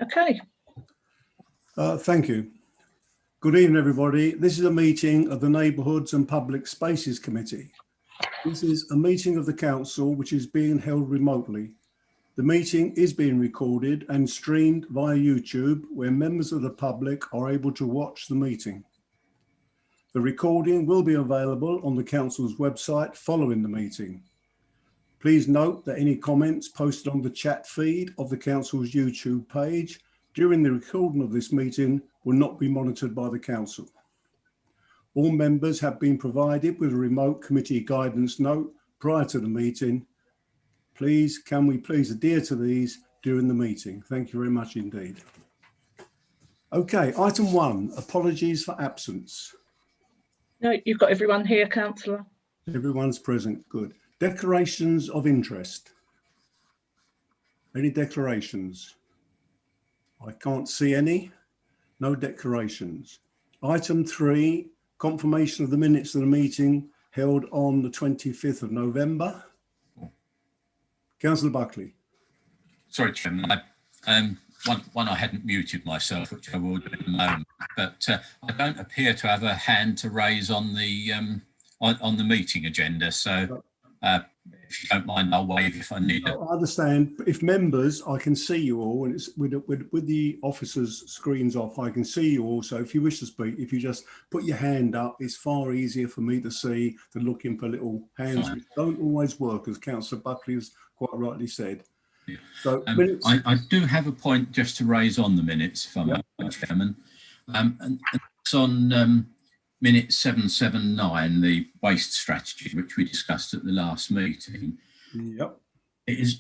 Okay. Thank you. Good evening, everybody. This is a meeting of the Neighbourhoods and Public Spaces Committee. This is a meeting of the council which is being held remotely. The meeting is being recorded and streamed via YouTube, where members of the public are able to watch the meeting. The recording will be available on the council's website following the meeting. Please note that any comments posted on the chat feed of the council's YouTube page during the recording of this meeting will not be monitored by the council. All members have been provided with a remote committee guidance note prior to the meeting. Can we please adhere to these during the meeting? Thank you very much indeed. Okay, item 1, apologies for absence. No, you've got everyone here, Councillor. Everyone's present, good. Declarations of interest. Any declarations? I can't see any. No declarations. Item 3, confirmation of the minutes of the meeting held on the 25th of November. Councillor Buckley. Sorry, Chairman. One, I hadn't muted myself, which I will do in a moment, but I don't appear to have a hand to raise on the meeting agenda. So if you don't mind, I'll wave if I need it. I understand. If members, I can see you all, and it's with the officers' screens off, I can see you all. So if you wish to speak, if you just put your hand up, it's far easier for me to see than looking for little hands, which don't always work, as Councillor Buckley has quite rightly said. Yeah. So I do have a point just to raise on the minutes, if I may, Chairman. And it's on minute 779, the waste strategy, which we discussed at the last meeting. Yep. It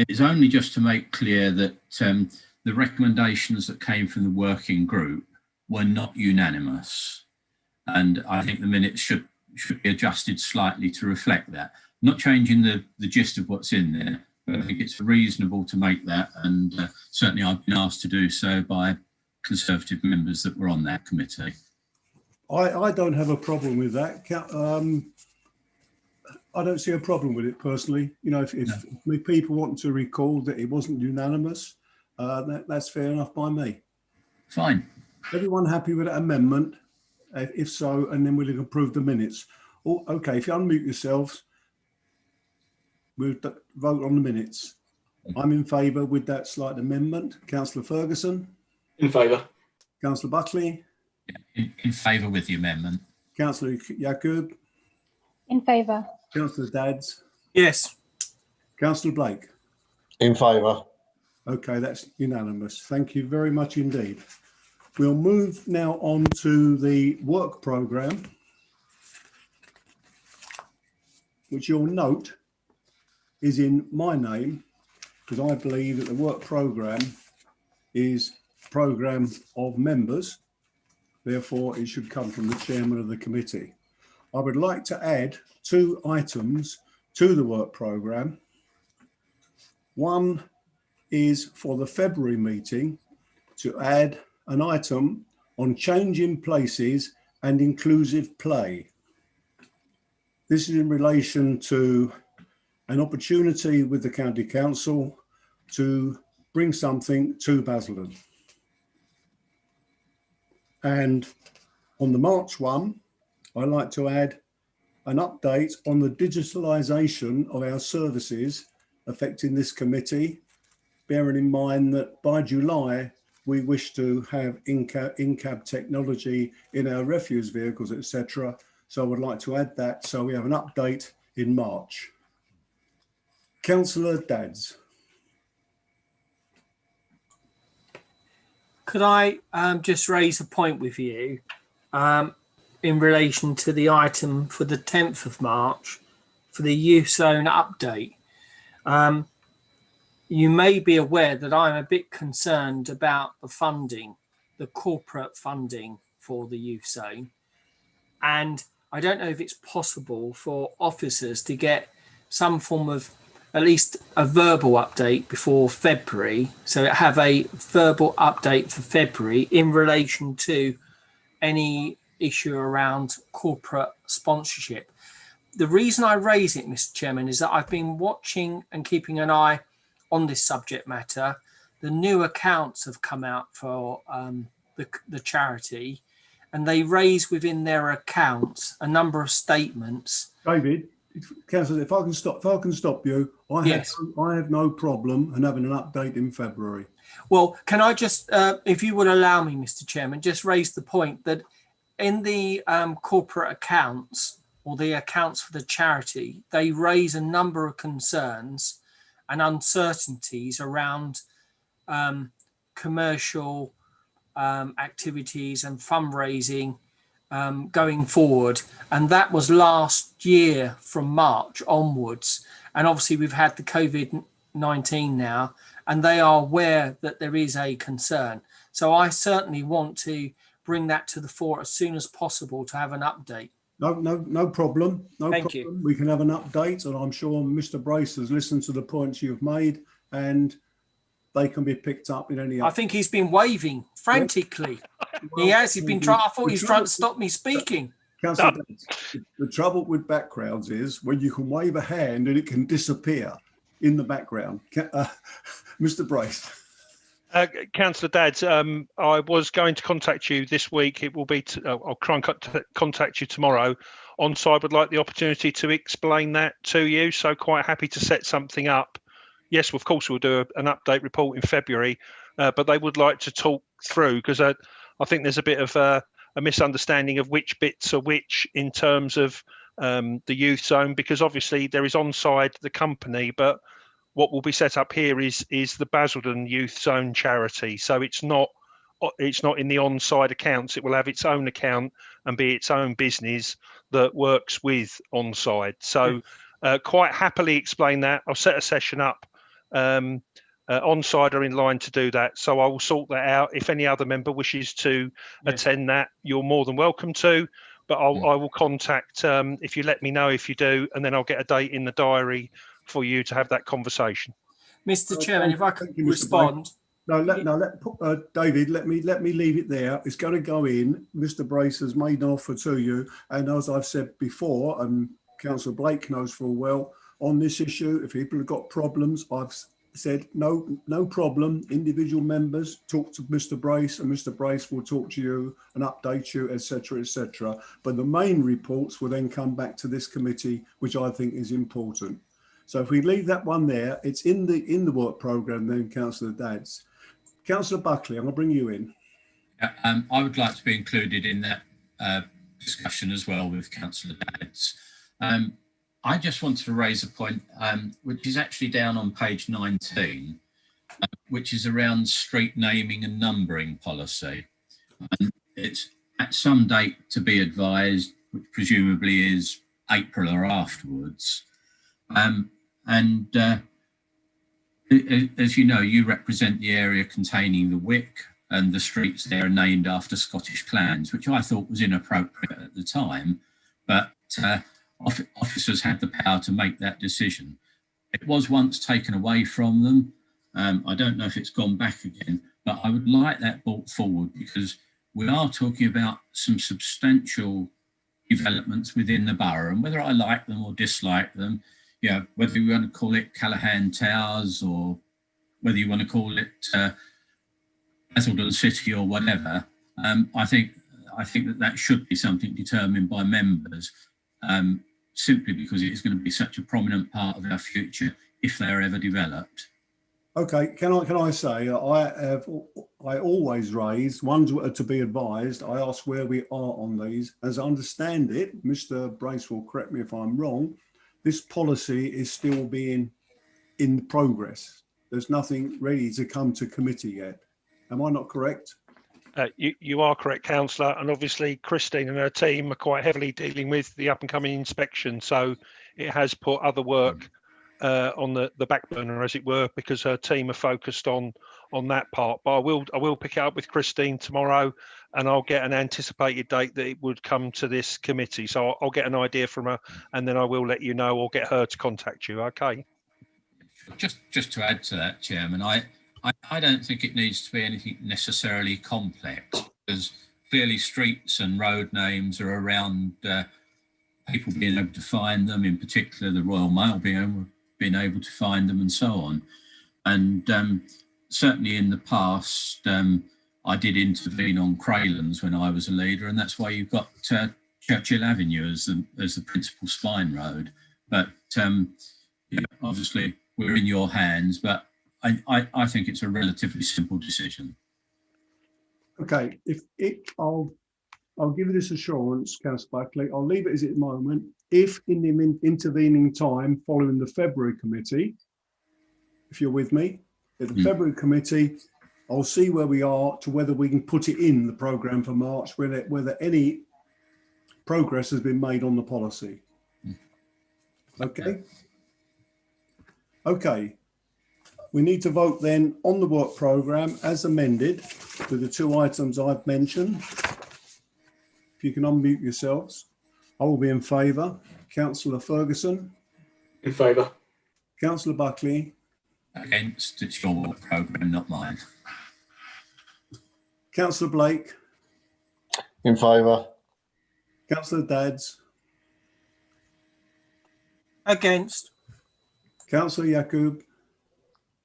is only just to make clear that the recommendations that came from the working group were not unanimous, and I think the minutes should be adjusted slightly to reflect that. Not changing the gist of what's in there, but I think it's reasonable to make that, and certainly I've been asked to do so by Conservative members that were on that committee. I don't have a problem with that. I don't see a problem with it personally. You know, if people want to recall that it wasn't unanimous, that's fair enough by me. Fine. Everyone happy with that amendment? If so, and then we'll approve the minutes. Oh, okay, if you unmute yourselves, we'll vote on the minutes. I'm in favour with that slight amendment. Councillor Ferguson? In favour. Councillor Buckley? In favour with the amendment. Councillor Yakub? In favour. Councillor Dadds? Yes. Councillor Blake? In favour. Okay, that's unanimous. Thank you very much indeed. We'll move now on to the work programme, which you'll note is in my name, because I believe that the work programme is a programme of members. Therefore, it should come from the chairman of the committee. I would like to add 2 items to the work programme. One is for the February meeting to add an item on changing places and inclusive play. This is in relation to an opportunity with the County Council to bring something to Basildon. And on the March one, I'd like to add an update on the digitalisation of our services affecting this committee, bearing in mind that by July, we wish to have in-cab technology in our refuse vehicles, etc. So I would like to add that so we have an update in March. Councillor Dadds. Could I just raise a point with you in relation to the item for the 10th of March for the youth zone update? You may be aware that I'm a bit concerned about the funding, the corporate funding for the youth zone. And I don't know if it's possible for officers to get some form of at least a verbal update before February. So have a verbal update for February in relation to any issue around corporate sponsorship. The reason I raise it, Mr. Chairman, is that I've been watching and keeping an eye on this subject matter. the new accounts have come out for the charity, and they raise within their accounts a number of statements. David, Councillor, if I can stop you, Yes. I have no problem in having an update in February. Well, can I just, if you would allow me, Mr. Chairman, just raise the point that in the corporate accounts or the accounts for the charity, they raise a number of concerns and uncertainties around commercial activities and fundraising going forward. And that was last year from March onwards. And obviously we've had the COVID-19 now, and they are aware that there is a concern. So I certainly want to bring that to the fore as soon as possible to have an update. No problem. Thank you. We can have an update, and I'm sure Mr. Brace has listened to the points you've made, and they can be picked up in any. I think he's been waving frantically. Well, he has. He's been trying. I thought he was trying to stop me speaking. Councillor, the trouble with backgrounds is when you can wave a hand and it can disappear in the background. Mr. Brace. Councillor Dadds, I was going to contact you this week. It will be. I'll try and contact you tomorrow. Onside would like the opportunity to explain that to you. So quite happy to set something up. Yes, of course we'll do an update report in February, but they would like to talk through, because I think there's a bit of a misunderstanding of which bits are which in terms of the youth zone, because obviously there is Onside the company, but what will be set up here is the Basildon Youth Zone charity. So it's not in the Onside accounts. It will have its own account and be its own business that works with Onside. So quite happily explain that. I'll set a session up. Onside are in line to do that, so I will sort that out. If any other member wishes to attend that, you're more than welcome to, but I will contact if you let me know if you do, and then I'll get a date in the diary for you to have that conversation. Mr. Chairman, if I could respond. David, let me leave it there. It's going to go in. Mr. Brace has made an offer to you, and as I've said before, and Councillor Blake knows full well, on this issue, if people have got problems, I've said no problem. Individual members talk to Mr. Brace, and Mr. Brace will talk to you and update you, etc., etc. But the main reports will then come back to this committee, which I think is important. So if we leave that one there, it's in the work programme then, Councillor Dadds. Councillor Buckley, I'm going to bring you in. I would like to be included in that discussion as well with Councillor Dadds. I just wanted to raise a point, which is actually down on page 19, which is around street naming and numbering policy. It's at some date to be advised, which presumably is April or afterwards. As you know, you represent the area containing the Wick, and the streets there are named after Scottish clans, which I thought was inappropriate at the time, but officers had the power to make that decision. It was once taken away from them. I don't know if it's gone back again, but I would like that brought forward, because we are talking about some substantial developments within the borough, and whether I like them or dislike them, whether you want to call it Callaghan Towers or whether you want to call it Basildon City or whatever, I think that should be something determined by members, simply because it is going to be such a prominent part of our future if they're ever developed. Okay, can I say I always raise ones that are to be advised. I ask where we are on these. As I understand it, Mr. Brace will correct me if I'm wrong, this policy is still being in progress. There's nothing ready to come to committee yet. Am I not correct? You are correct, Councillor, and obviously Christine and her team are quite heavily dealing with the up and coming inspection, so it has put other work on the back burner, as it were, because her team are focused on that part. But I will pick it up with Christine tomorrow, and I'll get an anticipated date that it would come to this committee. So I'll get an idea from her, and then I will let you know, or get her to contact you. Okay. Just to add to that, Chairman, I don't think it needs to be anything necessarily complex, because clearly streets and road names are around people being able to find them, in particular the Royal Mail being able to find them, and so on. And certainly in the past, I did intervene on Craylands when I was a leader, and that's why you've got Churchill Avenue as the principal spine road. But yeah, obviously we're in your hands, but I think it's a relatively simple decision. Okay, I'll give you this assurance, Councillor Buckley. I'll leave it as it at the moment. If in the intervening time following the February committee, if you're with me, at the February committee, I'll see where we are to whether we can put it in the programme for March, whether any progress has been made on the policy. Okay. Okay. We need to vote then on the work programme as amended with the 2 items I've mentioned. If you can unmute yourselves. I will be in favour. Councillor Ferguson. In favour. Councillor Buckley. Against. It's your work programme, not mine. Councillor Blake. In favour. Councillor Dadds. Against. Councillor Yakub.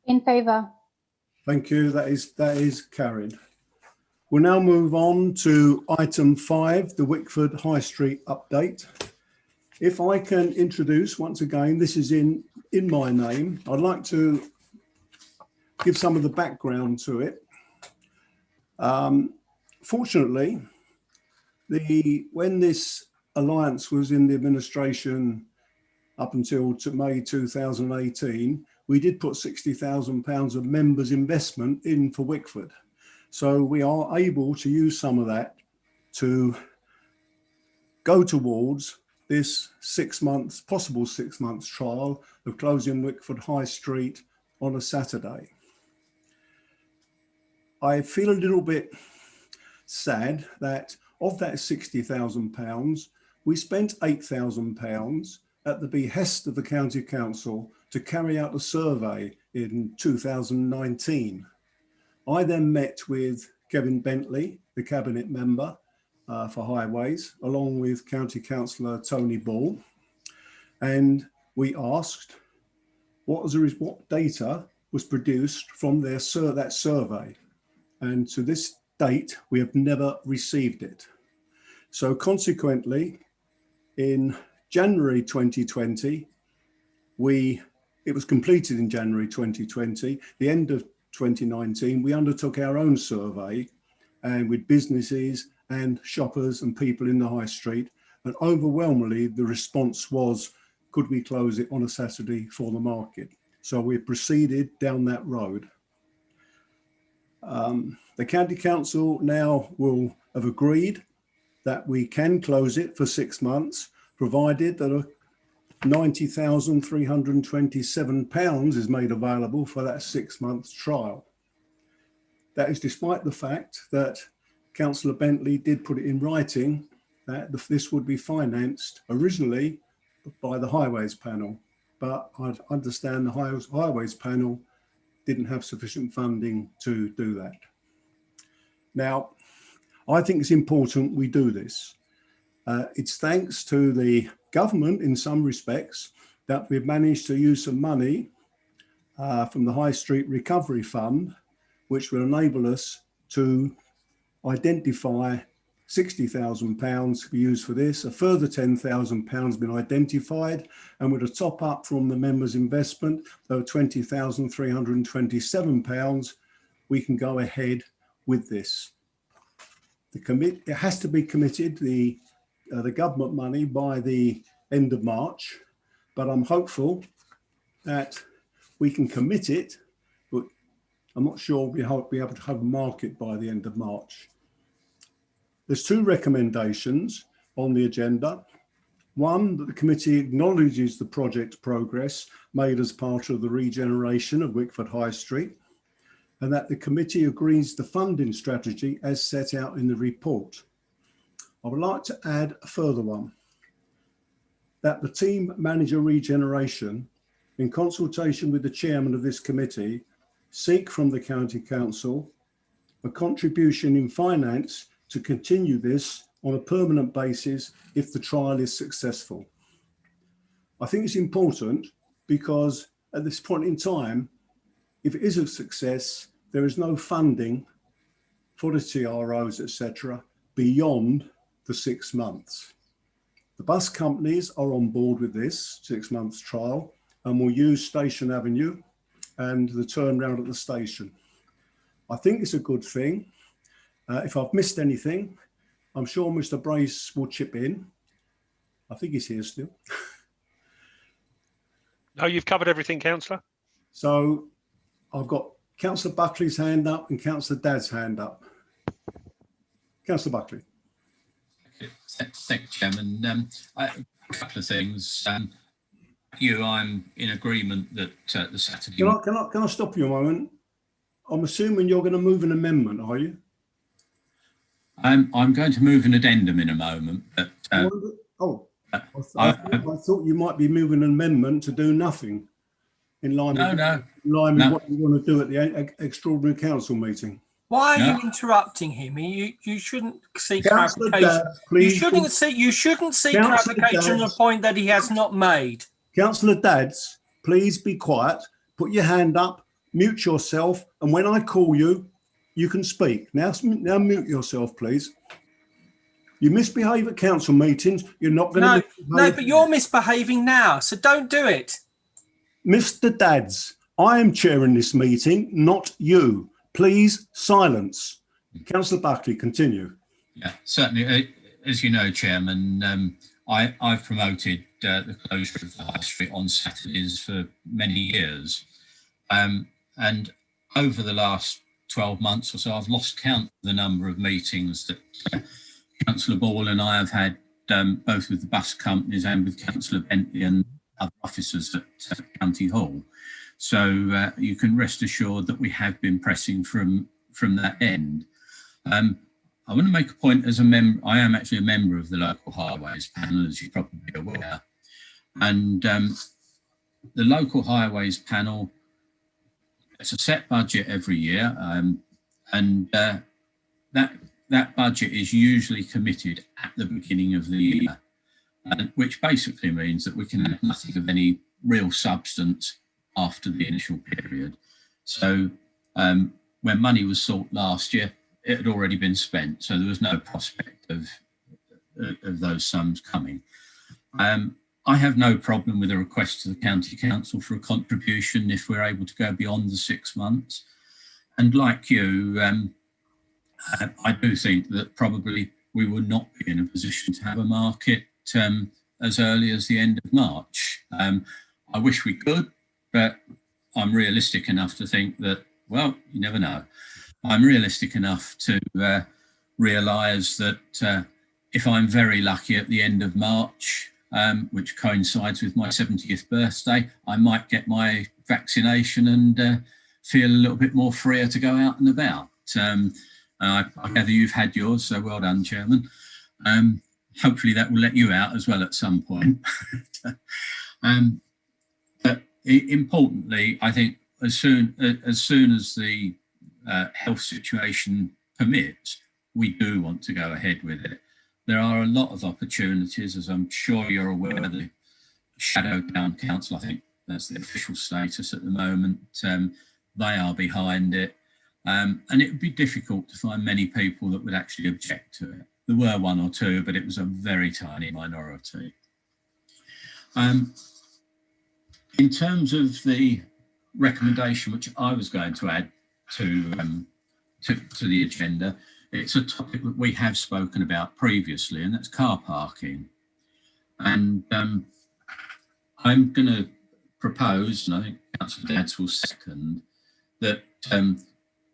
In favour. Thank you. That is carried. We'll now move on to item 5, the Wickford High Street update. If I can introduce once again, this is in my name. I'd like to give some of the background to it. Fortunately, when this alliance was in the administration up until May 2018, we did put £60,000 of members' investment in for Wickford. So we are able to use some of that to go towards this possible 6 months trial of closing Wickford High Street on a Saturday. I feel a little bit sad that of that £60,000, we spent £8,000 at the behest of the County Council to carry out a survey in 2019. I then met with Kevin Bentley, the Cabinet member for Highways, along with County Councillor Tony Ball, and we asked what data was produced from that survey. And to this date, we have never received it. So consequently, in January 2020, it was completed in January 2020, the end of 2019, we undertook our own survey and with businesses and shoppers and people in the high street. And overwhelmingly, the response was, could we close it on a Saturday for the market? So we proceeded down that road. The County Council now will have agreed that we can close it for 6 months, provided that £90,327 is made available for that 6 month trial. That is despite the fact that Councillor Bentley did put it in writing that this would be financed originally by the Highways panel, but I understand the Highways panel didn't have sufficient funding to do that. Now, I think it's important we do this. It's thanks to the government in some respects that we've managed to use some money from the High Street Recovery Fund, which will enable us to identify £60,000 to be used for this. A further £10,000 been identified, and with a top up from the members' investment of £20,327, we can go ahead with this. It has to be committed, the government money, by the end of March, but I'm hopeful that we can commit it, but I'm not sure we'll be able to have a market by the end of March. There's 2 recommendations on the agenda. One, that the committee acknowledges the project's progress made as part of the regeneration of Wickford High Street, and that the committee agrees the funding strategy as set out in the report. I would like to add a further one, that the team manager regeneration, in consultation with the chairman of this committee, seek from the County Council a contribution in finance to continue this on a permanent basis if the trial is successful. I think it's important because at this point in time, if it is a success, there is no funding for the TROs, etc., beyond the 6 months. The bus companies are on board with this 6 months trial and will use Station Avenue and the turnaround at the station. I think it's a good thing. If I've missed anything, I'm sure Mr. Brace will chip in. I think he's here still. No, you've covered everything, Councillor. So I've got Councillor Buckley's hand up and Councillor Dadd's hand up. Councillor Buckley. Thank you, Chairman. A couple of things. I'm in agreement that the Saturday. Can I stop you a moment? I'm assuming you're going to move an amendment, are you? I'm going to move an addendum in a moment. But, I thought you might be moving an amendment to do nothing in line with what you want to do at the extraordinary council meeting. Why are you interrupting him? You shouldn't seek Councillor clarification. Dadd, please. You shouldn't seek clarification on a point that he has not made. Councillor Dadds, please be quiet. Put your hand up, mute yourself, and when I call you, you can speak. Now mute yourself, please. You misbehave at council meetings. You're not going to. No, but you're misbehaving now, so don't do it. Mr. Dadds, I am chairing this meeting, not you. Please silence. Councillor Buckley, continue. Yeah, certainly. As you know, Chairman, I've promoted the closure of the High Street on Saturdays for many years. And over the last 12 months or so, I've lost count of the number of meetings that Councillor Ball and I have had, both with the bus companies and with Councillor Bentley and other officers at County Hall. So you can rest assured that we have been pressing from that end. I want to make a point as a member. I am actually a member of the local highways panel, as you're probably aware. And the local highways panel, it's a set budget every year. And that budget is usually committed at the beginning of the year, which basically means that we can have nothing of any real substance after the initial period. So when money was sought last year, it had already been spent, so there was no prospect of those sums coming. I have no problem with a request to the County Council for a contribution if we're able to go beyond the 6 months. And like you, I do think that probably we would not be in a position to have a market as early as the end of March. I wish we could, but I'm realistic enough to think that, well, you never know. I'm realistic enough to realise that if I'm very lucky at the end of March, which coincides with my 70th birthday, I might get my vaccination and feel a little bit more freer to go out and about. I gather you've had yours, so well done, Chairman. Hopefully that will let you out as well at some point. But importantly, I think as soon as the health situation permits, we do want to go ahead with it. There are a lot of opportunities, as I'm sure you're aware, the Shadow Town Council, I think that's the official status at the moment, they are behind it. And it would be difficult to find many people that would actually object to it. There were one or two, but it was a very tiny minority. In terms of the recommendation, which I was going to add to the agenda, it's a topic that we have spoken about previously, and that's car parking. And I'm going to propose, and I think Councillor Dadds will second, that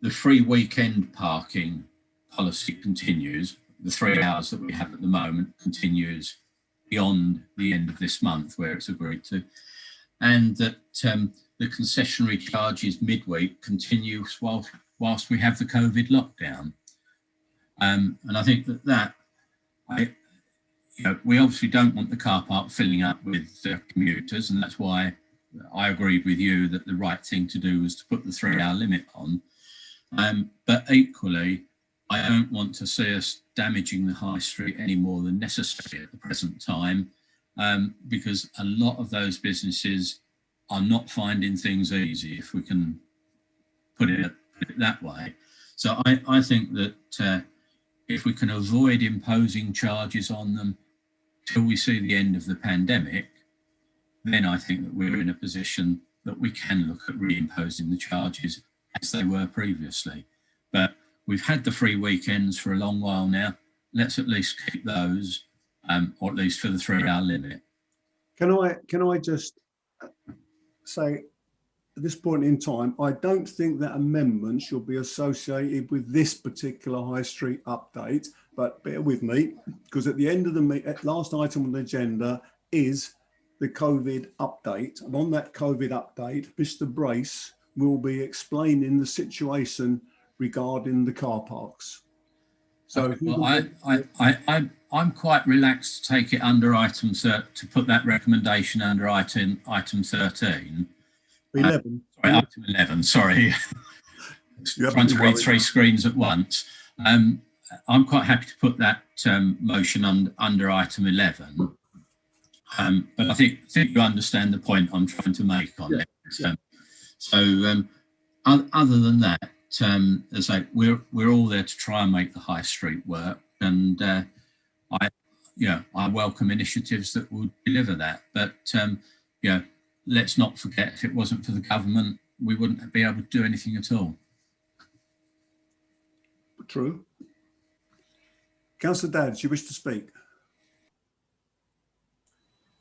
the free weekend parking policy continues. The 3 hours that we have at the moment continues beyond the end of this month, where it's agreed to, and that the concessionary charges midweek continues whilst we have the COVID lockdown. And I think that we obviously don't want the car park filling up with commuters, and that's why I agreed with you that the right thing to do was to put the 3 hour limit on. But equally, I don't want to see us damaging the high street any more than necessary at the present time, because a lot of those businesses are not finding things easy, if we can put it put it that way. So I think that if we can avoid imposing charges on them till we see the end of the pandemic, then I think that we're in a position that we can look at reimposing the charges as they were previously. But we've had the free weekends for a long while now. Let's at least keep those, or at least for the 3-hour limit. Can I just say, at this point in time, I don't think that amendment should be associated with this particular high street update, but bear with me, because at the end of the last item on the agenda is the COVID update. And on that COVID update, Mr. Brace will be explaining the situation regarding the car parks. So okay, well, I'm quite relaxed to take it under item to put that recommendation under item 13. 11. Sorry, item 11, sorry. Trying to read 3 screens at once. I'm quite happy to put that motion under item 11. But I think you understand the point I'm trying to make on it. Other than that, as I say, we're all there to try and make the high street work, and I welcome initiatives that will deliver that. But let's not forget, if it wasn't for the government, we wouldn't be able to do anything at all. True. Councillor Dad, do you wish to speak?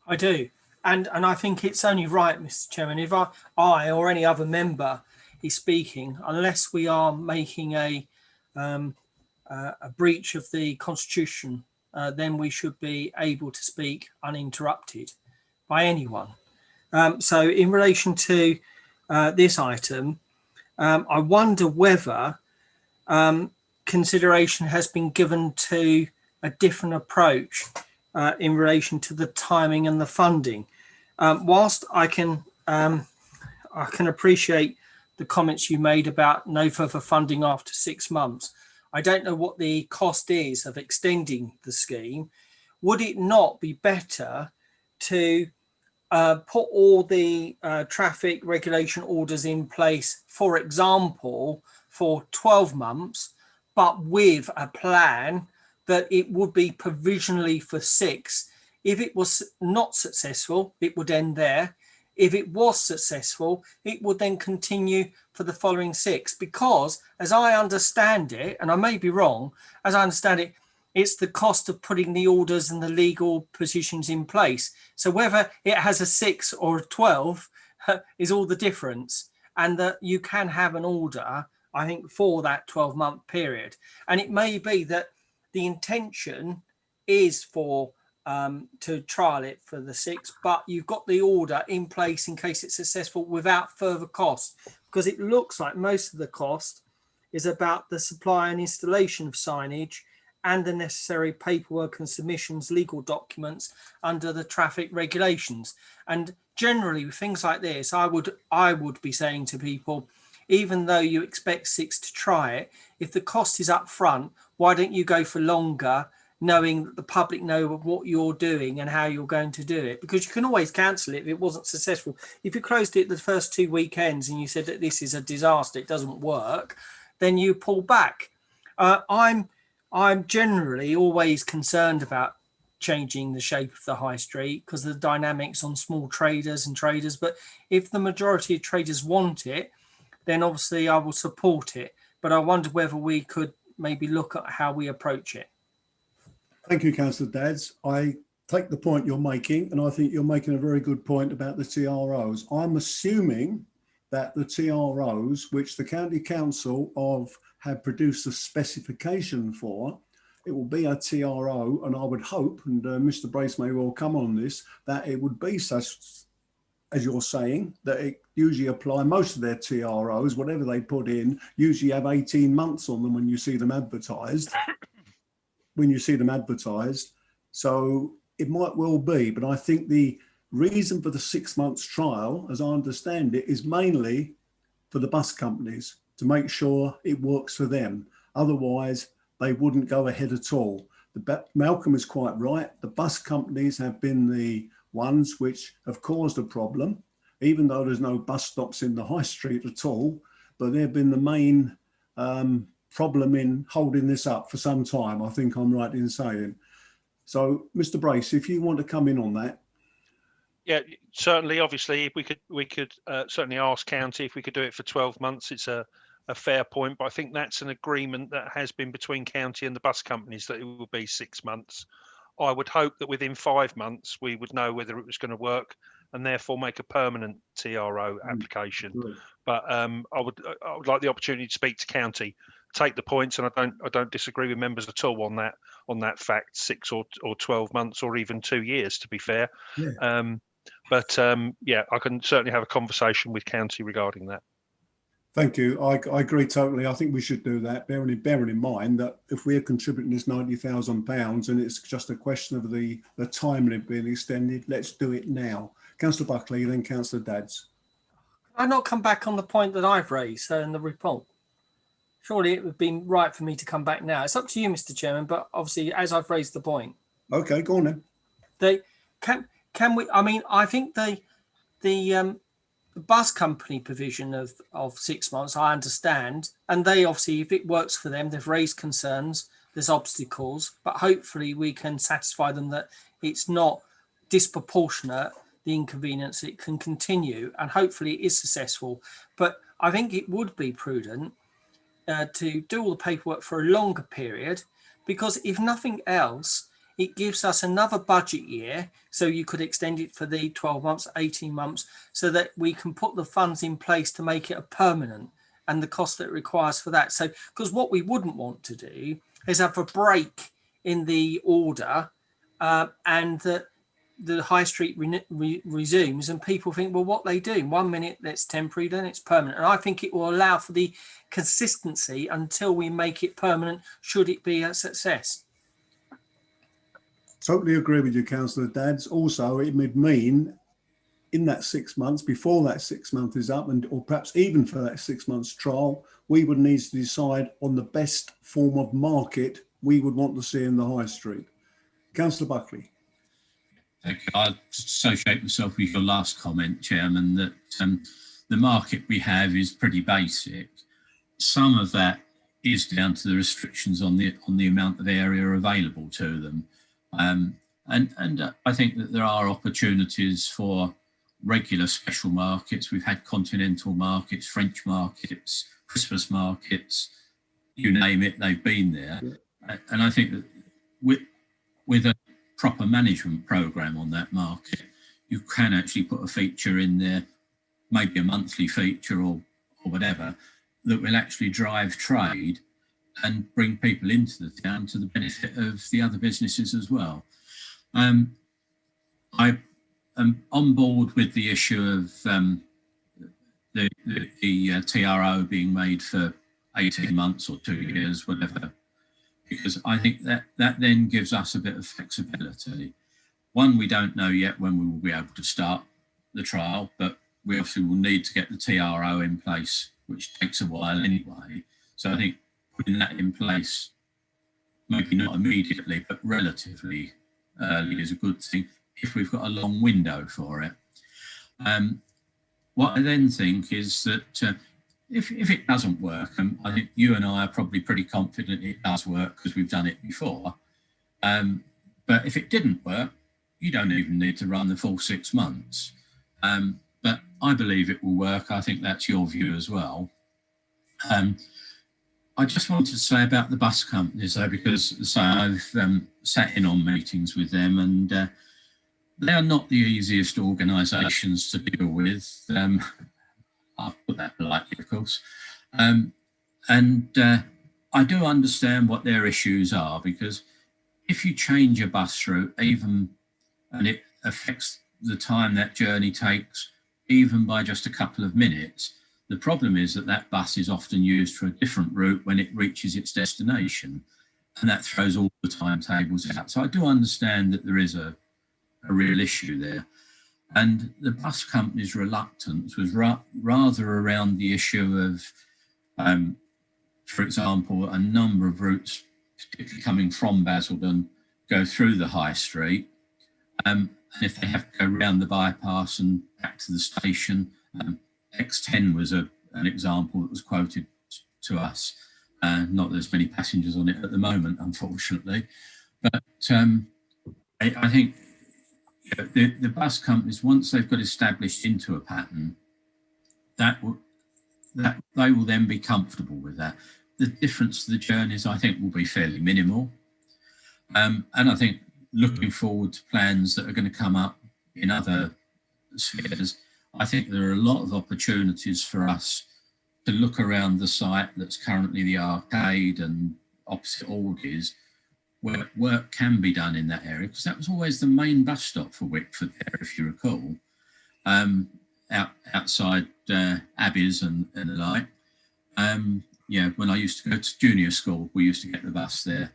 I do, and I think it's only right, Mr. Chairman, if I or any other member is speaking, unless we are making a breach of the Constitution, then we should be able to speak uninterrupted by anyone. So in relation to this item, I wonder whether consideration has been given to a different approach in relation to the timing and the funding. Whilst I can appreciate the comments you made about no further funding after 6 months, I don't know what the cost is of extending the scheme. Would it not be better to put all the traffic regulation orders in place, for example, for 12 months, but with a plan that it would be provisionally for 6? If it was not successful, it would end there. If it was successful, it would then continue for the following 6, because as I understand it, and I may be wrong, as I understand it, it's the cost of putting the orders and the legal positions in place. So whether it has a 6 or a 12 is all the difference, and that you can have an order, I think, for that 12-month period. And it may be that the intention is for to trial it for the 6, but you've got the order in place in case it's successful without further cost, because it looks like most of the cost is about the supply and installation of signage and the necessary paperwork and submissions, legal documents under the traffic regulations. And generally with things like this, I would be saying to people, even though you expect 6 to try it, if the cost is up front, why don't you go for longer, knowing that the public know what you're doing and how you're going to do it? Because you can always cancel it if it wasn't successful. If you closed it the first 2 weekends and you said that this is a disaster, it doesn't work, then you pull back. I'm generally always concerned about changing the shape of the high street because of the dynamics on small traders and traders. But if the majority of traders want it, then obviously I will support it. But I wonder whether we could maybe look at how we approach it. Thank you, Councillor Dads. I take the point you're making, and I think you're making a very good point about the TROs. I'm assuming that the TROs, which the County Council have produced a specification for, it will be a TRO, and I would hope, and Mr. Brace may well come on this, that it would be such, as you're saying, that it usually apply most of their TROs, whatever they put in, usually have 18 months on them when you see them advertised. So it might well be, but I think the reason for the 6 months trial, as I understand it, is mainly for the bus companies to make sure it works for them. Otherwise, they wouldn't go ahead at all. Malcolm is quite right. The bus companies have been the ones which have caused a problem. Even though there's no bus stops in the high street at all, but they've been the main problem in holding this up for some time, I think I'm right in saying. So, Mr. Brace, if you want to come in on that. Yeah, certainly. Obviously, we could certainly ask county if we could do it for 12 months. It's a fair point, but I think that's an agreement that has been between county and the bus companies that it will be 6 months. I would hope that within 5 months we would know whether it was going to work and therefore make a permanent TRO application. But I would like the opportunity to speak to county, take the points, and I don't disagree with members at all on that fact. 6 or 12 months or even 2 years, to be fair. Yeah. Yeah, I can certainly have a conversation with county regarding that. Thank you. I agree totally. I think we should do that, bearing in mind that if we're contributing this £90,000 and it's just a question of the time limit being extended, let's do it now. Councillor Buckley, then Councillor Dadds. I've not come back on the point that I've raised in the report. Surely it would have been right for me to come back now. It's up to you, Mr. Chairman, but obviously, as I've raised the point. Okay, go on then. They can we? I mean, I think the bus company provision of 6 months, I understand, and they obviously, if it works for them, they've raised concerns. There's obstacles, but hopefully we can satisfy them that it's not disproportionate, the inconvenience. It can continue, and hopefully it is successful. But I think it would be prudent to do all the paperwork for a longer period, because if nothing else, it gives us another budget year, so you could extend it for the 12 months, 18 months, so that we can put the funds in place to make it a permanent and the cost that it requires for that. So, because what we wouldn't want to do is have a break in the order and the high street resumes and people think, well, what they do? 1 minute that's temporary, then it's permanent. And I think it will allow for the consistency until we make it permanent, should it be a success. Totally agree with you, Councillor Dadds. Also, it would mean in that 6 months, before that 6 months is up, or perhaps even for that 6 months trial, we would need to decide on the best form of market we would want to see in the high street. Councillor Buckley. Thank you. I associate myself with your last comment, Chairman, that the market we have is pretty basic. Some of that is down to the restrictions on the amount of area available to them. And I think that there are opportunities for regular special markets. We've had continental markets, French markets, Christmas markets, you name it, they've been there. Yeah. And I think that with a proper management program on that market, you can actually put a feature in there, maybe a monthly feature or whatever, that will actually drive trade and bring people into the town to the benefit of the other businesses as well. I am on board with the issue of the TRO being made for 18 months or 2 years, whatever, because I think that then gives us a bit of flexibility. One, we don't know yet when we will be able to start the trial, but we obviously will need to get the TRO in place, which takes a while anyway. So I think putting that in place, maybe not immediately, but relatively early, is a good thing if we've got a long window for it. What I then think is that if it doesn't work, and I think you and I are probably pretty confident it does work because we've done it before, but if it didn't work, you don't even need to run the full 6 months. But I believe it will work. I think that's your view as well. I just wanted to say about the bus companies, though, because I've sat in on meetings with them, and they are not the easiest organisations to deal with. I'll put that politely, of course. And I do understand what their issues are, because if you change a bus route, and it affects the time that journey takes, even by just a couple of minutes, the problem is that bus is often used for a different route when it reaches its destination, and that throws all the timetables out. So I do understand that there is a real issue there. And the bus company's reluctance was rather around the issue of, for example, a number of routes, particularly coming from Basildon, go through the high street. And if they have to go round the bypass and back to the station, X10 was a an example that was quoted to us. Not there's many passengers on it at the moment, unfortunately, but I think the bus companies, once they've got established into a pattern, that they will then be comfortable with that. The difference to the journeys, I think, will be fairly minimal. And I think looking forward to plans that are going to come up in other spheres, I think there are a lot of opportunities for us to look around the site that's currently the arcade and opposite Orgies, where work can be done in that area, because that was always the main bus stop for Wickford there, if you recall, outside Abbey's and the like. Yeah, when I used to go to junior school, we used to get the bus there.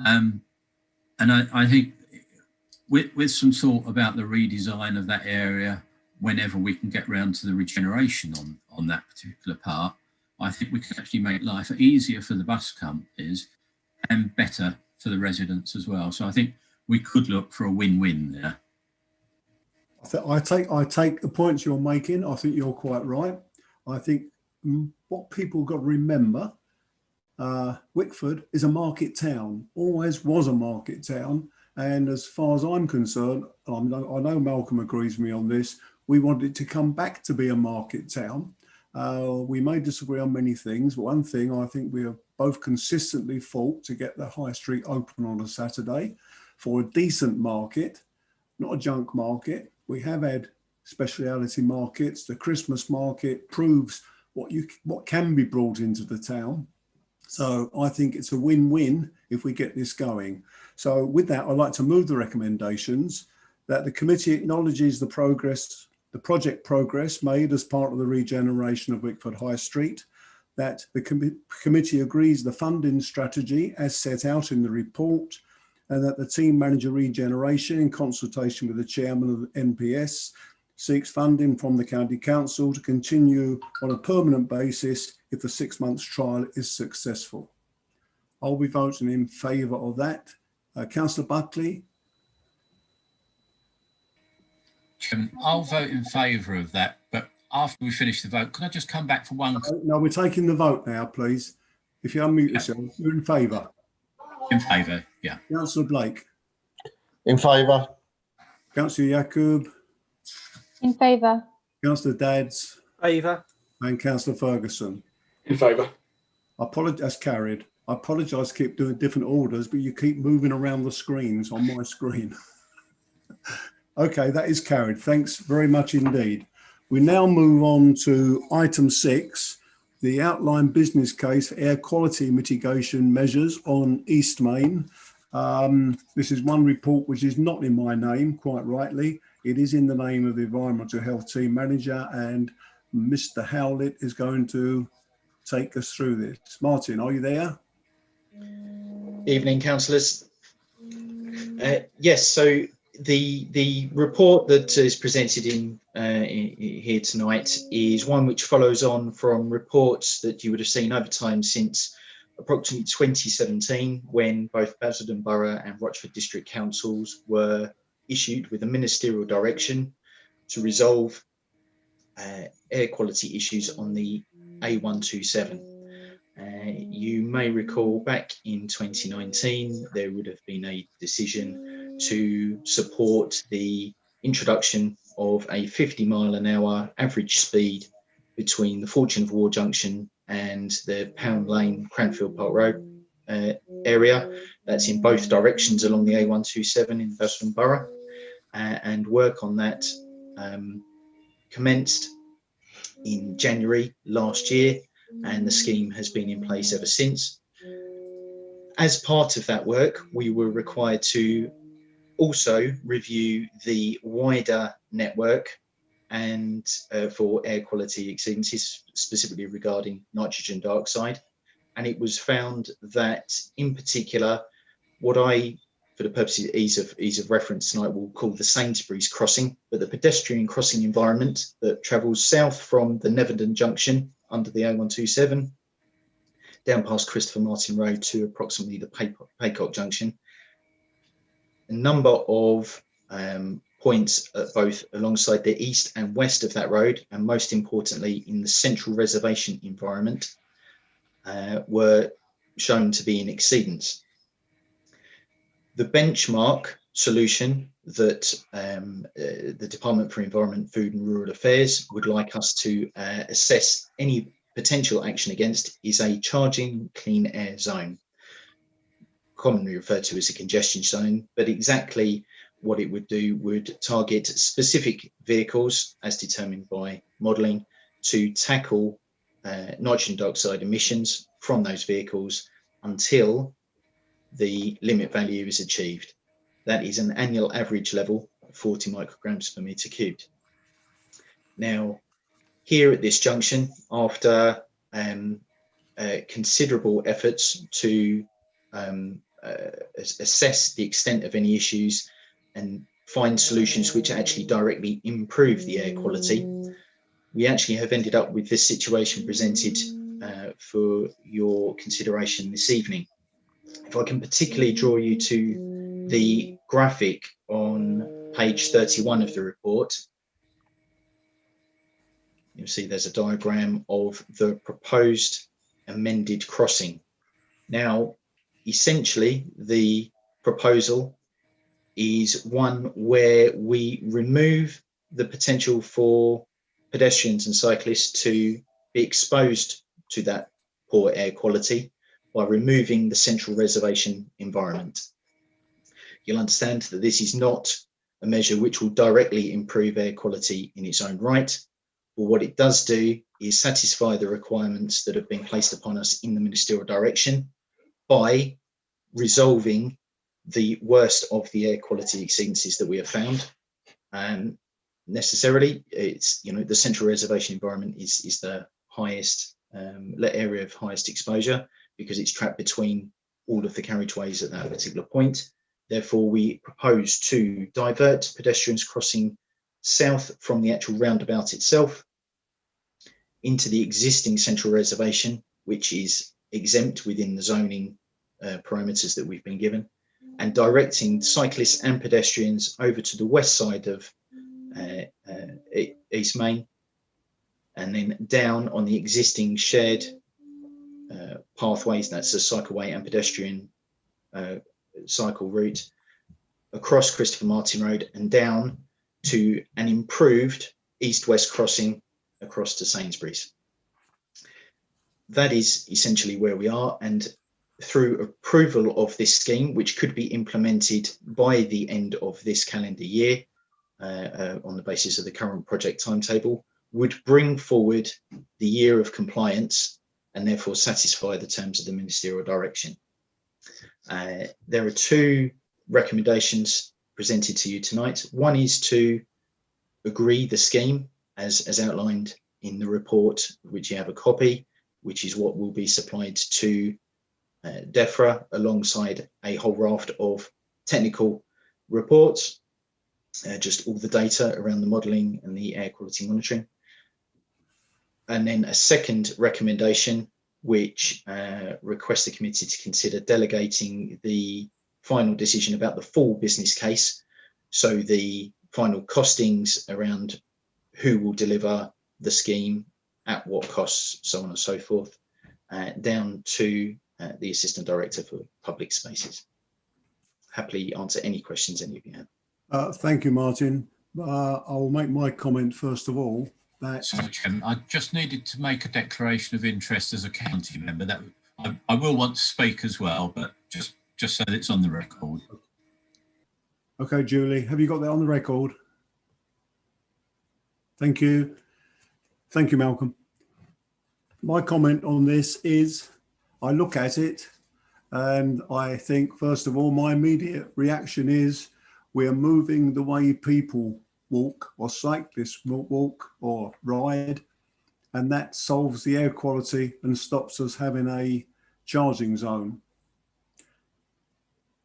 And I think with some thought about the redesign of that area, whenever we can get round to the regeneration on that particular part, I think we can actually make life easier for the bus companies and better for the residents as well. So I think we could look for a win-win there. I take the points you're making. I think you're quite right. I think what people got to remember, Wickford is a market town, always was a market town. And as far as I'm concerned, I know Malcolm agrees with me on this, we want it to come back to be a market town. We may disagree on many things, but one thing I think we have both consistently fought to get the high street open on a Saturday for a decent market, not a junk market. We have had speciality markets. The Christmas market proves what can be brought into the town. So I think it's a win-win if we get this going. So with that, I'd like to move the recommendations that the committee acknowledges the project progress made as part of the regeneration of Wickford High Street, that the committee agrees the funding strategy as set out in the report, and that the team manager regeneration, in consultation with the chairman of the NPS, seeks funding from the County Council to continue on a permanent basis if the 6 months trial is successful. I'll be voting in favour of that. Councillor Buckley? I'll vote in favour of that, but after we finish the vote, can I just come back for one? No, we're taking the vote now, please. If you unmute yourself, you're in favour. In favour, yeah. Councillor Blake? In favour. Councillor Yakub? In favour. Councillor Dadds? Favour. And Councillor Ferguson? In favour. I apologise, that's carried. I apologise, keep doing different orders, but you keep moving around the screens on my screen. Okay, that is carried. Thanks very much indeed. We now move on to item 6, the outline business case for air quality mitigation measures on East Main. This is one report which is not in my name, quite rightly. It is in the name of the Environmental Health Team Manager, and Mr. Howlett is going to take us through this. Martin, are you there? Evening, councillors. Yes, so the report that is presented in here tonight is one which follows on from reports that you would have seen over time since approximately 2017, when both Basildon Borough and Rochford District Councils were issued with a ministerial direction to resolve air quality issues on the A127. You may recall back in 2019 there would have been a decision to support the introduction of a 50-mile-an-hour average speed between the Fortune of War Junction and the Pound Lane Cranfield Park Road area. That's in both directions along the A127 in Basildon Borough, and work on that commenced in January last year, and the scheme has been in place ever since. As part of that work, we were required to also review the wider network and for air quality exceedances, specifically regarding nitrogen dioxide. And it was found that, in particular, what I, for the purposes of ease of reference tonight, will call the Sainsbury's crossing, but the pedestrian crossing environment that travels south from the Netherden Junction under the A127 down past Christopher Martin Road to approximately the Paycock Junction. A number of points both alongside the east and west of that road, and most importantly in the central reservation environment, were shown to be in exceedance. The benchmark solution that the Department for Environment, Food and Rural Affairs would like us to assess any potential action against is a charging clean air zone, commonly referred to as a congestion zone, but exactly what it would do would target specific vehicles as determined by modelling to tackle nitrogen dioxide emissions from those vehicles until the limit value is achieved. That is an annual average level of 40 micrograms per metre cubed. Now, here at this junction, after considerable efforts to assess the extent of any issues and find solutions which actually directly improve the air quality, we actually have ended up with this situation presented for your consideration this evening. If I can particularly draw you to the graphic on page 31 of the report, you'll see there's a diagram of the proposed amended crossing. Now, essentially, the proposal is one where we remove the potential for pedestrians and cyclists to be exposed to that poor air quality by removing the central reservation environment. You'll understand that this is not a measure which will directly improve air quality in its own right, but what it does do is satisfy the requirements that have been placed upon us in the ministerial direction by resolving the worst of the air quality exceedances that we have found. And necessarily, it's, you know, the central reservation environment is the highest area of highest exposure, because it's trapped between all of the carriageways at that particular point. Therefore, we propose to divert pedestrians crossing south from the actual roundabout itself into the existing central reservation, which is exempt within the zoning parameters that we've been given, and directing cyclists and pedestrians over to the west side of East Main, and then down on the existing shared pathways, that's a cycleway and pedestrian cycle route, across Christopher Martin Road and down to an improved east-west crossing across to Sainsbury's. That is essentially where we are, and through approval of this scheme, which could be implemented by the end of this calendar year on the basis of the current project timetable, would bring forward the year of compliance and therefore satisfy the terms of the ministerial direction. There are two recommendations presented to you tonight. One is to agree the scheme as outlined in the report, which you have a copy, which is what will be supplied to DEFRA alongside a whole raft of technical reports, just all the data around the modelling and the air quality monitoring. And then a second recommendation, which requests the committee to consider delegating the final decision about the full business case, so the final costings around who will deliver the scheme, at what costs, so on and so forth, down to the Assistant Director for Public Spaces. Happily answer any questions any of you have. Thank you, Martin. I will make my comment first of all. Sorry, Chairman, I just needed to make a declaration of interest as a county member. That I will want to speak as well, but just so that it's on the record. Okay, Julie, have you got that on the record? Thank you. Thank you, Malcolm. My comment on this is, I look at it and I think, first of all, my immediate reaction is we are moving the way people walk or cyclists walk or ride, and that solves the air quality and stops us having a charging zone.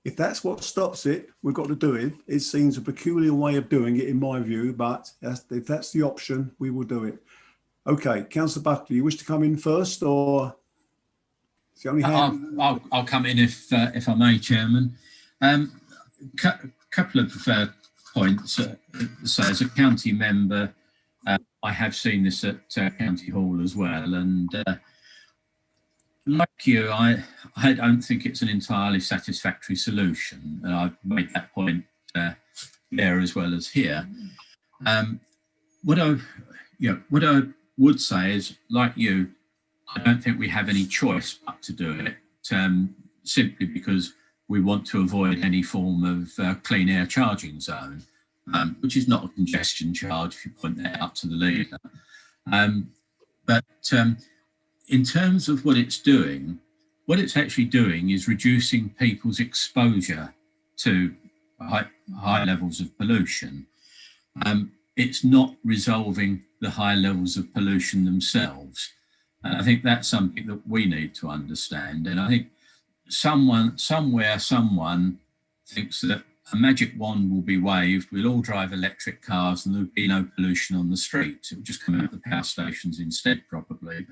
If that's what stops it, we've got to do it. It seems a peculiar way of doing it in my view, but if that's the option, we will do it. Okay, Councillor Buckley, you wish to come in first, or it's the only hand? I'll come in if I may, Chairman. Couple of point. So as a county member, I have seen this at County Hall as well, and like you, I don't think it's an entirely satisfactory solution, and I've made that point there as well as here. What I would say is, like you, I don't think we have any choice but to do it, simply because we want to avoid any form of clean air charging zone, which is not a congestion charge, if you point that out to the leader. But in terms of what it's actually doing is reducing people's exposure to high levels of pollution. It's not resolving the high levels of pollution themselves. And I think that's something that we need to understand. And I think someone thinks that a magic wand will be waved, we'll all drive electric cars and there'll be no pollution on the streets. It will just come out of the power stations instead, probably.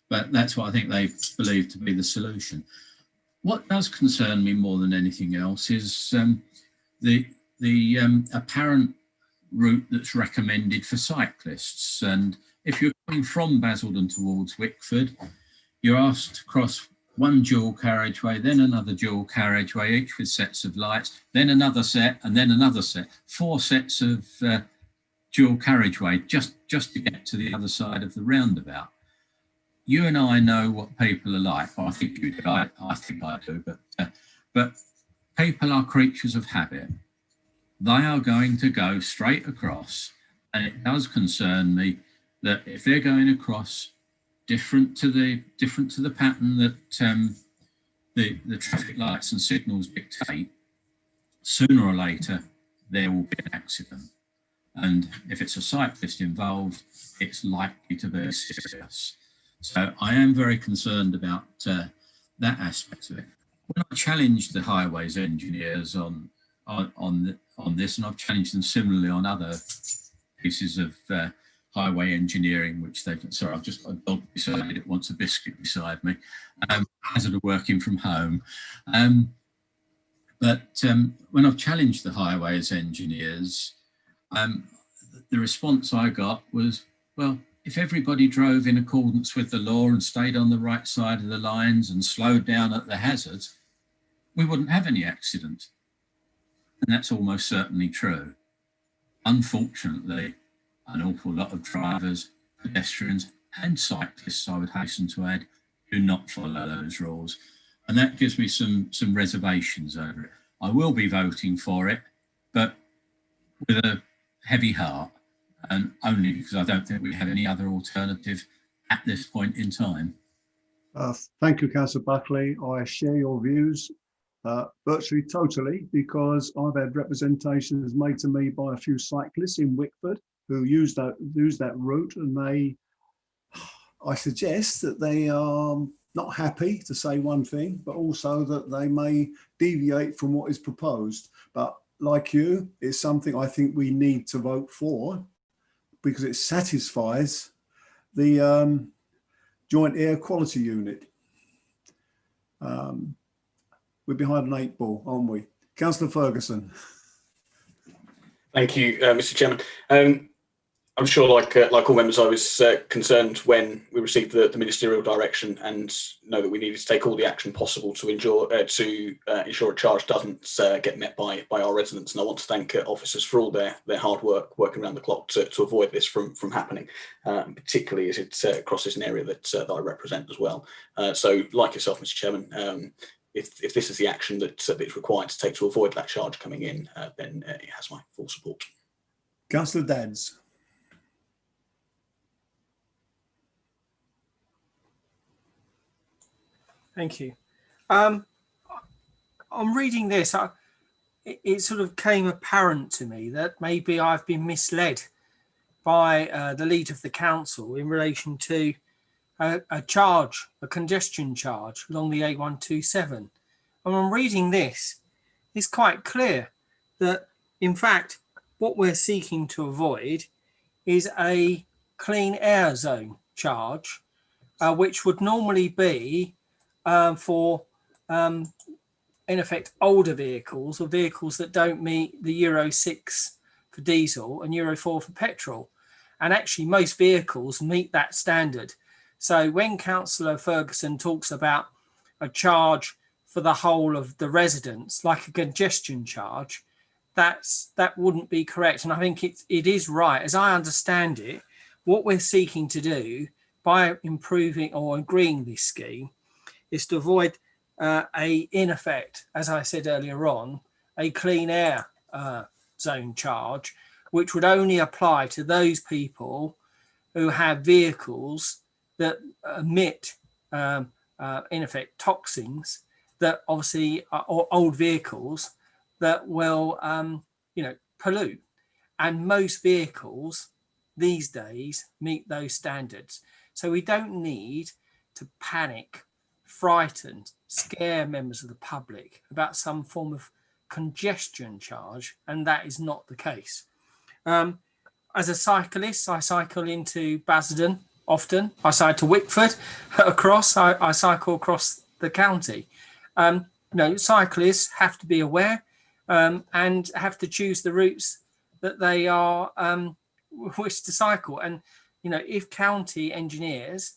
But that's what I think they believe to be the solution. What does concern me more than anything else is the apparent route that's recommended for cyclists. And if you're coming from Basildon towards Wickford, you're asked to cross one dual carriageway, then another dual carriageway, each with sets of lights, then another set, and then another set. 4 sets of dual carriageway just to get to the other side of the roundabout. You and I know what people are like. Well, I think you do. I think I do. But people are creatures of habit. They are going to go straight across, and it does concern me that if they're going across different to the pattern that the traffic lights and signals dictate, sooner or later there will be an accident. And if it's a cyclist involved, it's likely to be serious. So I am very concerned about that aspect of it. When I challenged the highways engineers on this, and I've challenged them similarly on other pieces of highway engineering, which they've, sorry, I've just got a dog beside me that wants a biscuit beside me, hazard of working from home. But when I've challenged the highways engineers, the response I got was, well, if everybody drove in accordance with the law and stayed on the right side of the lines and slowed down at the hazards, we wouldn't have any accidents. And that's almost certainly true. Unfortunately, an awful lot of drivers, pedestrians and cyclists, I would hasten to add, do not follow those rules. And that gives me some reservations over it. I will be voting for it, but with a heavy heart, and only because I don't think we have any other alternative at this point in time. Thank you, Councillor Buckley. I share your views virtually totally, because I've had representations made to me by a few cyclists in Wickford who use that route, and I suggest that they are not happy, to say one thing, but also that they may deviate from what is proposed. But like you, it's something I think we need to vote for, because it satisfies the joint air quality unit. We're behind an 8 ball, aren't we? Councillor Ferguson. Thank you, Mr. Chairman. I'm sure, like all members, I was concerned when we received the ministerial direction, and know that we needed to take all the action possible to ensure a charge doesn't get met by our residents. And I want to thank officers for all their hard work, working around the clock to avoid this from happening, particularly as it crosses an area that I represent as well. So, like yourself, Mr. Chairman, if this is the action that is required to take to avoid that charge coming in, then it has my full support. Councillor Dadds. Thank you. I'm reading this. It sort of came apparent to me that maybe I've been misled by the lead of the council in relation to a congestion charge along the A127. And I'm reading this, it's quite clear that, in fact, what we're seeking to avoid is a clean air zone charge, which would normally be for in effect older vehicles or vehicles that don't meet the Euro 6 for diesel and Euro 4 for petrol. And actually most vehicles meet that standard. So when Councillor Ferguson talks about a charge for the whole of the residents, like a congestion charge, that wouldn't be correct. And I think it is right, as I understand it, what we're seeking to do by improving or agreeing this scheme is to avoid in effect, as I said earlier on, a clean air zone charge, which would only apply to those people who have vehicles that emit, in effect, toxins that obviously are old vehicles that will, pollute. And most vehicles these days meet those standards. So we don't need to panic, frighten, scare members of the public about some form of congestion charge, and that is not the case. As a cyclist, I cycle into Basildon often. I cycle to Wickford across. I cycle across the county. Cyclists have to be aware and have to choose the routes that they are wish to cycle. And if county engineers,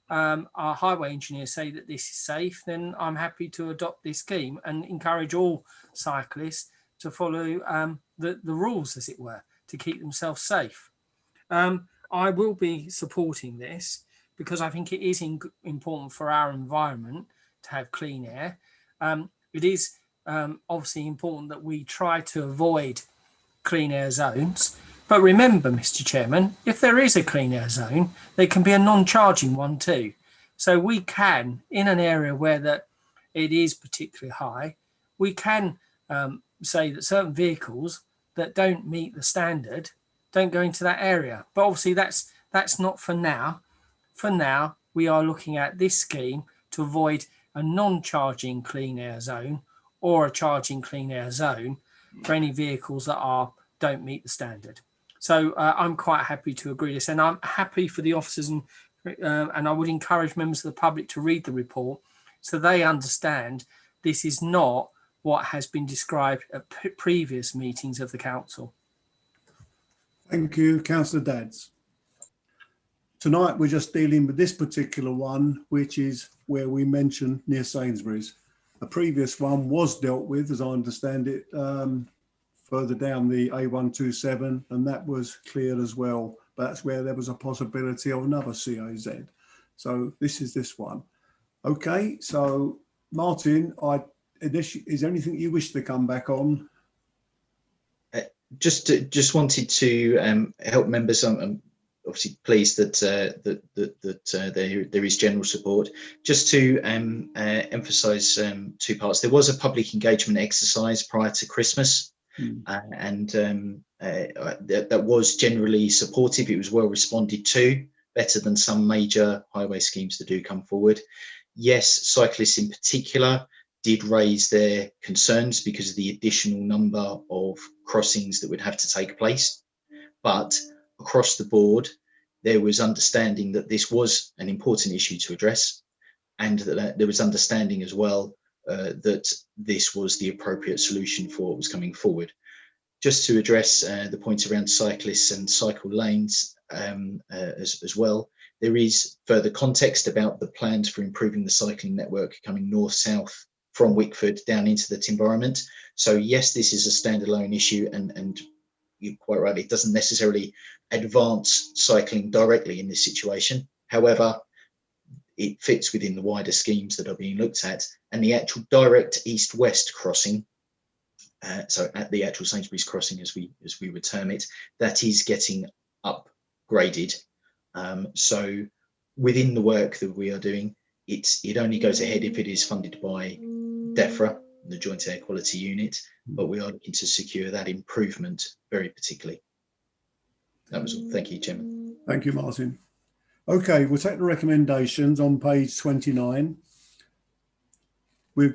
our highway engineers say that this is safe, then I'm happy to adopt this scheme and encourage all cyclists to follow the rules, as it were, to keep themselves safe. I will be supporting this because I think it is important for our environment to have clean air. It is obviously important that we try to avoid clean air zones. But remember, Mr. Chairman, if there is a clean air zone, there can be a non-charging one too. So we can, in an area where it is particularly high, we can say that certain vehicles that don't meet the standard don't go into that area. But obviously that's not for now. For now, we are looking at this scheme to avoid a non-charging clean air zone or a charging clean air zone for any vehicles that don't meet the standard. So I'm quite happy to agree this, and I'm happy for the officers and I would encourage members of the public to read the report so they understand this is not what has been described at previous meetings of the council. Thank you, Councillor Dadds. Tonight we're just dealing with this particular one, which is where we mentioned near Sainsbury's. A previous one was dealt with, as I understand it, further down the A127, and that was cleared as well. But that's where there was a possibility of another CAZ. So this is this one. Okay, so Martin, is there anything you wish to come back on? Just wanted to help members. I'm obviously pleased that there is general support. Just to emphasise two parts. There was a public engagement exercise prior to Christmas, and that was generally supportive. It was well responded to, better than some major highway schemes that do come forward. Yes, cyclists in particular did raise their concerns because of the additional number of crossings that would have to take place. But across the board, there was understanding that this was an important issue to address, and that there was understanding as well that this was the appropriate solution for what was coming forward. Just to address the points around cyclists and cycle lanes as well, there is further context about the plans for improving the cycling network coming north-south from Wickford down into that environment. So yes, this is a standalone issue, and you quite rightly, it doesn't necessarily advance cycling directly in this situation. However, it fits within the wider schemes that are being looked at, and the actual direct east-west crossing, so at the actual Sainsbury's crossing, as we would term it, that is getting upgraded. So within the work that we are doing, it only goes ahead if it is funded by DEFRA, the Joint Air Quality Unit, but we are looking to secure that improvement very particularly. That was all. Thank you, Chairman. Thank you, Martin. Okay, we'll take the recommendations on page 29.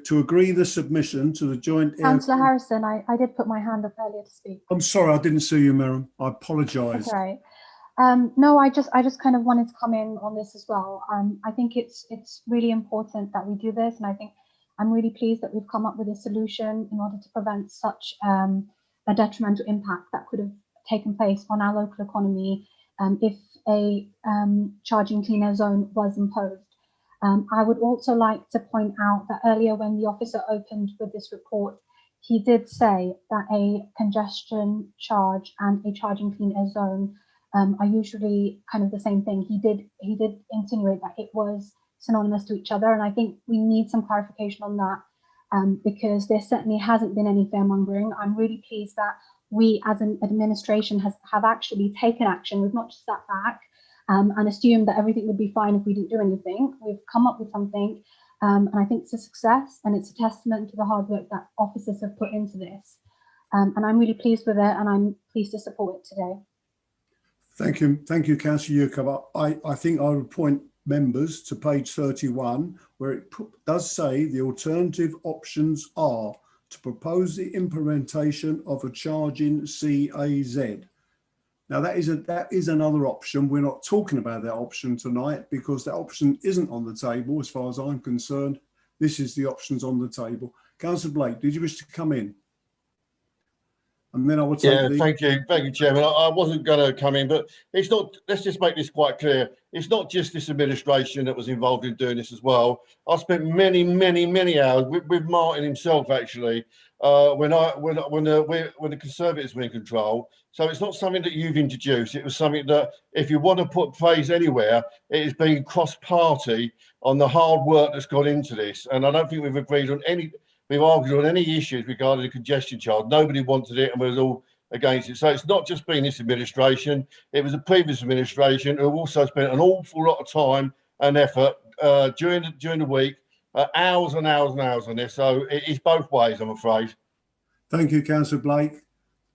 To agree the submission to the Joint Councillor Harrison, I did put my hand up earlier to speak. I'm sorry, I didn't see you, Miriam. I apologise. That's all right. No, I just kind of wanted to come in on this as well. I think it's really important that we do this, and I think I'm really pleased that we've come up with a solution in order to prevent such a detrimental impact that could have taken place on our local economy if a charging clean air zone was imposed. I would also like to point out that earlier when the officer opened with this report, he did say that a congestion charge and a charging clean air zone are usually kind of the same thing. He did insinuate that it was synonymous to each other, and I think we need some clarification on that because there certainly hasn't been any fearmongering. I'm really pleased that we as an administration have actually taken action. We've not just sat back and assumed that everything would be fine if we didn't do anything. We've come up with something, and I think it's a success, and it's a testament to the hard work that officers have put into this. And I'm really pleased with it, and I'm pleased to support it today. Thank you, Councillor Yukov. I think I would point members to page 31, where it does say the alternative options are to propose the implementation of a charging CAZ. Now that is another option. We're not talking about that option tonight because that option isn't on the table as far as I'm concerned. This is the options on the table. Councillor Blake, did you wish to come in? And then I would say, thank you, Chairman. I wasn't going to come in, but it's not. Let's just make this quite clear. It's not just this administration that was involved in doing this as well. I spent many hours with Martin himself actually when the Conservatives were in control. So it's not something that you've introduced. It was something that, if you want to put praise anywhere, it has been cross-party on the hard work that's gone into this. And I don't think we've agreed on any. We've argued on any issues regarding the congestion charge. Nobody wanted it and was all against it. So it's not just been this administration. It was the previous administration who also spent an awful lot of time and effort during the week, hours and hours and hours on this. So it's both ways, I'm afraid. Thank you, Councillor Blake.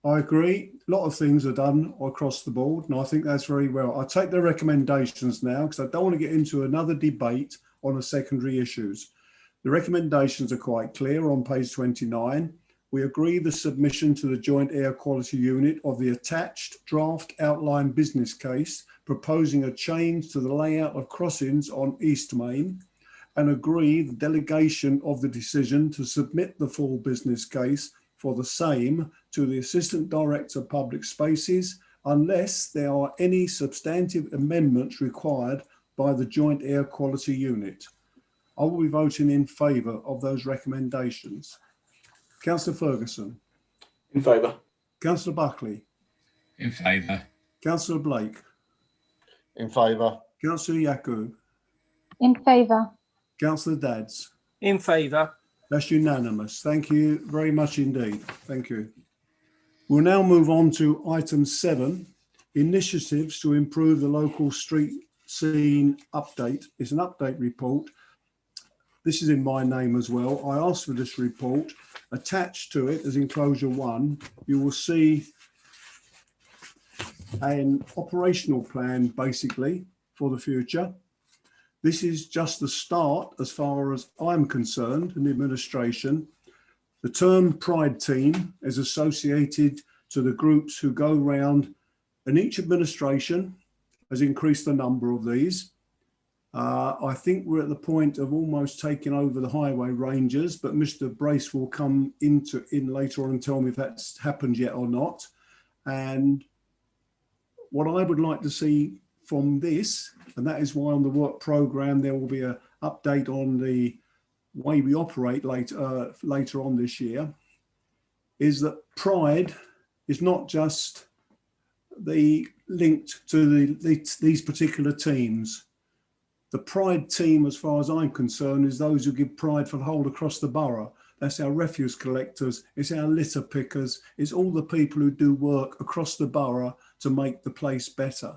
I agree. A lot of things are done across the board, and I think that's very well. I take the recommendations now because I don't want to get into another debate on the secondary issues. The recommendations are quite clear on page 29. We agree the submission to the Joint Air Quality Unit of the attached draft outline business case proposing a change to the layout of crossings on East Main, and agree the delegation of the decision to submit the full business case for the same to the Assistant Director of Public Spaces unless there are any substantive amendments required by the Joint Air Quality Unit. I will be voting in favour of those recommendations. Councillor Ferguson. In favour. Councillor Buckley. In favour. Councillor Blake. In favour. Councillor Yaqub. In favour. Councillor Dadds. In favour. That's unanimous. Thank you very much indeed. Thank you. We'll now move on to item 7, initiatives to improve the local street scene update. It's an update report. This is in my name as well. I asked for this report. Attached to it as enclosure 1, you will see an operational plan basically for the future. This is just the start as far as I'm concerned in the administration. The term Pride Team is associated to the groups who go round, and each administration has increased the number of these. I think we're at the point of almost taking over the highway rangers, but Mr. Brace will come in later on and tell me if that's happened yet or not. And what I would like to see from this, and that is why on the work programme there will be an update on the way we operate later on this year, is that Pride is not just linked to these particular teams. The Pride team, as far as I'm concerned, is those who give pride for the whole across the borough. That's our refuse collectors, it's our litter pickers, it's all the people who do work across the borough to make the place better.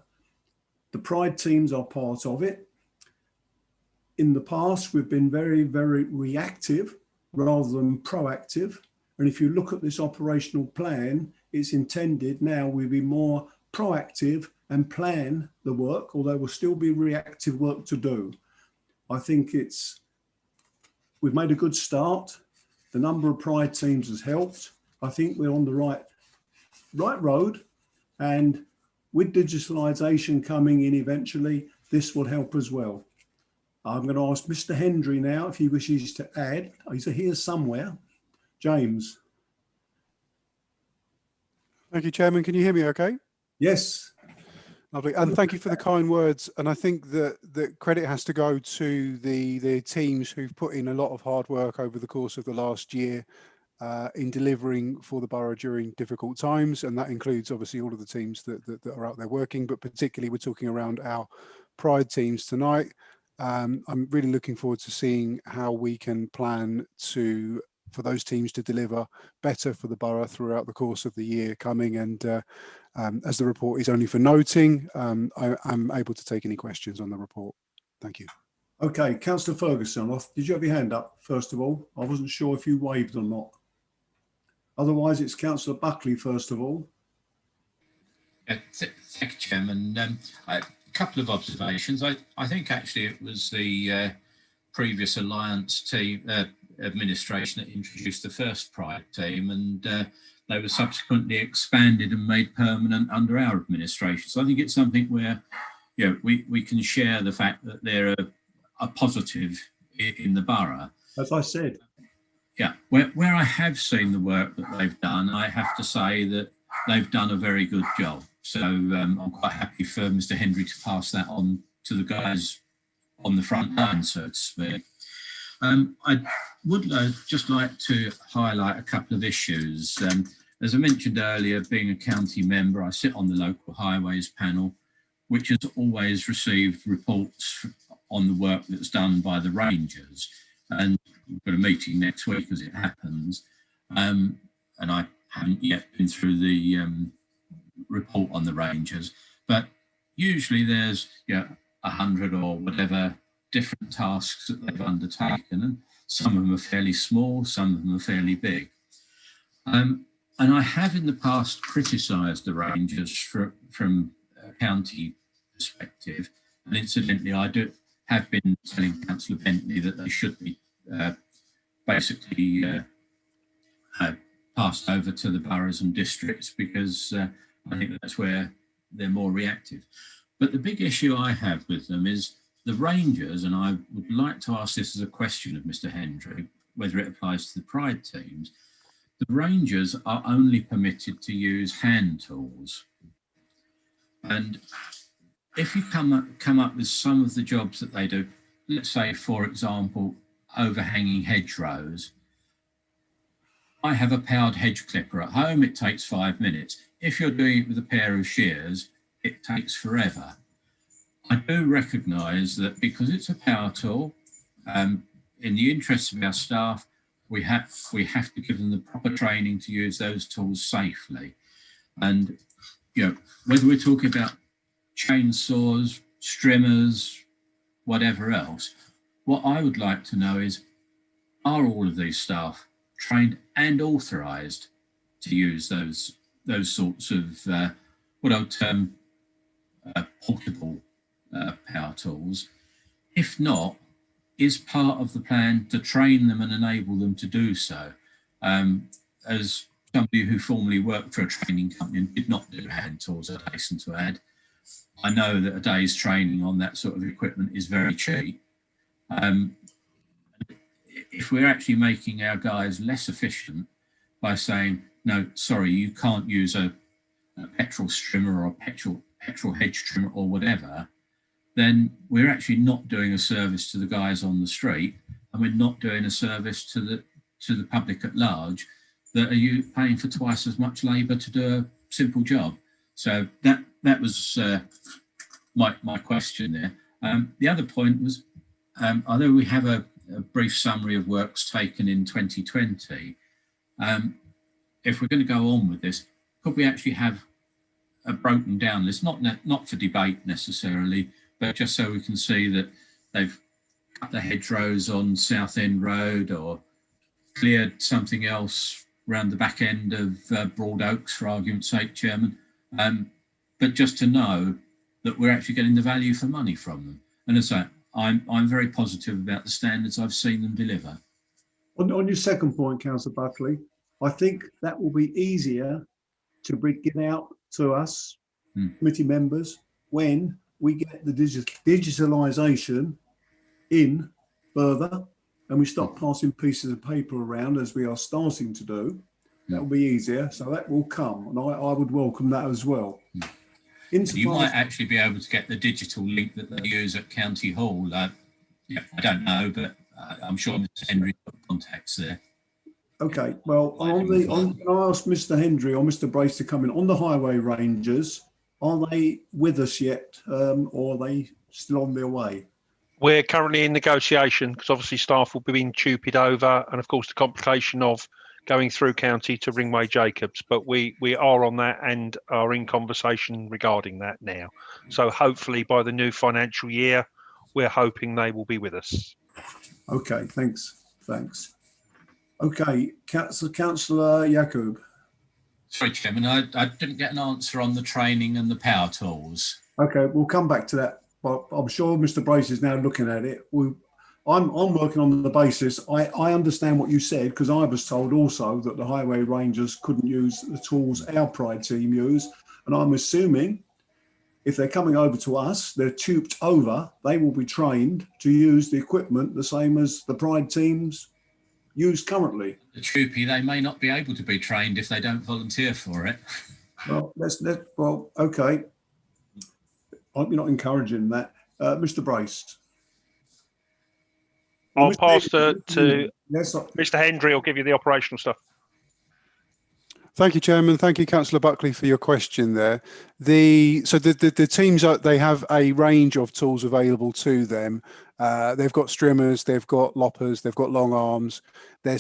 The Pride teams are part of it. In the past, we've been very, very reactive rather than proactive. And if you look at this operational plan, it's intended now we'll be more proactive and plan the work, although there will still be reactive work to do. I think we've made a good start. The number of Pride teams has helped. I think we're on the right road, and with digitalisation coming in eventually, this will help as well. I'm going to ask Mr. Hendry now if he wishes to add. He's here somewhere. James. Thank you, Chairman. Can you hear me okay? Yes. Lovely. And thank you for the kind words. And I think that credit has to go to the teams who've put in a lot of hard work over the course of the last year in delivering for the borough during difficult times. And that includes obviously all of the teams that are out there working, but particularly we're talking around our Pride teams tonight. I'm really looking forward to seeing how we can plan for those teams to deliver better for the borough throughout the course of the year coming. And as the report is only for noting, I'm able to take any questions on the report. Thank you. Okay, Councillor Ferguson, did you have your hand up first of all? I wasn't sure if you waved or not. Otherwise, it's Councillor Buckley first of all. Thank you, Chairman. A couple of observations. I think actually it was the previous Alliance team administration that introduced the first Pride team, and they were subsequently expanded and made permanent under our administration. So I think it's something where we can share the fact that they're a positive in the borough. As I said. Yeah, where I have seen the work that they've done, I have to say that they've done a very good job. So I'm quite happy for Mr. Hendry to pass that on to the guys on the front line, so to speak. I would just like to highlight a couple of issues. As I mentioned earlier, being a county member, I sit on the local highways panel, which has always received reports on the work that's done by the rangers. And we've got a meeting next week as it happens. And I haven't yet been through the report on the rangers, but usually there's 100 or whatever different tasks that they've undertaken, and some of them are fairly small, some of them are fairly big. And I have in the past criticised the rangers from a county perspective, and incidentally I have been telling Councillor Bentley that they should be basically passed over to the boroughs and districts, because I think that's where they're more reactive. But the big issue I have with them is the rangers, and I would like to ask this as a question of Mr. Hendry, whether it applies to the Pride teams. The rangers are only permitted to use hand tools. And if you come up with some of the jobs that they do, let's say, for example, overhanging hedgerows. I have a powered hedge clipper at home. It takes 5 minutes. If you're doing it with a pair of shears, it takes forever. I do recognise that because it's a power tool, in the interests of our staff, we have to give them the proper training to use those tools safely. And whether we're talking about chainsaws, strimmers, whatever else, what I would like to know is, are all of these staff trained and authorised to use those sorts of what I would term portable power tools? If not, is part of the plan to train them and enable them to do so? As somebody who formerly worked for a training company and did not do hand tools, I'd hasten to add, I know that a day's training on that sort of equipment is very cheap. If we're actually making our guys less efficient by saying, no, sorry, you can't use a petrol strimmer or a petrol hedge trimmer or whatever, then we're actually not doing a service to the guys on the street, and we're not doing a service to the public at large that are paying for twice as much labour to do a simple job. So that was my question there. The other point was, although we have a brief summary of works taken in 2020, if we're going to go on with this, could we actually have a broken down list, not for debate necessarily, but just so we can see that they've cut the hedgerows on Southend Road or cleared something else around the back end of Broad Oaks, for argument's sake, Chairman, but just to know that we're actually getting the value for money from them. And as I say, I'm very positive about the standards I've seen them deliver. On your second point, Councillor Buckley, I think that will be easier to bring it out to us, committee members, when we get the digitalisation in further and we stop passing pieces of paper around as we are starting to do, that will be easier. So that will come, and I would welcome that as well. You might actually be able to get the digital link that they use at County Hall. Yeah, I don't know, but I'm sure Mr. Henry got contacts there. Okay, well, can I ask Mr. Hendry or Mr. Brace to come in on the highway rangers? Are they with us yet, or are they still on their way? We're currently in negotiation because obviously staff will be being tupied over, and of course the complication of going through county to Ringway Jacobs. But we are on that and are in conversation regarding that now. So hopefully by the new financial year, we're hoping they will be with us. Okay, thanks. Okay, Councillor Yakub. Sorry, Chairman, I didn't get an answer on the training and the power tools. Okay, we'll come back to that. But I'm sure Mr. Brace is now looking at it. I'm working on the basis. I understand what you said, because I was told also that the highway rangers couldn't use the tools our Pride team use. And I'm assuming if they're coming over to us, they're tubed over, they will be trained to use the equipment the same as the Pride teams use currently. The troopy, they may not be able to be trained if they don't volunteer for it. Well, well, okay. I'm not encouraging that. Mr. Brace. I'll pass to yes, Mr. Hendry. I'll give you the operational stuff. Thank you, Chairman. Thank you, Councillor Buckley, for your question there. The teams, they have a range of tools available to them. They've got strimmers, they've got loppers, they've got long arms. They're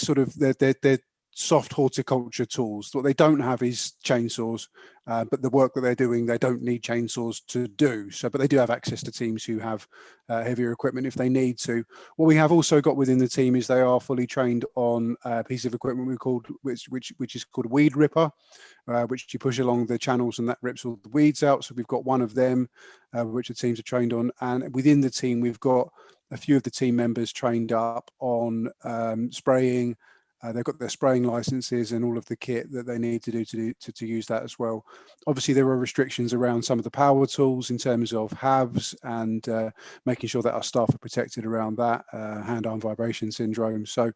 soft horticulture tools. What they don't have is chainsaws, but the work that they're doing, they don't need chainsaws to do. But they do have access to teams who have heavier equipment if they need to. What we have also got within the team is they are fully trained on a piece of equipment which is called a weed ripper, which you push along the channels and that rips all the weeds out. So we've got one of them, which the teams are trained on. And within the team, we've got a few of the team members trained up on spraying. They've got their spraying licenses and all of the kit that they need to do to use that as well. Obviously, there are restrictions around some of the power tools in terms of halves and making sure that our staff are protected around that, hand-arm vibration syndrome. So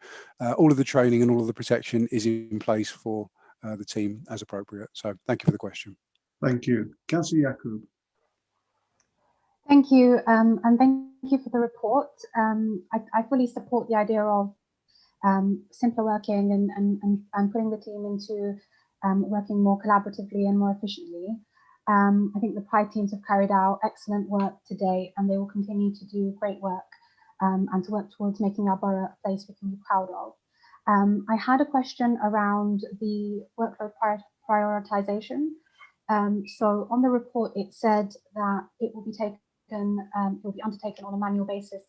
all of the training and all of the protection is in place for the team as appropriate. So thank you for the question. Thank you. Councillor Yakub. Thank you, and thank you for the report. I fully support the idea of simpler working and putting the team into working more collaboratively and more efficiently. I think the Pride teams have carried out excellent work today, and they will continue to do great work and to work towards making our borough a place we can be proud of. I had a question around the workload prioritization. So on the report, it said that it will be undertaken on a manual basis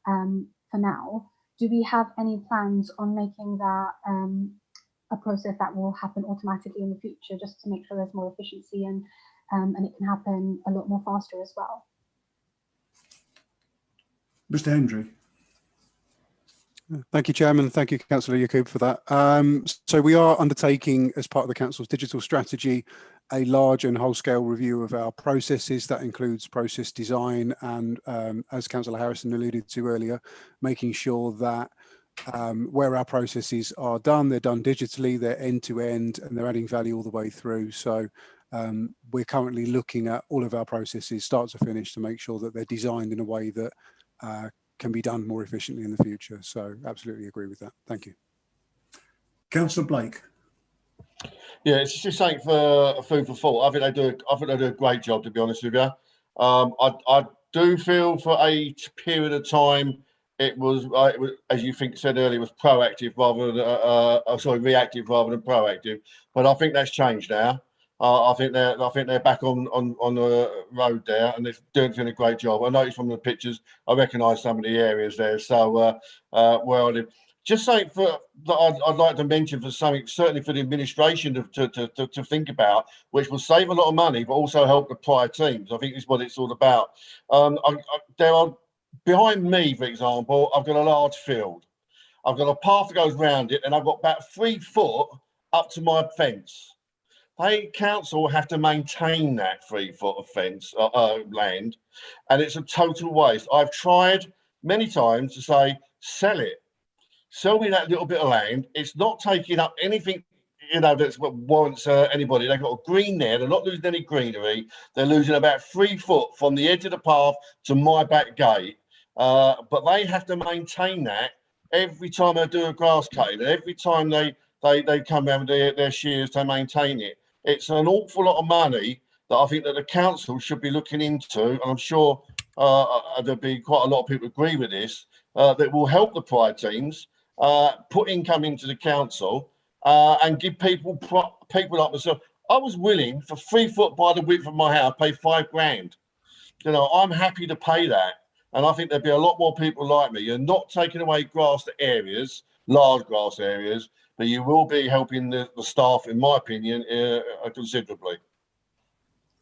for now. Do we have any plans on making that a process that will happen automatically in the future, just to make sure there's more efficiency and it can happen a lot more faster as well? Mr. Hendry. Thank you, Chairman. Thank you, Councillor Yakub, for that. So we are undertaking, as part of the Council's digital strategy, a large and whole-scale review of our processes. That includes process design and, as Councillor Harrison alluded to earlier, making sure that where our processes are done, they're done digitally, they're end-to-end, and they're adding value all the way through. So we're currently looking at all of our processes, start to finish, to make sure that they're designed in a way that can be done more efficiently in the future. So absolutely agree with that. Thank you. Councillor Blake. Yeah, it's just something for food for thought. I think they do a great job, to be honest with you. I do feel for a period of time it was, as you said earlier, was proactive rather than reactive rather than proactive. But I think that's changed now. I think they're back on the road there, and they're doing a great job. I noticed from the pictures, I recognise some of the areas there. So just something that I'd like to mention for something, certainly for the administration to think about, which will save a lot of money, but also help the Pride teams. I think is what it's all about. There are, behind me, for example, I've got a large field. I've got a path that goes round it, and I've got about 3 foot up to my fence. They council have to maintain that 3 foot of fence land, and it's a total waste. I've tried many times to say, sell it. Sell me that little bit of land. It's not taking up anything, that's what warrants anybody. They've got a green there. They're not losing any greenery. They're losing about 3 foot from the edge of the path to my back gate. But they have to maintain that every time they do a grass cutting, and every time they come around with their shears to maintain it. It's an awful lot of money that I think that the council should be looking into, and I'm sure there'll be quite a lot of people agree with this, that will help the pride teams put income into the council and give people like myself. I was willing for 3 foot by the width of my house, pay £5,000. I'm happy to pay that. And I think there'd be a lot more people like me. You're not taking away grass areas, large grass areas, but you will be helping the staff, in my opinion, considerably.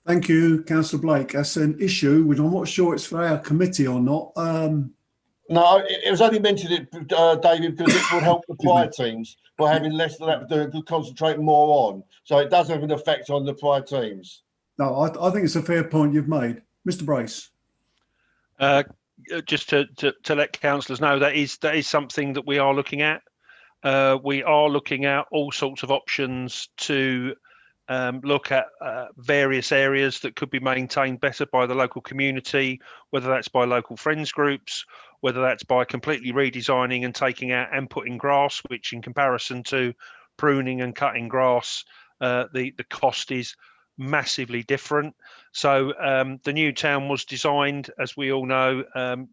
Thank you, Councillor Blake. That's an issue which I'm not sure it's for our committee or not. No, it was only mentioned, David, because it would help the pride teams by having less of that to concentrate more on. So it does have an effect on the pride teams. No, I think it's a fair point you've made. Mr. Brace. Just to let councillors know, that is something that we are looking at. We are looking at all sorts of options to look at various areas that could be maintained better by the local community, whether that's by local friends groups, whether that's by completely redesigning and taking out and putting grass, which in comparison to pruning and cutting grass, the cost is massively different. So the new town was designed, as we all know,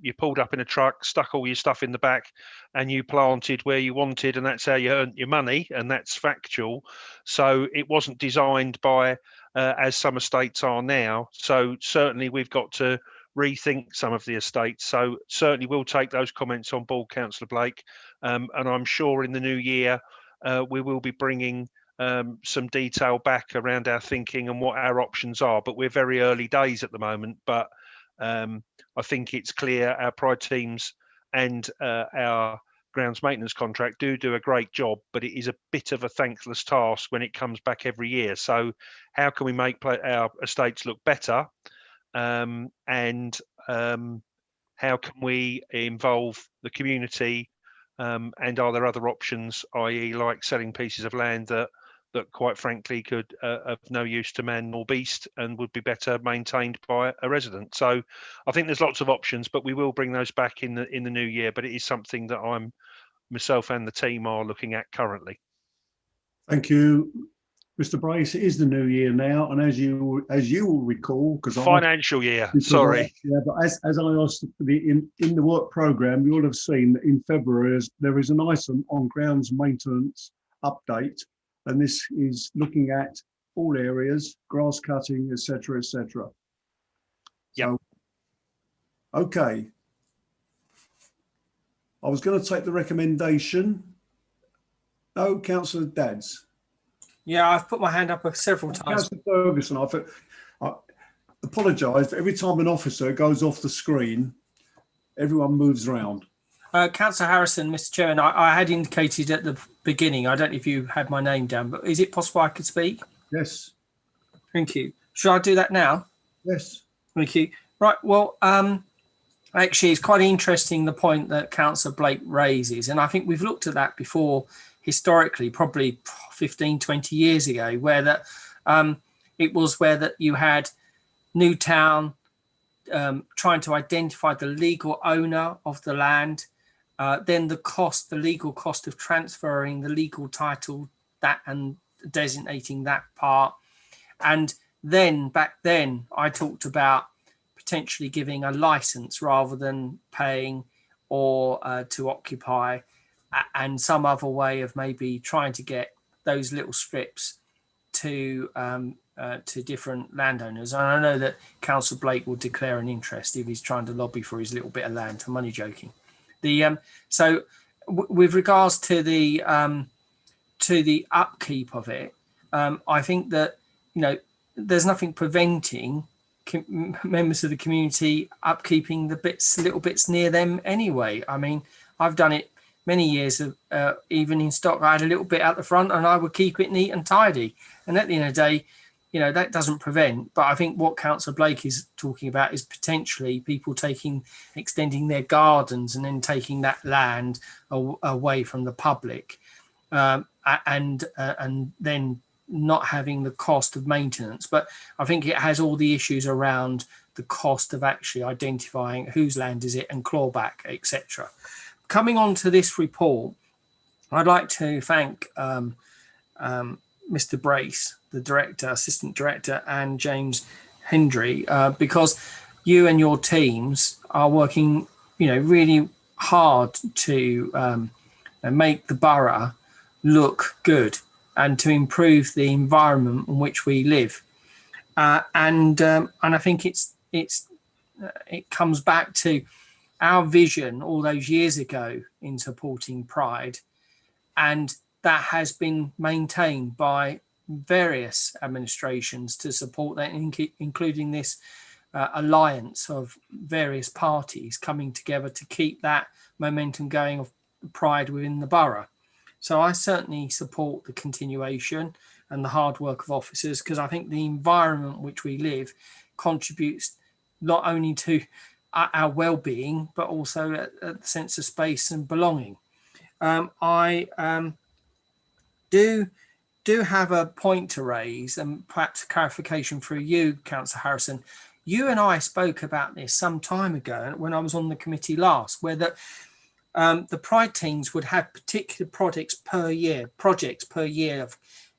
you pulled up in a truck, stuck all your stuff in the back, and you planted where you wanted, and that's how you earned your money, and that's factual. So it wasn't designed by as some estates are now. So certainly we've got to rethink some of the estates. So certainly we'll take those comments on board, Councillor Blake, and I'm sure in the new year we will be bringing some detail back around our thinking and what our options are. But we're very early days at the moment, but I think it's clear our pride teams and our grounds maintenance contract do a great job, but it is a bit of a thankless task when it comes back every year. So how can we make our estates look better, and how can we involve the community, and are there other options, i.e. like selling pieces of land that quite frankly could of no use to man nor beast and would be better maintained by a resident. So I think there's lots of options, but we will bring those back in the new year. But it is something that myself and the team are looking at currently. Thank you, Mr. Brace. It is the new year now, and as you will recall, because financial year. Sorry. But as I asked in the work programme, you'll have seen that in February there is an item on grounds maintenance update. And this is looking at all areas, grass cutting, etc., etc. Yeah. So, okay. I was going to take the recommendation. No, Councillor Dadds. Yeah, I've put my hand up several times. Councillor Ferguson, I apologise, but every time an officer goes off the screen, everyone moves around. Councillor Harrison, Mr. Chairman, I had indicated at the beginning, I don't know if you had my name down, but is it possible I could speak? Yes. Thank you. Should I do that now? Yes. Thank you. Right, well, actually, it's quite interesting, the point that Councillor Blake raises, and I think we've looked at that before historically, probably 15, 20 years ago, where that it was where that you had Newtown trying to identify the legal owner of the land, then the legal cost of transferring the legal title, that and designating that part. And then back then I talked about potentially giving a license rather than paying or to occupy, and some other way of maybe trying to get those little strips to different landowners. And I know that Councillor Blake will declare an interest if he's trying to lobby for his little bit of land for money joking. So with regards to the upkeep of it, I think that there's nothing preventing members of the community upkeeping the little bits near them anyway. I mean, I've done it many years of even in stock. I had a little bit out the front and I would keep it neat and tidy, and at the end of the day you know, that doesn't prevent. But I think what Councillor Blake is talking about is potentially people extending their gardens and then taking that land away from the public, and then not having the cost of maintenance. But I think it has all the issues around the cost of actually identifying whose land is it and clawback, etc. Coming on to this report, I'd like to thank Mr. Brace, the director, assistant director, and James Hendry, because you and your teams are working, you know, really hard to make the borough look good and to improve the environment in which we live. And I think it comes back to our vision all those years ago in supporting Pride, and that has been maintained by various administrations to support that, including this alliance of various parties coming together to keep that momentum going of Pride within the borough. So I certainly support the continuation and the hard work of officers, because I think the environment which we live contributes not only to our well-being, but also a sense of space and belonging. I do have a point to raise, and perhaps a clarification for you, Councillor Harrison. You and I spoke about this some time ago when I was on the committee last, where the Pride teams would have particular projects per year of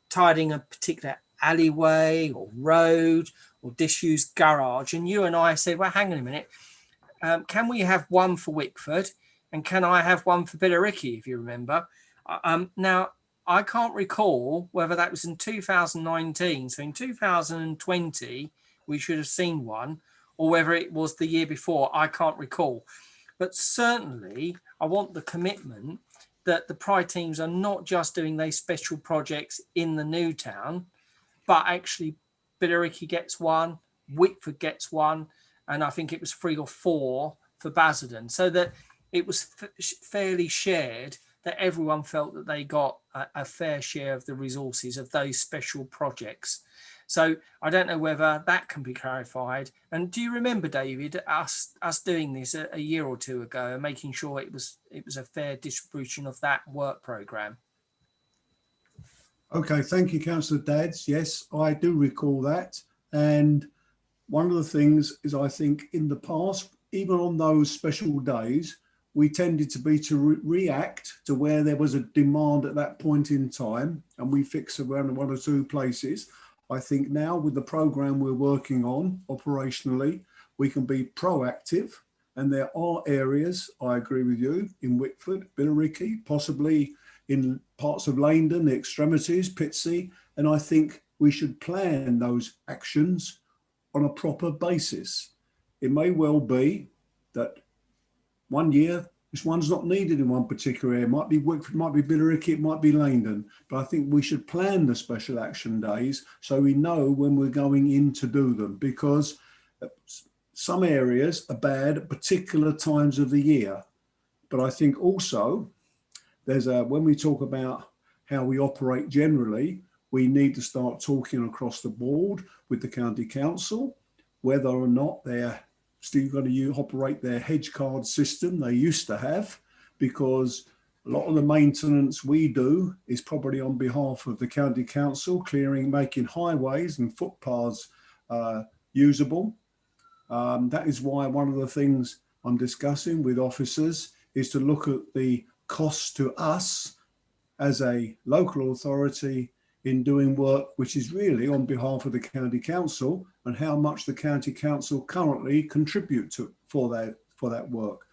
tidying a particular alleyway or road or disused garage. And you and I said, well, hang on a minute, can we have one for Wickford, and can I have one for Billericay, if you remember? Now, I can't recall whether that was in 2019, so in 2020 we should have seen one, or whether it was the year before. I can't recall. But certainly I want the commitment that the Pride teams are not just doing those special projects in the new town, but actually Billericay gets one, Wickford gets one, and I think it was 3 or 4 for Basildon, so that it was fairly shared, that everyone felt that they got a fair share of the resources of those special projects. So I don't know whether that can be clarified. And do you remember, David, us doing this a year or two ago and making sure it was a fair distribution of that work programme? Okay, thank you, Councillor Dadds. Yes, I do recall that. And one of the things is, I think in the past, even on those special days, we tended to react to where there was a demand at that point in time, and we fix around 1 or 2 places. I think now with the programme we're working on operationally, we can be proactive, and there are areas, I agree with you, in Wickford, Billericay, possibly in parts of Leindon, the extremities, Pitsea, and I think we should plan those actions on a proper basis. It may well be that one year this one's not needed in one particular area. It might be Wickford, might be Billericay, it might be Leindon. But I think we should plan the special action days so we know when we're going in to do them, because some areas are bad at particular times of the year. But I think also there's when we talk about how we operate generally, we need to start talking across the board with the county council, whether or not they're still going to operate their hedge card system they used to have, because a lot of the maintenance we do is probably on behalf of the county council, clearing, making highways and footpaths usable. That is why one of the things I'm discussing with officers is to look at the costs to us as a local authority in doing work which is really on behalf of the county council, and how much the county council currently contribute to for that work,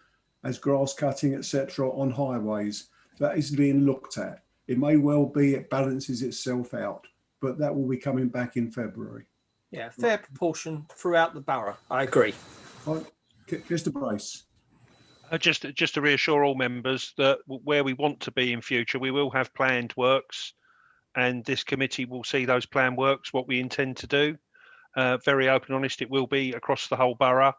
as grass cutting, etc., on highways. That is being looked at. It may well be it balances itself out, but that will be coming back in February. Yeah, fair proportion throughout the borough. I agree. Mr. Brace. Just to reassure all members that where we want to be in future, we will have planned works, and this committee will see those planned works, what we intend to do. Very open and honest, it will be across the whole borough.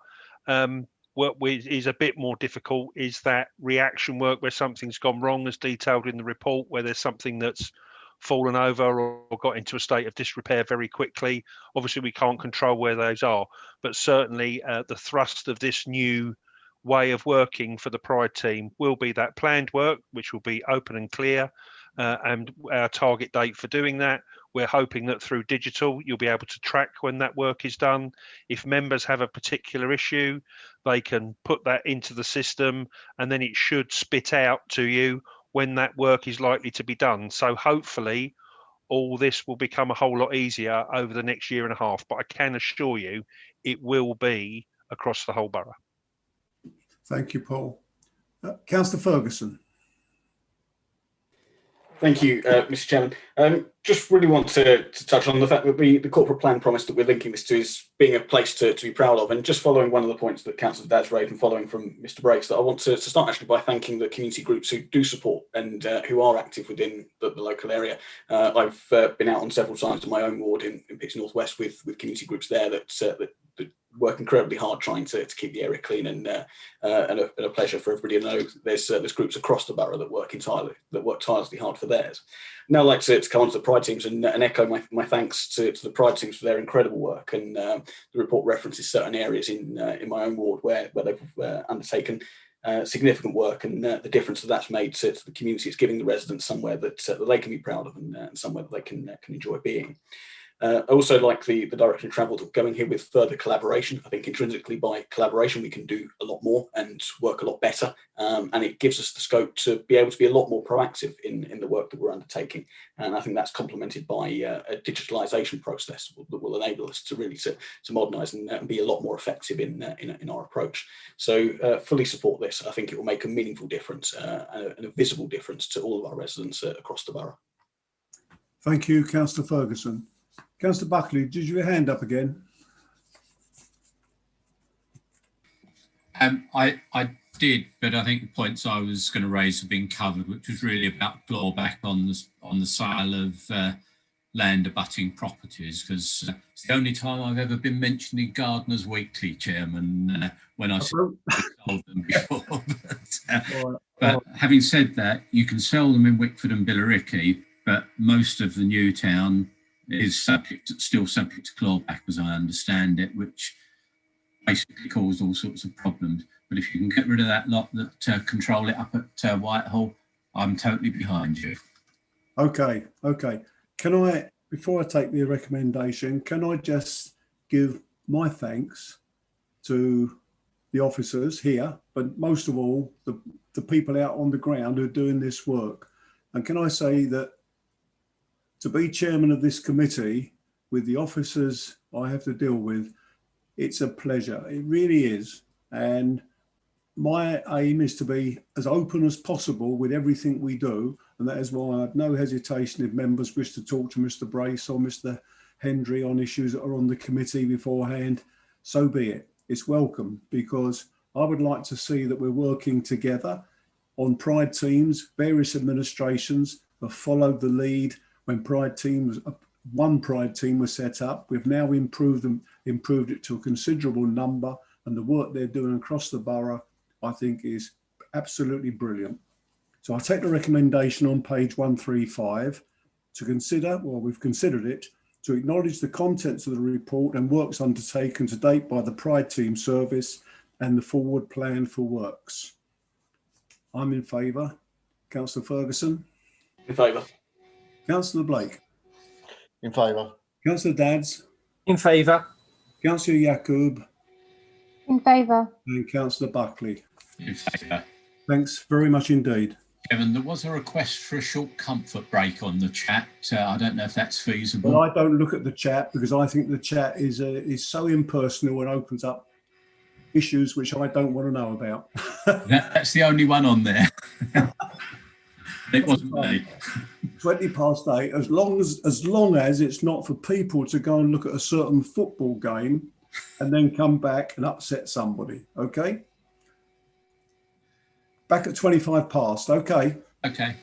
What is a bit more difficult is that reaction work where something's gone wrong, as detailed in the report, where there's something that's fallen over or got into a state of disrepair very quickly. Obviously, we can't control where those are, but certainly the thrust of this new way of working for the Pride team will be that planned work, which will be open and clear, and our target date for doing that. We're hoping that through digital, you'll be able to track when that work is done. If members have a particular issue, they can put that into the system, and then it should spit out to you when that work is likely to be done. So hopefully all this will become a whole lot easier over the next year and a half, but I can assure you it will be across the whole borough. Thank you, Paul. Councillor Ferguson. Thank you, Mr. Chairman. Just really want to touch on the fact that the corporate plan promise that we're linking this to is being a place to be proud of. And just following one of the points that Councillor Dad's raised and following from Mr. Brakes, that I want to start actually by thanking the community groups who do support and who are active within the local area. I've been out on several times in my own ward in Pitts North West with community groups there that work incredibly hard trying to keep the area clean, and a pleasure for everybody to know there's groups across the borough that work tirelessly hard for theirs. Now I'd like to come on to the Pride teams and echo my thanks to the Pride teams for their incredible work. And the report references certain areas in my own ward where they've undertaken significant work, and the difference that's made to the community is giving the residents somewhere that they can be proud of, and somewhere that they can enjoy being. I also like the direction of travel that going here with further collaboration. I think intrinsically by collaboration we can do a lot more and work a lot better, and it gives us the scope to be able to be a lot more proactive in the work that we're undertaking. And I think that's complemented by a digitalisation process that will enable us to really to modernise and be a lot more effective in our approach. So fully support this. I think it will make a meaningful difference and a visible difference to all of our residents across the borough. Thank you, Councillor Ferguson. Councillor Buckley, did you have your hand up again? I did, but I think the points I was going to raise have been covered, which was really about clawback on the sale of land abutting properties, because it's the only time I've ever been mentioned in Gardeners Weekly, Chairman, when I sold them before. But having said that, you can sell them in Wickford and Billericay, but most of the new town is still subject to clawback, as I understand it, which basically caused all sorts of problems. But if you can get rid of that lot that control it up at Whitehall, I'm totally behind you. Okay. Can I, before I take the recommendation, can I just give my thanks to the officers here, but most of all, the people out on the ground who are doing this work. And can I say that to be chairman of this committee with the officers I have to deal with, it's a pleasure. It really is. And my aim is to be as open as possible with everything we do. And that is why I have no hesitation if members wish to talk to Mr. Brace or Mr. Hendry on issues that are on the committee beforehand. So be it. It's welcome, because I would like to see that we're working together on Pride teams. Various administrations have followed the lead. When one Pride team was set up, we've now improved it to a considerable number, and the work they're doing across the borough, I think, is absolutely brilliant. So I take the recommendation on page 135 to consider, well, we've considered it, to acknowledge the contents of the report and works undertaken to date by the Pride team service and the forward plan for works. I'm in favour. Councillor Ferguson? In favour. Councillor Blake? In favour. Councillor Dadds? In favour. Councillor Yacoub? In favour. And Councillor Buckley? In favour. Thanks very much indeed. Kevin, there was a request for a short comfort break on the chat. I don't know if that's feasible. Well, I don't look at the chat because I think the chat is so impersonal and opens up issues which I don't want to know about. That's the only one on there. It wasn't me. 20 past 8, as long as it's not for people to go and look at a certain football game and then come back and upset somebody. Okay? Back at 25 past. Okay. Okay.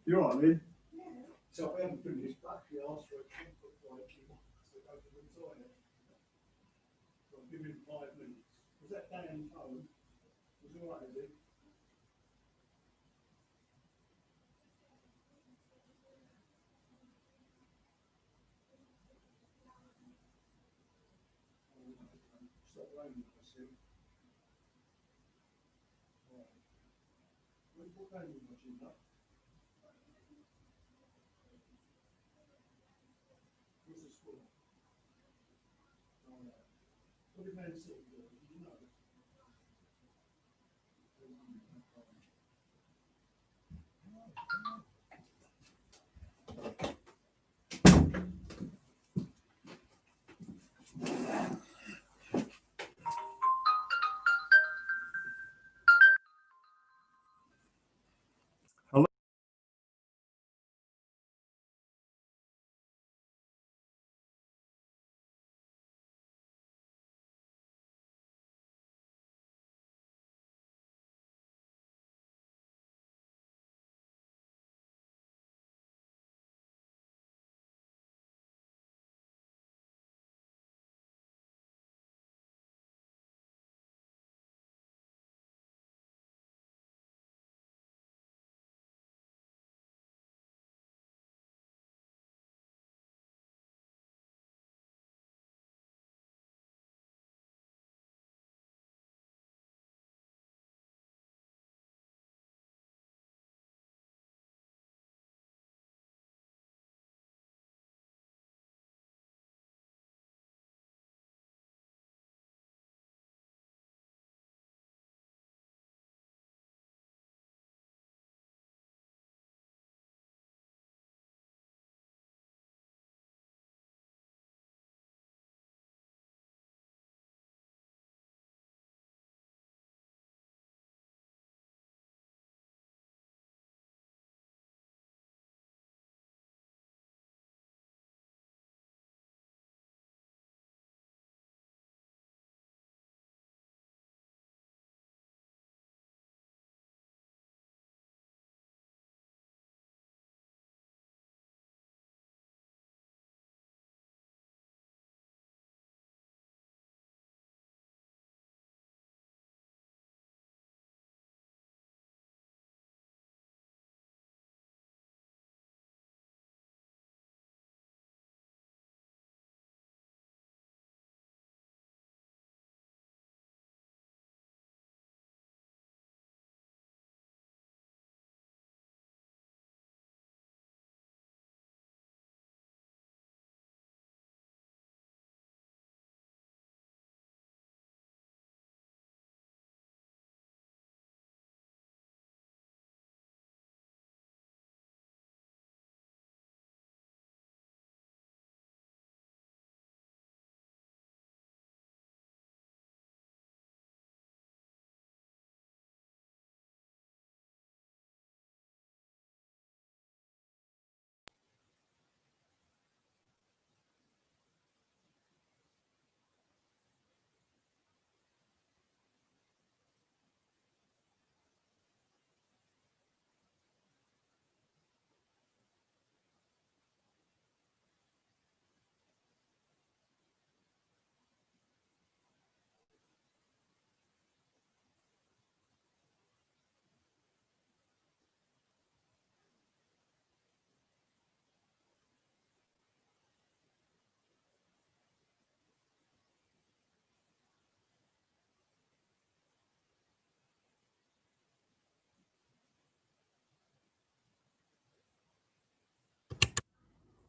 You're all right, Lynn? So I haven't finished. Actually asked for a comfort break. Give him 5 minutes. Was that Dan's phone? Was all right, is it? Stop raining, I see. Right. What game are you watching now? What's the score? Oh, no. What did Man City do? Did you know?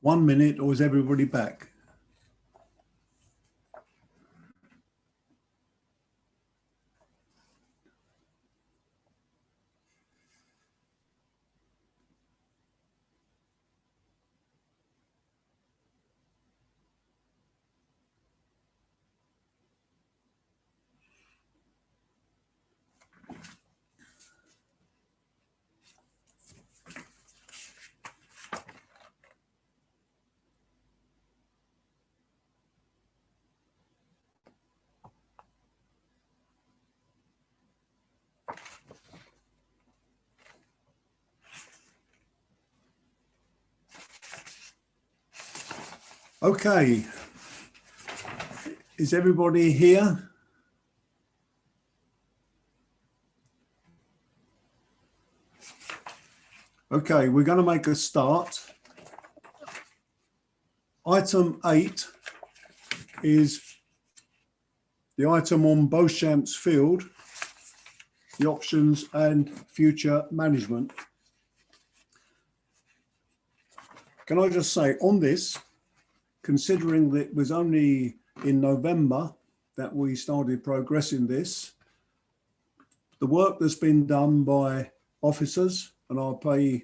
One minute, or is everybody back? Okay. Is everybody here? Okay, we're going to make a start. Item 8 is the item on Beauchamps Field, the options and future management. Can I just say on this, considering that it was only in November that we started progressing this, the work that's been done by officers, and I'll pay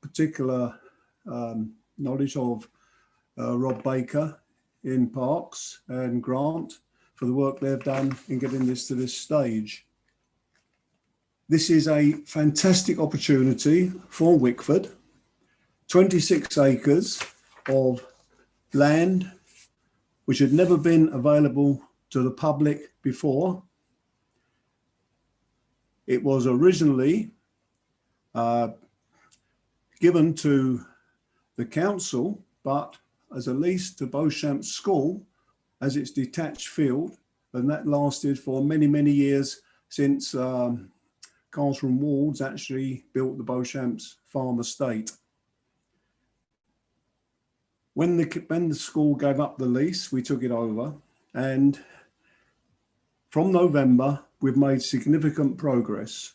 particular knowledge of Rob Baker in Parks and Grant for the work they've done in getting this to this stage. This is a fantastic opportunity for Wickford. 26 acres of land which had never been available to the public before. It was originally given to the council, but as a lease to Beauchamps School as its detached field, and that lasted for many, many years since Castle and Wards actually built the Beauchamps Farm Estate. When the school gave up the lease, we took it over, and from November, we've made significant progress.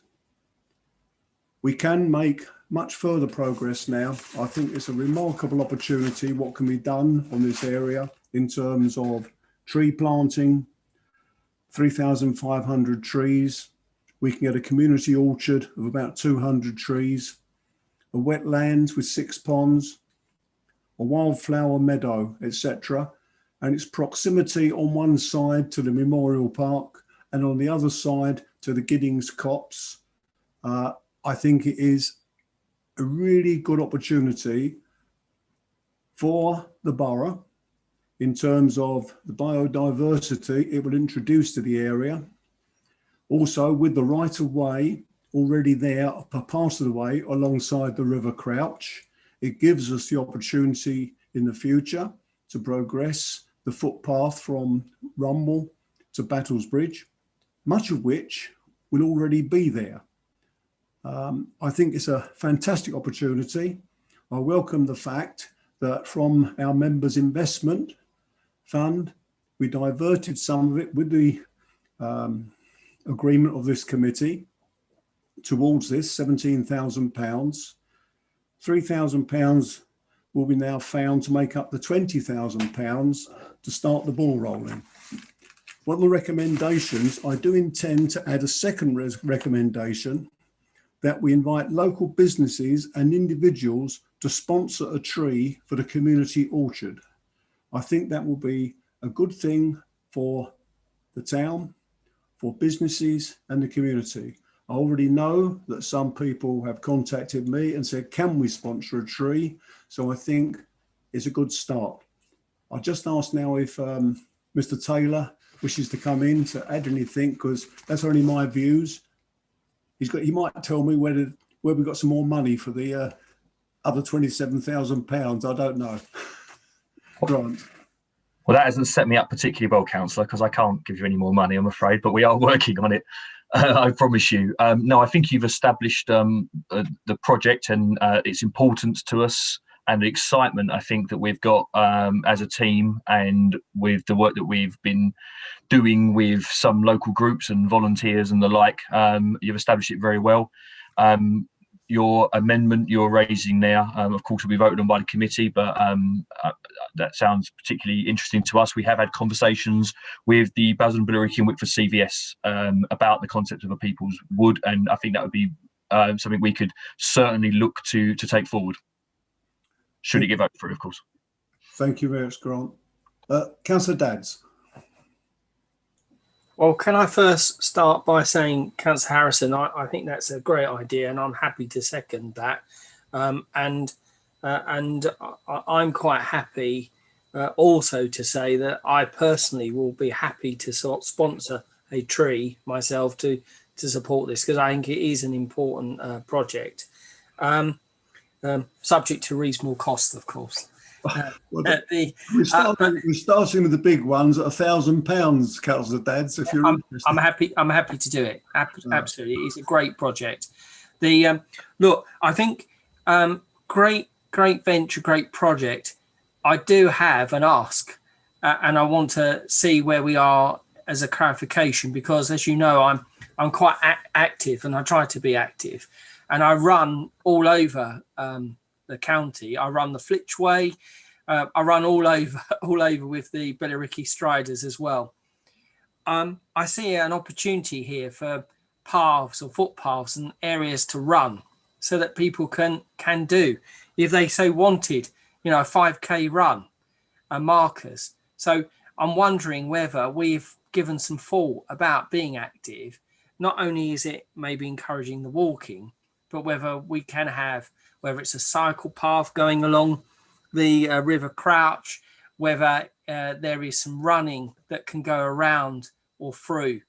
We can make much further progress now. I think it's a remarkable opportunity what can be done on this area in terms of tree planting, 3,500 trees. We can get a community orchard of about 200 trees, a wetland with 6 ponds, a wildflower meadow, etc. And its proximity on one side to the Memorial Park and on the other side to the Giddings Copse. I think it is a really good opportunity for the borough in terms of the biodiversity it will introduce to the area. Also with the right of way already there, a part of the way alongside the River Crouch, it gives us the opportunity in the future to progress the footpath from Rumble to Battlesbridge, much of which will already be there. I think it's a fantastic opportunity. I welcome the fact that from our members' investment fund, we diverted some of it with the agreement of this committee towards this £17,000. £3,000 will be now found to make up the £20,000 to start the ball rolling. One of the recommendations, I do intend to add a second recommendation that we invite local businesses and individuals to sponsor a tree for the community orchard. I think that will be a good thing for the town, for businesses and the community. I already know that some people have contacted me and said, can we sponsor a tree? So I think it's a good start. I just asked now if Mr. Taylor wishes to come in to add anything, because that's only my views. He might tell me where we got some more money for the other £27,000. I don't know. Grant. Well, that hasn't set me up particularly well, Councillor, because I can't give you any more money, I'm afraid, but we are working on it. I promise you. No, I think you've established the project and its importance to us, and the excitement I think that we've got as a team, and with the work that we've been doing with some local groups and volunteers and the like. You've established it very well. Your amendment you're raising now, of course, will be voted on by the committee, but that sounds particularly interesting to us. We have had conversations with the Basil and Billericay and Wickford CVS about the concept of a people's wood, and I think that would be something we could certainly look to take forward, should it get voted through, of course. Thank you very much, Grant. Councillor Dadds. Well, can I first start by saying, Councillor Harrison, I think that's a great idea, and I'm happy to second that. And I'm quite happy also to say that I personally will be happy to sort of sponsor a tree myself to support this, because I think it is an important project, subject to reasonable cost, of course. We're starting with the big ones at £1,000, Councillor Dads. If you're interested, I'm happy to do it. Absolutely, it's a great project. The look, I think great venture, great project. I do have an ask, and I want to see where we are as a clarification, because as you know, I'm quite active, and I try to be active, and I run all over the county. I run the Flitchway. I run all over with the Billericay Striders as well. I see an opportunity here for paths or footpaths and areas to run, so that people can do, if they so wanted, a 5K run and markers. So I'm wondering whether we've given some thought about being active. Not only is it maybe encouraging the walking, but whether we can have, whether it's a cycle path going along the River Crouch, whether there is some running that can go around or through,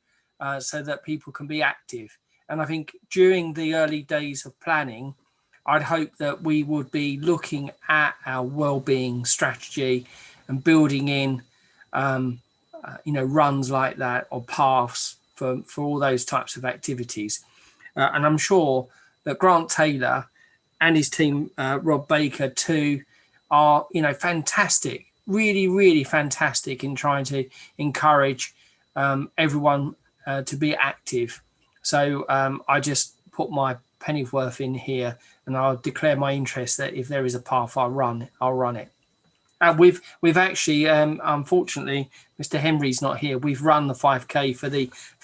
so that people can be active. And I think during the early days of planning, I'd hope that we would be looking at our well-being strategy and building in, runs like that or paths for all those types of activities. And I'm sure that Grant Taylor and his team, Rob Baker too, are, fantastic, really, really fantastic in trying to encourage everyone to be active. So I just put my pennyworth in here, and I'll declare my interest that if there is a path I'll run it. We've actually, unfortunately, Mr. Henry's not here. We've run the 5K for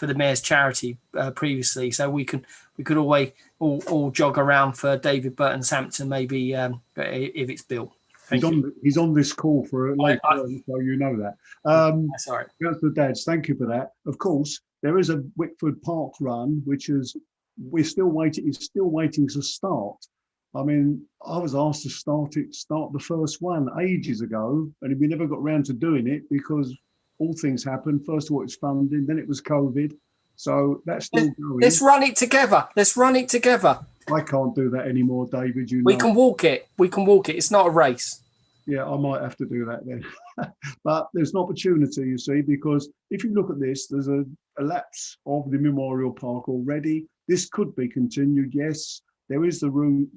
the Mayor's charity previously, so we could always all jog around for David Burton Sampson, maybe if it's built. He's on this call for later, so you know that. Sorry, Councillor Dads, thank you for that. Of course, there is a Wickford Park Run, which is still waiting to start. I mean, I was asked to start the first one ages ago, and we never got around to doing it because all things happened. First of all, it's funding, then it was COVID. So that's still going. Let's run it together. I can't do that anymore, David. We can walk it. It's not a race. Yeah, I might have to do that then. But there's an opportunity, you see, because if you look at this, there's a lapse of the Memorial Park already. This could be continued, yes. There is the room,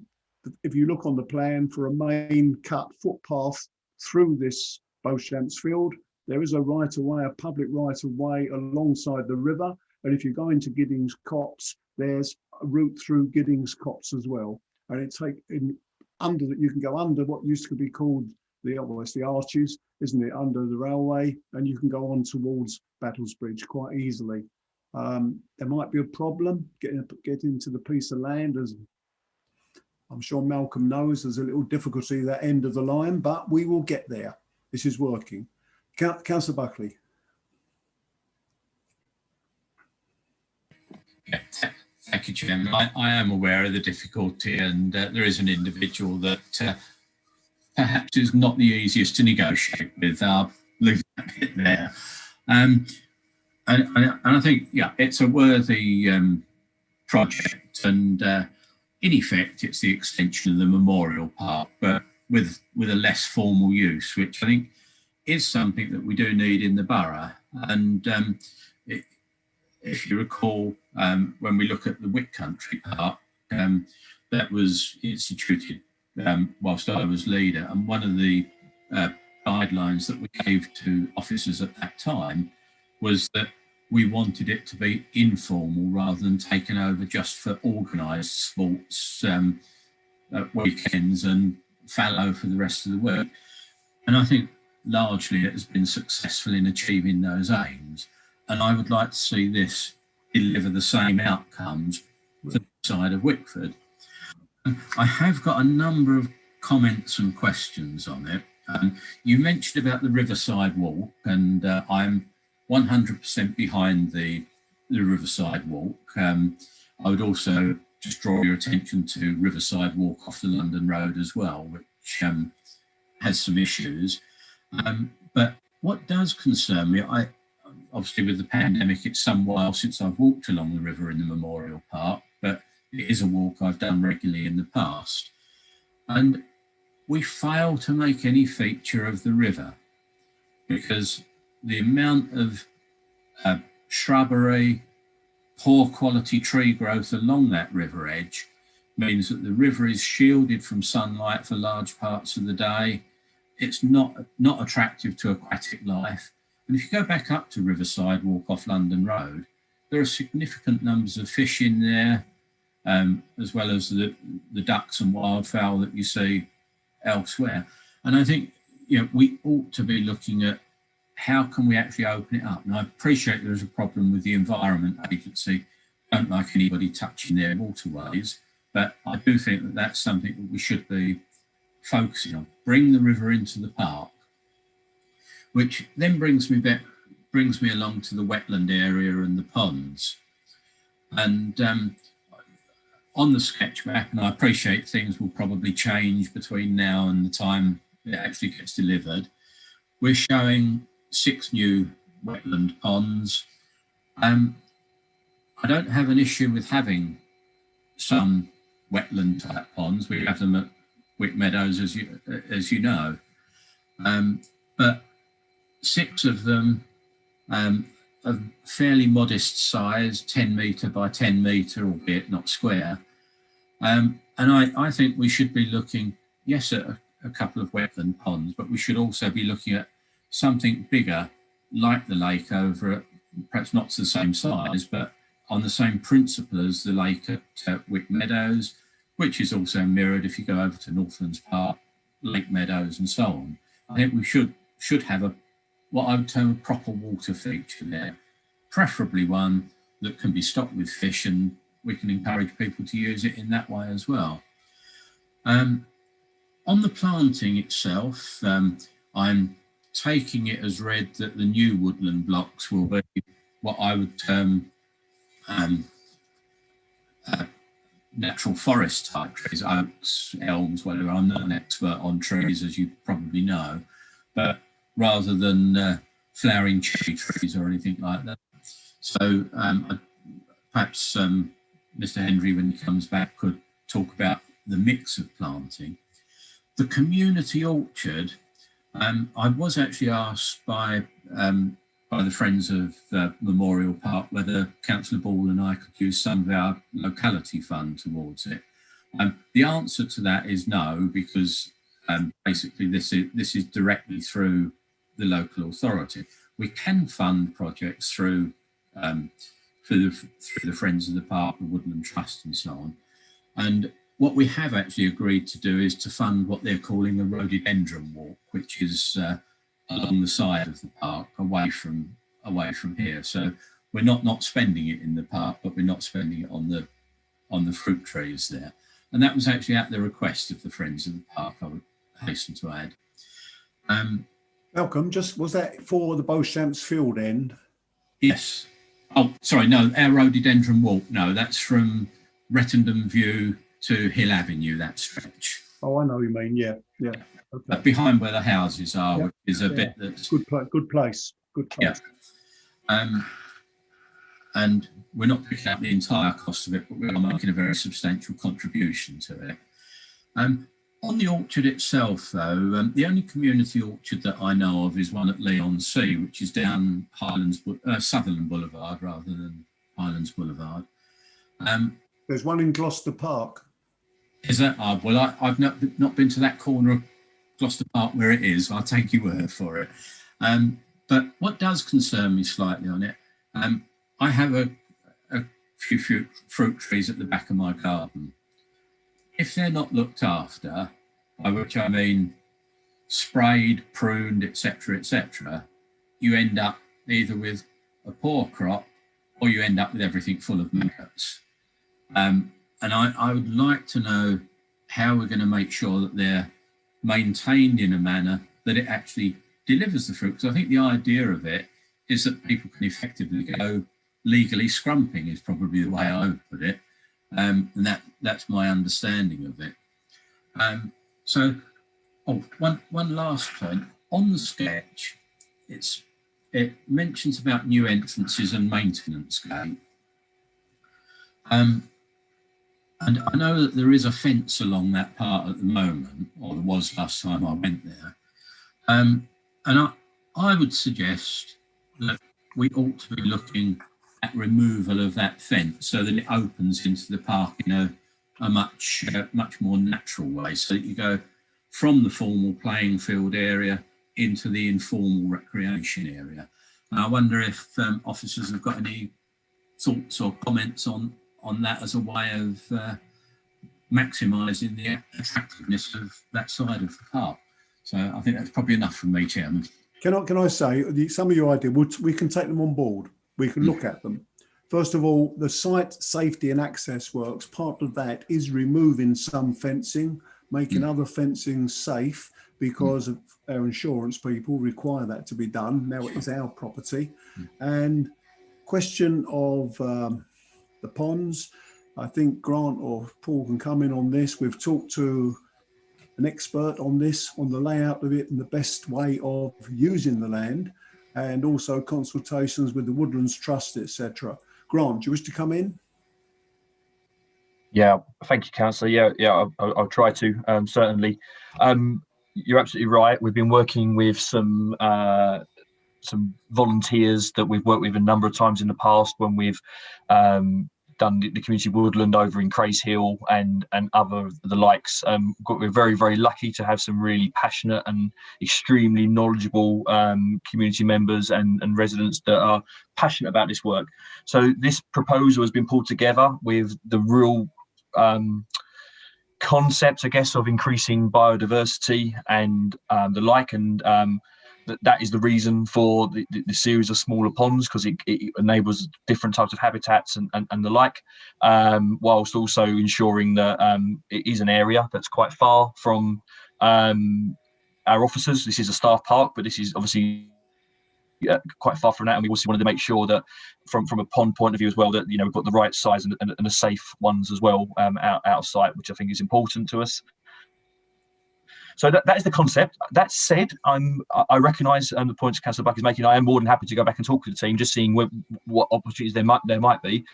if you look on the plan, for a main cut footpath through this Beauchamps field. There is a right-of-way, a public right-of-way alongside the river. And if you go into Giddings Copse, there's a route through Giddings Copse as well. And you can go under what used to be called the arches, isn't it, under the railway, and you can go on towards Battlesbridge quite easily. There might be a problem getting to the piece of land, as I'm sure Malcolm knows. There's a little difficulty at that end of the line, but we will get there. This is working. Councillor Buckley. Yeah, thank you, Chairman. I am aware of the difficulty, and there is an individual that perhaps is not the easiest to negotiate with. I'll leave that bit there. And I think, yeah, it's a worthy project, and in effect, it's the extension of the Memorial Park, but with a less formal use, which I think is something that we do need in the borough. And if you recall, when we look at the Wick Country Park, that was instituted whilst I was leader, and one of the guidelines that we gave to officers at that time was that we wanted it to be informal rather than taken over just for organised sports weekends and fallow for the rest of the week. And I think largely it has been successful in achieving those aims. And I would like to see this deliver the same outcomes for the side of Wickford. I have got a number of comments and questions on it. You mentioned about the Riverside Walk, and I'm 100% behind the Riverside Walk. I would also just draw your attention to Riverside Walk off the London Road as well, which has some issues. But what does concern me, obviously with the pandemic, it's some while since I've walked along the river in the Memorial Park, but it is a walk I've done regularly in the past. And we fail to make any feature of the river, because the amount of shrubbery, poor quality tree growth along that river edge means that the river is shielded from sunlight for large parts of the day. It's not attractive to aquatic life. And if you go back up to Riverside, walk off London Road, there are significant numbers of fish in there, as well as the ducks and wildfowl that you see elsewhere. And I think, you know, we ought to be looking at how can we actually open it up. And I appreciate there's a problem with the Environment Agency. Don't like anybody touching their waterways, but I do think that that's something that we should be focusing on. Bring the river into the park, which then brings me along to the wetland area and the ponds. And on the sketch map, and I appreciate things will probably change between now and the time it actually gets delivered, we're showing 6 new wetland ponds. I don't have an issue with having some wetland type ponds. We have them at Wick Meadows, as you know, but 6 of them of fairly modest size, 10 metre by 10 metre, albeit not square. And I think we should be looking, yes, at a couple of wetland ponds, but we should also be looking at something bigger, like the lake over at, perhaps not to the same size, but on the same principle as the lake at Wick Meadows, which is also mirrored if you go over to Northlands Park, Lake Meadows and so on. I think we should have what I would term a proper water feature there, preferably one that can be stocked with fish, and we can encourage people to use it in that way as well. On the planting itself, I'm taking it as read that the new woodland blocks will be what I would term natural forest type trees, oaks, elms, whatever. I'm not an expert on trees, as you probably know, but rather than flowering cherry trees or anything like that. So perhaps Mr. Hendry, when he comes back, could talk about the mix of planting. The community orchard, I was actually asked by the Friends of Memorial Park whether Councillor Ball and I could use some of our locality fund towards it. The answer to that is no, because basically this is directly through the local authority. We can fund projects through the Friends of the Park, the Woodland Trust and so on. And what we have actually agreed to do is to fund what they're calling a rhododendron walk, which is along the side of the park, away from here. So we're not spending it in the park, but we're not spending it on the fruit trees there. And that was actually at the request of the Friends of the Park, I would hasten to add. Malcolm, was that for the Beauchamps Field end? Yes. Oh, sorry, no, our rhododendron walk. No, that's from Rettendam View to Hill Avenue, that stretch. Oh, I know what you mean. Yeah. Okay. Behind where the houses are, which is a bit that's good place. Yeah. And we're not picking up the entire cost of it, but we are making a very substantial contribution to it. On the orchard itself, though, the only community orchard that I know of is one at Leon C, which is down Sutherland Boulevard rather than Highlands Boulevard. There's one in Gloucester Park. Is that? Well, I've not been to that corner of Gloucester Park where it is. I'll take your word for it. But what does concern me slightly on it, I have a few fruit trees at the back of my garden. If they're not looked after, by which I mean sprayed, pruned, etc., you end up either with a poor crop or you end up with everything full of maggots. And I would like to know how we're going to make sure that they're maintained in a manner that it actually delivers the fruit. Because I think the idea of it is that people can effectively go legally scrumping, is probably the way I would put it. And that's my understanding of it. One last point. On the sketch, it mentions about new entrances and maintenance gate. And I know that there is a fence along that part at the moment, or there was last time I went there. And I would suggest that we ought to be looking at removal of that fence so that it opens into the park in a much more natural way, so that you go from the formal playing field area into the informal recreation area. And I wonder if officers have got any thoughts or comments on that as a way of maximising the attractiveness of that side of the park. So I think that's probably enough from me, Chairman. Can I say, some of your ideas, we can take them on board. We can look at them. First of all, the site safety and access works, part of that is removing some fencing, making other fencing safe, because of our insurance people require that to be done. Now it is our property. And question of the ponds, I think Grant or Paul can come in on this. We've talked to an expert on this, on the layout of it and the best way of using the land, and also consultations with the Woodlands Trust, etc. Grant, do you wish to come in? Yeah, thank you, Councillor. Yeah, I'll try to, certainly. You're absolutely right. We've been working with some volunteers that we've worked with a number of times in the past when we've done the community woodland over in Craze Hill and other the likes. We're very, very lucky to have some really passionate and extremely knowledgeable community members and residents that are passionate about this work. So this proposal has been pulled together with the real concept, I guess, of increasing biodiversity and the like, and that is the reason for the series of smaller ponds, because it enables different types of habitats and the like, whilst also ensuring that it is an area that's quite far from our officers. This is a staff park, but this is obviously quite far from that, and we also wanted to make sure that from a pond point of view as well, that we've got the right size and the safe ones as well out of sight, which I think is important to us. So that is the concept. That said, I recognise the points Councillor Buck is making. I am more than happy to go back and talk to the team, just seeing what opportunities there might be.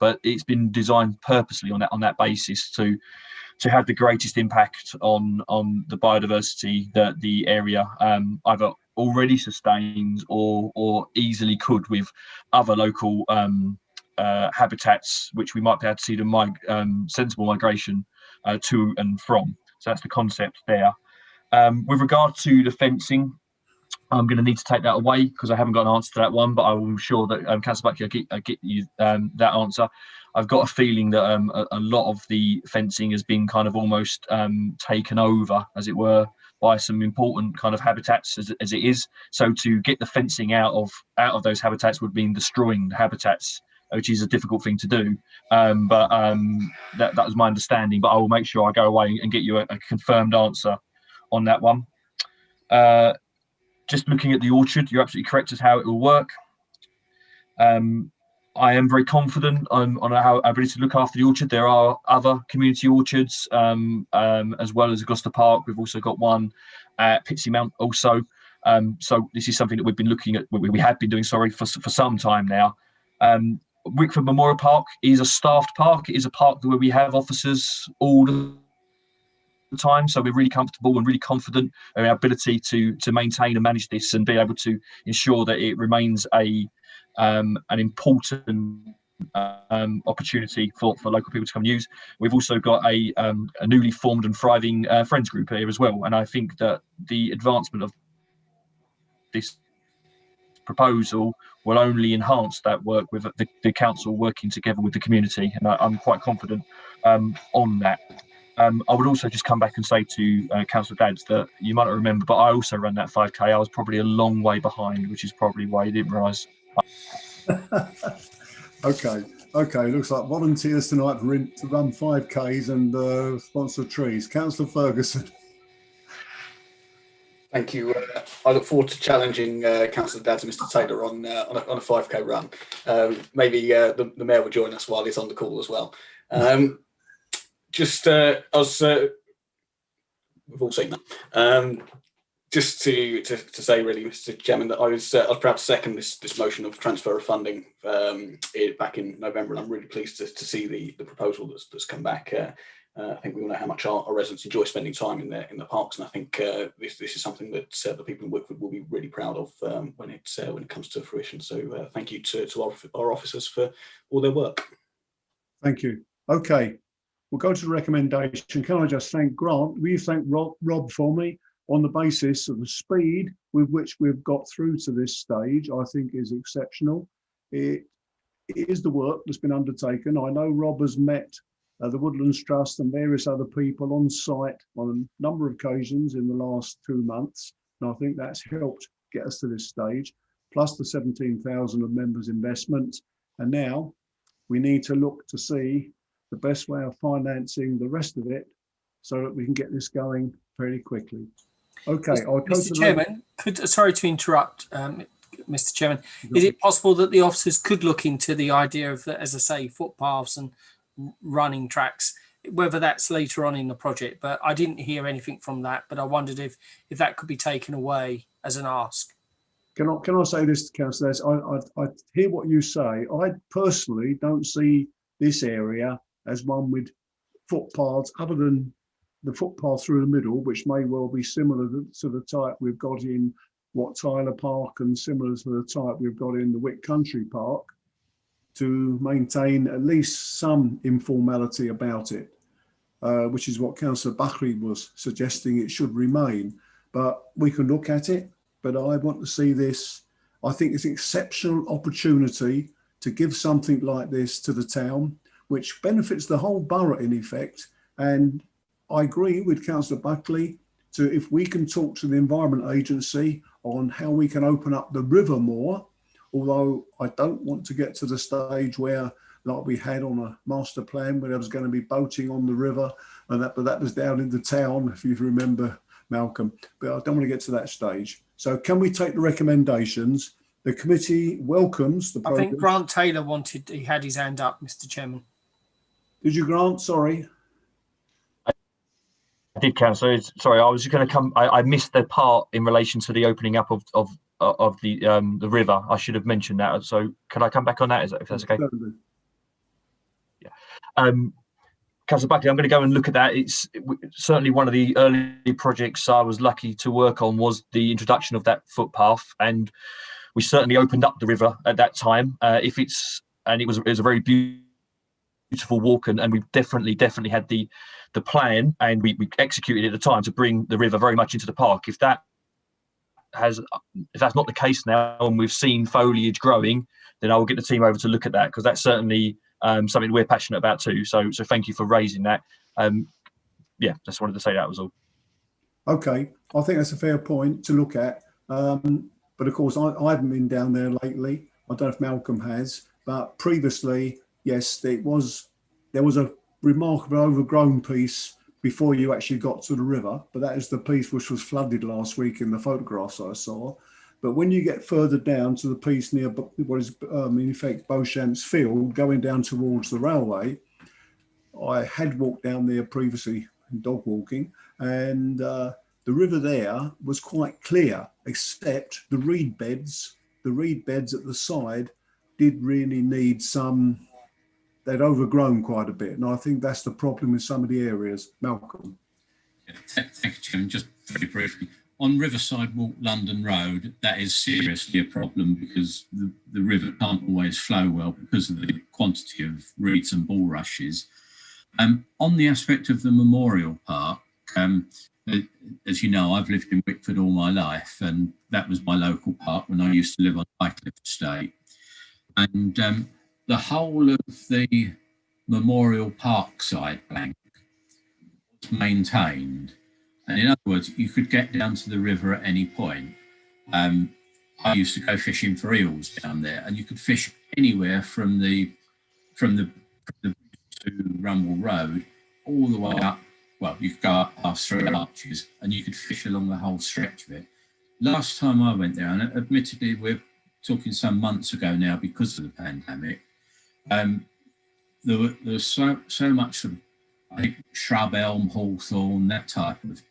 But it's been designed purposely on that basis to have the greatest impact on the biodiversity that the area either already sustains or easily could with other local habitats, which we might be able to see the sensible migration to and from. So that's the concept there. With regard to the fencing, I'm going to need to take that away because I haven't got an answer to that one, but I will ensure that Councillor Buckley, I'll get you that answer. I've got a feeling that a lot of the fencing has been kind of almost taken over, as it were, by some important kind of habitats as it is. So to get the fencing out of those habitats would mean destroying the habitats, which is a difficult thing to do. But that was my understanding. But I will make sure I go away and get you a confirmed answer on that one. Just looking at the orchard, you're absolutely correct as how it will work. I am very confident on our ability to look after the orchard. There are other community orchards as well as Gloucester Park. We've also got one at Pitsea Mount also. So this is something that we've been looking at, we have been doing, sorry, for some time now. Wickford Memorial Park is a staffed park. It is a park where we have officers all the time, so we're really comfortable and really confident in our ability to maintain and manage this and be able to ensure that it remains an important opportunity for local people to come and use. We've also got a newly formed and thriving friends group here as well, and I think that the advancement of this proposal will only enhance that work with the council working together with the community, and I'm quite confident on that. I would also just come back and say to Councillor Dadds that you might not remember, but I also ran that 5K. I was probably a long way behind, which is probably why you didn't realise. Okay. Looks like volunteers tonight to run 5Ks and sponsor trees. Councillor Ferguson. Thank you. I look forward to challenging Councillor Dadds and Mr Taylor on a 5K run. Maybe the Mayor will join us while he's on the call as well. We've all seen that. just to say, really, Mr. Chairman, that I was proud to second this motion of transfer of funding back in November, and I'm really pleased to see the proposal that's come back. I think we all know how much our residents enjoy spending time in the parks, and I think this is something that the people in Wickford will be really proud of when it comes to fruition. So thank you to our officers for all their work. Thank you. Okay, we'll go to the recommendation. Can I just thank Grant? Will you thank Rob for me on the basis of the speed with which we've got through to this stage? I think is exceptional. It is the work that's been undertaken. I know Rob has met the Woodlands Trust and various other people on site on a number of occasions in the last 2 months, and I think that's helped get us to this stage, plus the 17,000 of members' investment. And now we need to look to see the best way of financing the rest of it so that we can get this going fairly quickly. Okay, Mr. Chairman, sorry to interrupt, Mr. Chairman. Is it possible that the officers could look into the idea of, as I say, footpaths and running tracks, whether that's later on in the project? But I didn't hear anything from that, but I wondered if that could be taken away as an ask. Can I say this to councillors? I hear what you say. I personally don't see this area as one with footpaths other than the footpath through the middle, which may well be similar to the type we've got in Tyler Park and similar to the type we've got in the Wick Country Park, to maintain at least some informality about it, which is what Councillor Buckley was suggesting it should remain. But we can look at it, but I want to see this. I think it's an exceptional opportunity to give something like this to the town, which benefits the whole borough in effect. And I agree with Councillor Buckley to, if we can talk to the Environment Agency on how we can open up the river more, although I don't want to get to the stage where, like we had on a master plan, where there was going to be boating on the river, and but that was down in the town, if you remember, Malcolm. But I don't want to get to that stage. So can we take the recommendations? The committee welcomes the progress. I think Grant Taylor he had his hand up, Mr. Chairman. Did you, Grant? Sorry. I did, Councillor. Sorry, I was just going to come. I missed the part in relation to the opening up of the river. I should have mentioned that. So can I come back on that? If that's okay? Certainly. Yeah. Councillor Buckley, I'm going to go and look at that. It's certainly one of the early projects I was lucky to work on was the introduction of that footpath, and we certainly opened up the river at that time. It was a very beautiful walk, and we definitely had the plan, and we executed at the time to bring the river very much into the park. If that's not the case now, and we've seen foliage growing, then I will get the team over to look at that, because that's certainly something we're passionate about too. So thank you for raising that. Yeah, just wanted to say that was all. Okay, I think that's a fair point to look at. But of course, I haven't been down there lately. I don't know if Malcolm has, but previously, yes, there was a remarkable overgrown piece before you actually got to the river, but that is the piece which was flooded last week in the photographs I saw. But when you get further down to the piece near what is in effect Beauchamp's Field, going down towards the railway, I had walked down there previously, dog walking, and the river there was quite clear, except the reed beds at the side did really need some. They'd overgrown quite a bit, and I think that's the problem in some of the areas. Malcolm. Yeah, thank you, Jim. Just very briefly, on Riverside Walk, London Road, that is seriously a problem because the river can't always flow well because of the quantity of reeds and bulrushes. On the aspect of the Memorial Park, as you know, I've lived in Wickford all my life, and that was my local park when I used to live on Highcliffe Estate. And the whole of the Memorial Park side bank was maintained. And in other words, you could get down to the river at any point. I used to go fishing for eels down there, and you could fish anywhere from the to Rumble Road all the way up. Well, you could go up past 3 arches, and you could fish along the whole stretch of it. Last time I went there, and admittedly we're talking some months ago now because of the pandemic, there was so much of, I think, shrub, elm, hawthorn, that type of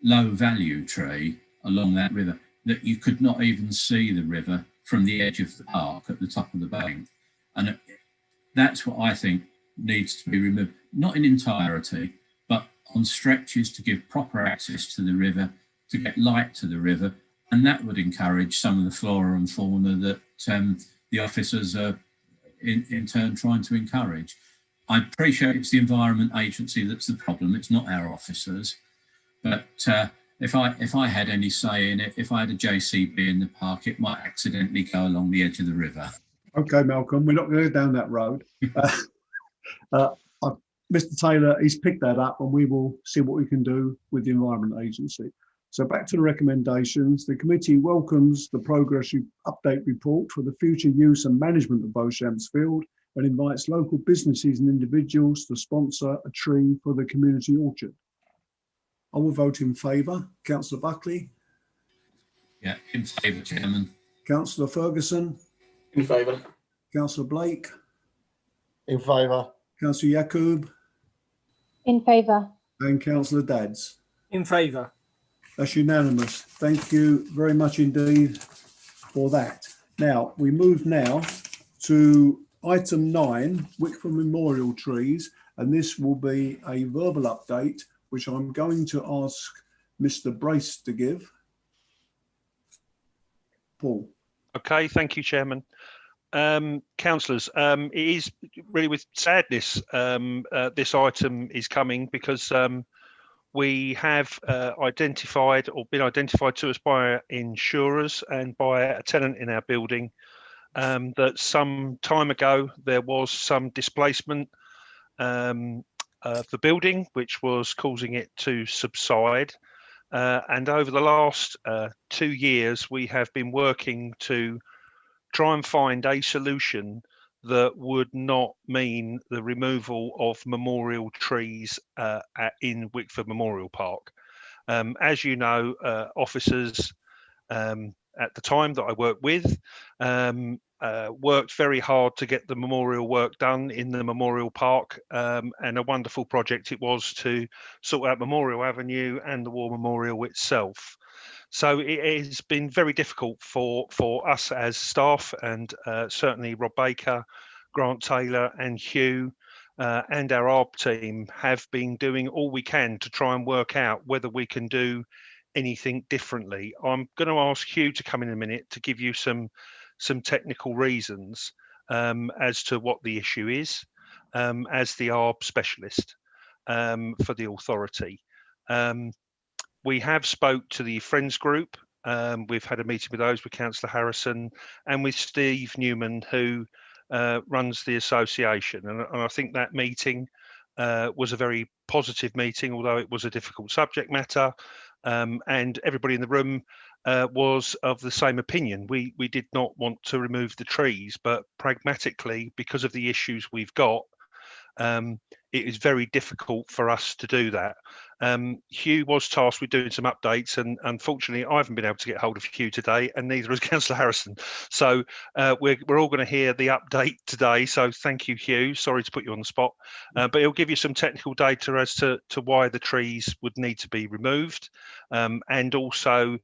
low value tree along that river, that you could not even see the river from the edge of the park at the top of the bank. And that's what I think needs to be removed, not in entirety, but on stretches to give proper access to the river, to get light to the river. And that would encourage some of the flora and fauna that the officers are in turn trying to encourage. I appreciate it's the Environment Agency that's the problem, it's not our officers. But if I had any say in it, if I had a JCB in the park, it might accidentally go along the edge of the river. Okay, Malcolm, we're not going to go down that road. Mr. Taylor, he's picked that up, and we will see what we can do with the Environment Agency. So back to the recommendations. The committee welcomes the progress update report for the future use and management of Beauchamps Field and invites local businesses and individuals to sponsor a tree for the community orchard. I will vote in favour. Councillor Buckley? Yeah, in favour, Chairman. Councillor Ferguson? In favour. Councillor Blake? In favour. Councillor Yacoub? In favour. And Councillor Dadds? In favour. That's unanimous. Thank you very much indeed for that. Now, we move now to item 9, Wickford Memorial Trees, and this will be a verbal update, which I'm going to ask Mr. Brace to give. Paul. Okay, thank you, Chairman. Councillors, it is really with sadness this item is coming, because we have identified or been identified to us by insurers and by a tenant in our building that some time ago there was some displacement of the building, which was causing it to subside. And over the last 2 years, we have been working to try and find a solution that would not mean the removal of memorial trees in Wickford Memorial Park. As you know, officers at the time that I worked with worked very hard to get the memorial work done in the Memorial Park, and a wonderful project it was to sort out Memorial Avenue and the War Memorial itself. So it has been very difficult for us as staff, and certainly Rob Baker, Grant Taylor and Hugh and our ARB team have been doing all we can to try and work out whether we can do anything differently. I'm going to ask Hugh to come in a minute to give you some technical reasons as to what the issue is, as the ARB specialist for the authority. We have spoke to the Friends group. We've had a meeting with those, with Councillor Harrison and with Steve Newman, who runs the association. And I think that meeting was a very positive meeting, although it was a difficult subject matter. And everybody in the room was of the same opinion. We did not want to remove the trees, but pragmatically, because of the issues we've got, it is very difficult for us to do that. Hugh was tasked with doing some updates, and unfortunately I haven't been able to get hold of Hugh today, and neither has Councillor Harrison. So we're all going to hear the update today, so thank you, Hugh. Sorry to put you on the spot, but he'll give you some technical data as to why the trees would need to be removed, and also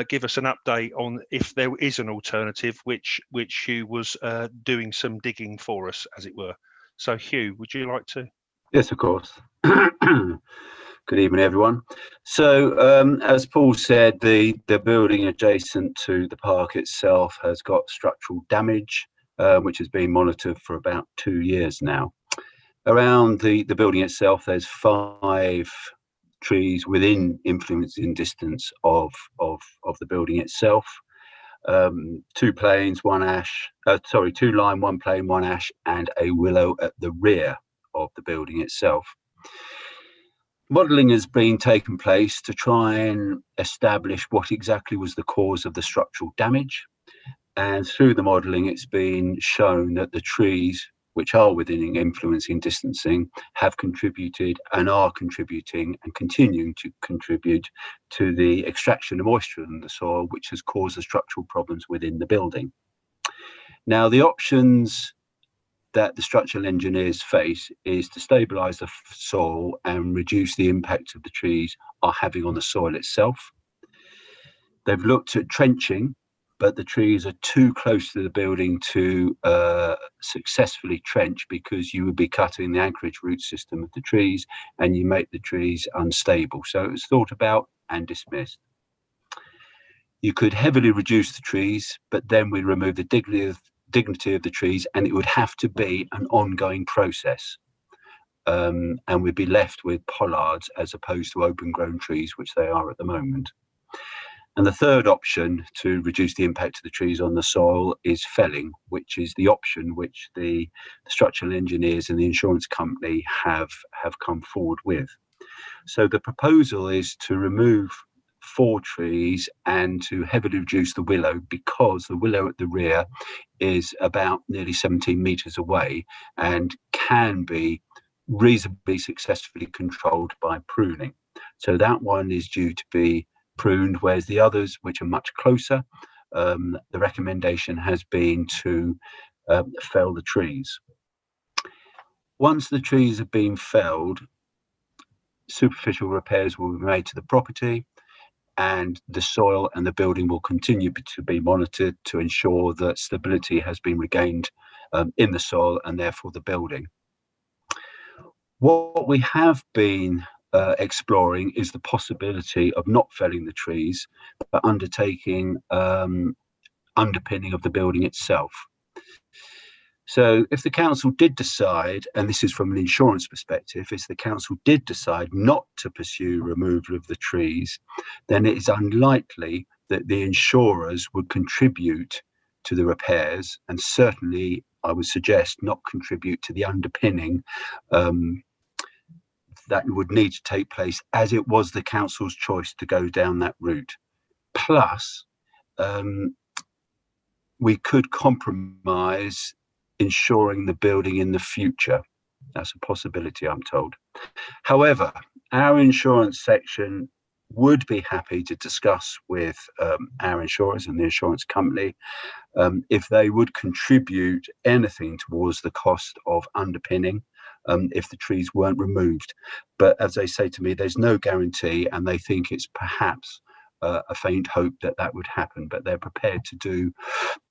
give us an update on if there is an alternative, which Hugh was doing some digging for us, as it were. So Hugh, would you like to? Yes, of course. Good evening, everyone. So, as Paul said, the building adjacent to the park itself has got structural damage, which has been monitored for about 2 years now. Around the building itself, there's 5 trees within influencing distance of the building itself. 2 planes, 1 ash, 2 lime, 1 plane, 1 ash, and a willow at the rear of the building itself. Modelling has been taken place to try and establish what exactly was the cause of the structural damage, and through the modelling it's been shown that the trees, which are within influencing distancing, have contributed and are contributing and continuing to contribute to the extraction of moisture in the soil, which has caused the structural problems within the building. Now, the options that the structural engineers face is to stabilise the soil and reduce the impact of the trees are having on the soil itself. They've looked at trenching, but the trees are too close to the building to successfully trench, because you would be cutting the anchorage root system of the trees and you make the trees unstable. So it was thought about and dismissed. You could heavily reduce the trees, but then we remove the dignity of the trees, and it would have to be an ongoing process. And we'd be left with pollards as opposed to open grown trees, which they are at the moment. And the third option to reduce the impact of the trees on the soil is felling, which is the option which the structural engineers and the insurance company have come forward with. So the proposal is to remove 4 trees and to heavily reduce the willow, because the willow at the rear is about nearly 17 metres away and can be reasonably successfully controlled by pruning. So that one is due to be pruned, whereas the others, which are much closer, the recommendation has been to fell the trees. Once the trees have been felled, superficial repairs will be made to the property, and the soil and the building will continue to be monitored to ensure that stability has been regained in the soil and therefore the building. What we have been exploring is the possibility of not felling the trees, but undertaking underpinning of the building itself. So if the council did decide, and this is from an insurance perspective, if the council did decide not to pursue removal of the trees, then it is unlikely that the insurers would contribute to the repairs, and certainly I would suggest not contribute to the underpinning that would need to take place, as it was the council's choice to go down that route. Plus, we could compromise insuring the building in the future. That's a possibility, I'm told. However, our insurance section would be happy to discuss with our insurers and the insurance company if they would contribute anything towards the cost of underpinning if the trees weren't removed. But as they say to me, there's no guarantee, and they think it's perhaps a faint hope that that would happen, but they're prepared to do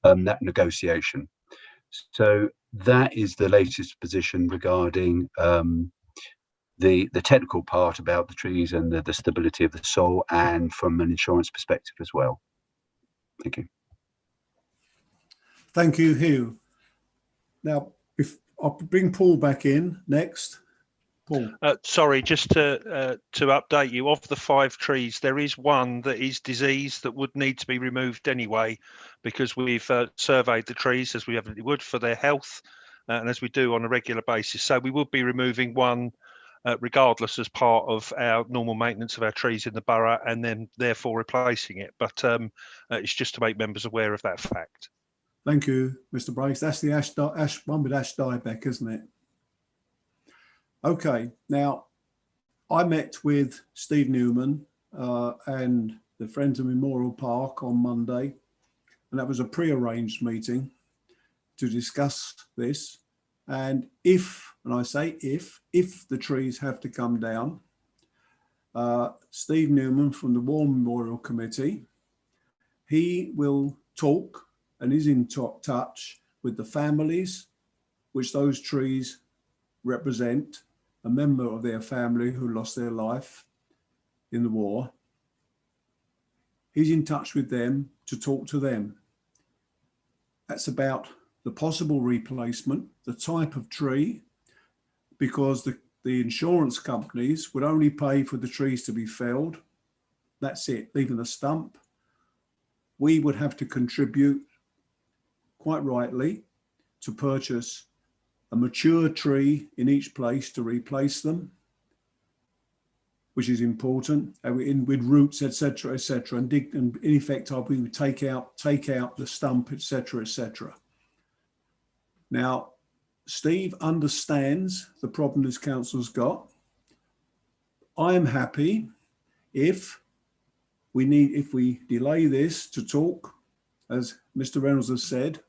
that negotiation. So that is the latest position regarding the technical part about the trees and the stability of the soil, and from an insurance perspective as well. Thank you. Thank you, Hugh. Now, if I'll bring Paul back in next. Paul. Sorry, just to update you, of the 5 trees, there is one that is diseased that would need to be removed anyway, because we've surveyed the trees, as we evidently would, for their health, and as we do on a regular basis. So we will be removing one regardless, as part of our normal maintenance of our trees in the borough, and then therefore replacing it. But it's just to make members aware of that fact. Thank you, Mr. Brace. That's the ash one with ash dieback, isn't it? Okay, now I met with Steve Newman and the Friends of Memorial Park on Monday, and that was a pre-arranged meeting to discuss this. And if, and I say if the trees have to come down, Steve Newman from the War Memorial Committee, he will talk and is in touch with the families which those trees represent, a member of their family who lost their life in the war. He's in touch with them to talk to them. That's about the possible replacement, the type of tree, because the insurance companies would only pay for the trees to be felled. That's it, leaving the stump. We would have to contribute, quite rightly, to purchase a mature tree in each place to replace them, which is important, with roots, etc., etc., and dig, and in effect, we would take out the stump, etc., etc. Now, Steve understands the problem this council's got. I am happy if we delay this to talk, as Mr. Reynolds has said,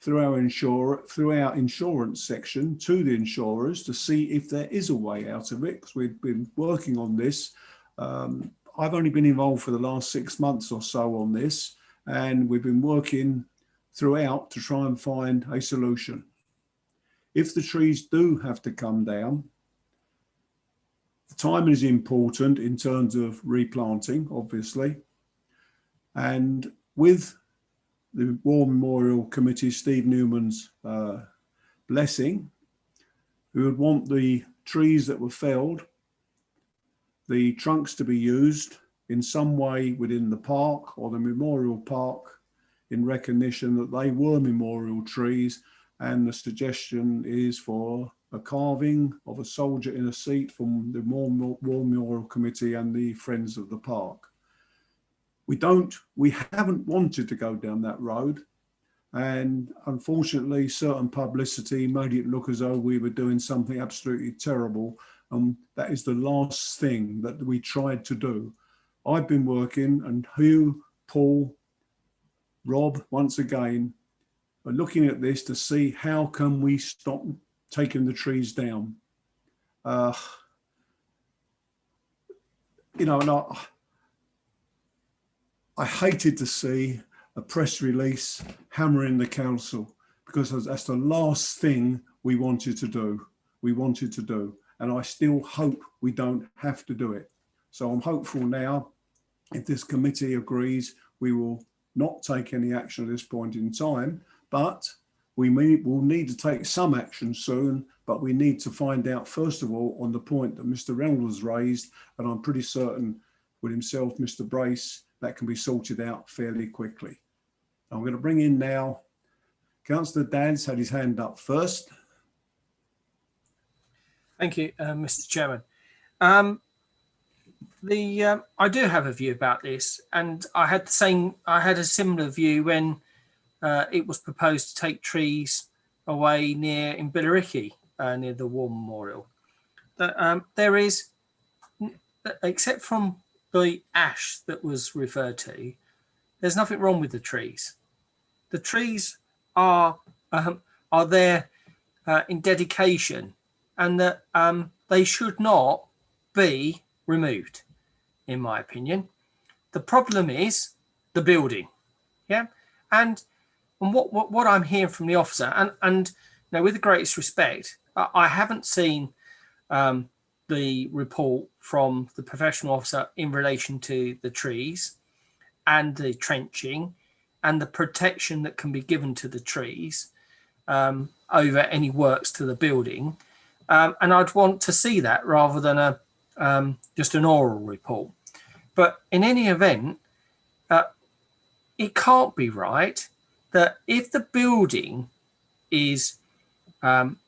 through our insurance section to the insurers to see if there is a way out of it, because we've been working on this. I've only been involved for the last 6 months or so on this, and we've been working throughout to try and find a solution. If the trees do have to come down, the timing is important in terms of replanting, obviously. And with the War Memorial Committee, Steve Newman's blessing, we would want the trees that were felled, the trunks to be used in some way within the park or the memorial park in recognition that they were memorial trees. And the suggestion is for a carving of a soldier in a seat from the War Memorial Committee and the Friends of the Park. We haven't wanted to go down that road. And unfortunately, certain publicity made it look as though we were doing something absolutely terrible. That is the last thing that we tried to do. I've been working, and Hugh, Paul, Rob, once again, are looking at this to see how can we stop taking the trees down. You know, and I hated to see a press release hammering the council, because that's the last thing we wanted to do. And I still hope we don't have to do it. So I'm hopeful now, if this committee agrees, we will not take any action at this point in time, but will need to take some action soon. But we need to find out, first of all, on the point that Mr. Reynolds raised, and I'm pretty certain with himself, Mr. Brace, that can be sorted out fairly quickly. I'm going to bring in now, Councillor Dad's had his hand up first. Thank you, Mr. Chairman. I do have a view about this, and I had a similar view when it was proposed to take trees away in Billericay, near the War Memorial. There is, except from the ash that was referred to, there's nothing wrong with the trees. The trees are there in dedication, and that they should not be removed, in my opinion. The problem is the building, yeah. And what I'm hearing from the officer, and you know, with the greatest respect, I haven't seen the report from the professional officer in relation to the trees and the trenching and the protection that can be given to the trees over any works to the building. And I'd want to see that rather than just an oral report. But in any event, it can't be right that if the building is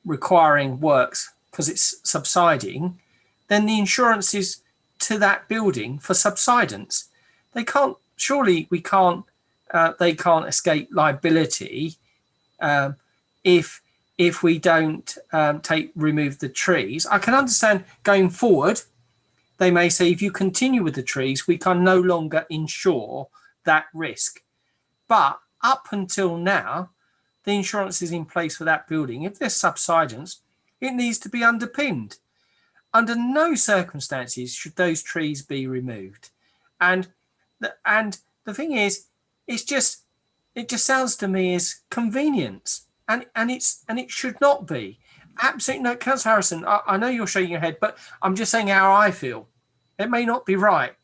requiring works because it's subsiding, then the insurance is to that building for subsidence. They can't, surely we can't, they can't escape liability if we don't remove the trees. I can understand going forward, they may say, if you continue with the trees, we can no longer insure that risk. But up until now, the insurance is in place for that building. If there's subsidence, it needs to be underpinned. Under no circumstances should those trees be removed. And the thing is, it just sounds to me as convenience, and it should not be. Absolutely no, Councillor Harrison, I know you're shaking your head, but I'm just saying how I feel. It may not be right,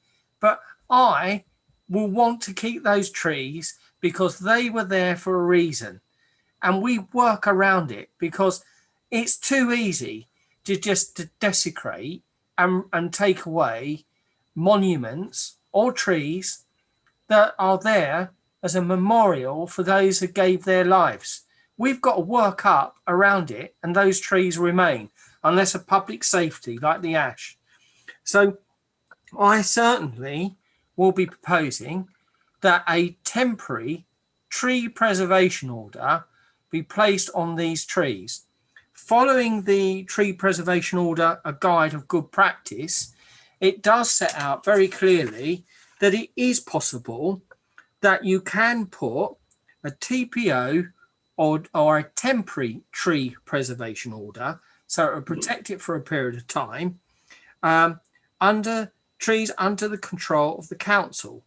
but I will want to keep those trees because they were there for a reason, and we work around it because it's too easy to just desecrate and take away monuments or trees that are there as a memorial for those who gave their lives. We've got to work up around it, and those trees remain unless of public safety like the ash. So I certainly will be proposing that a temporary tree preservation order be placed on these trees. Following the tree preservation order, a guide of good practice, it does set out very clearly that it is possible that you can put a TPO or a temporary tree preservation order, so it will protect it for a period of time, under trees under the control of the council.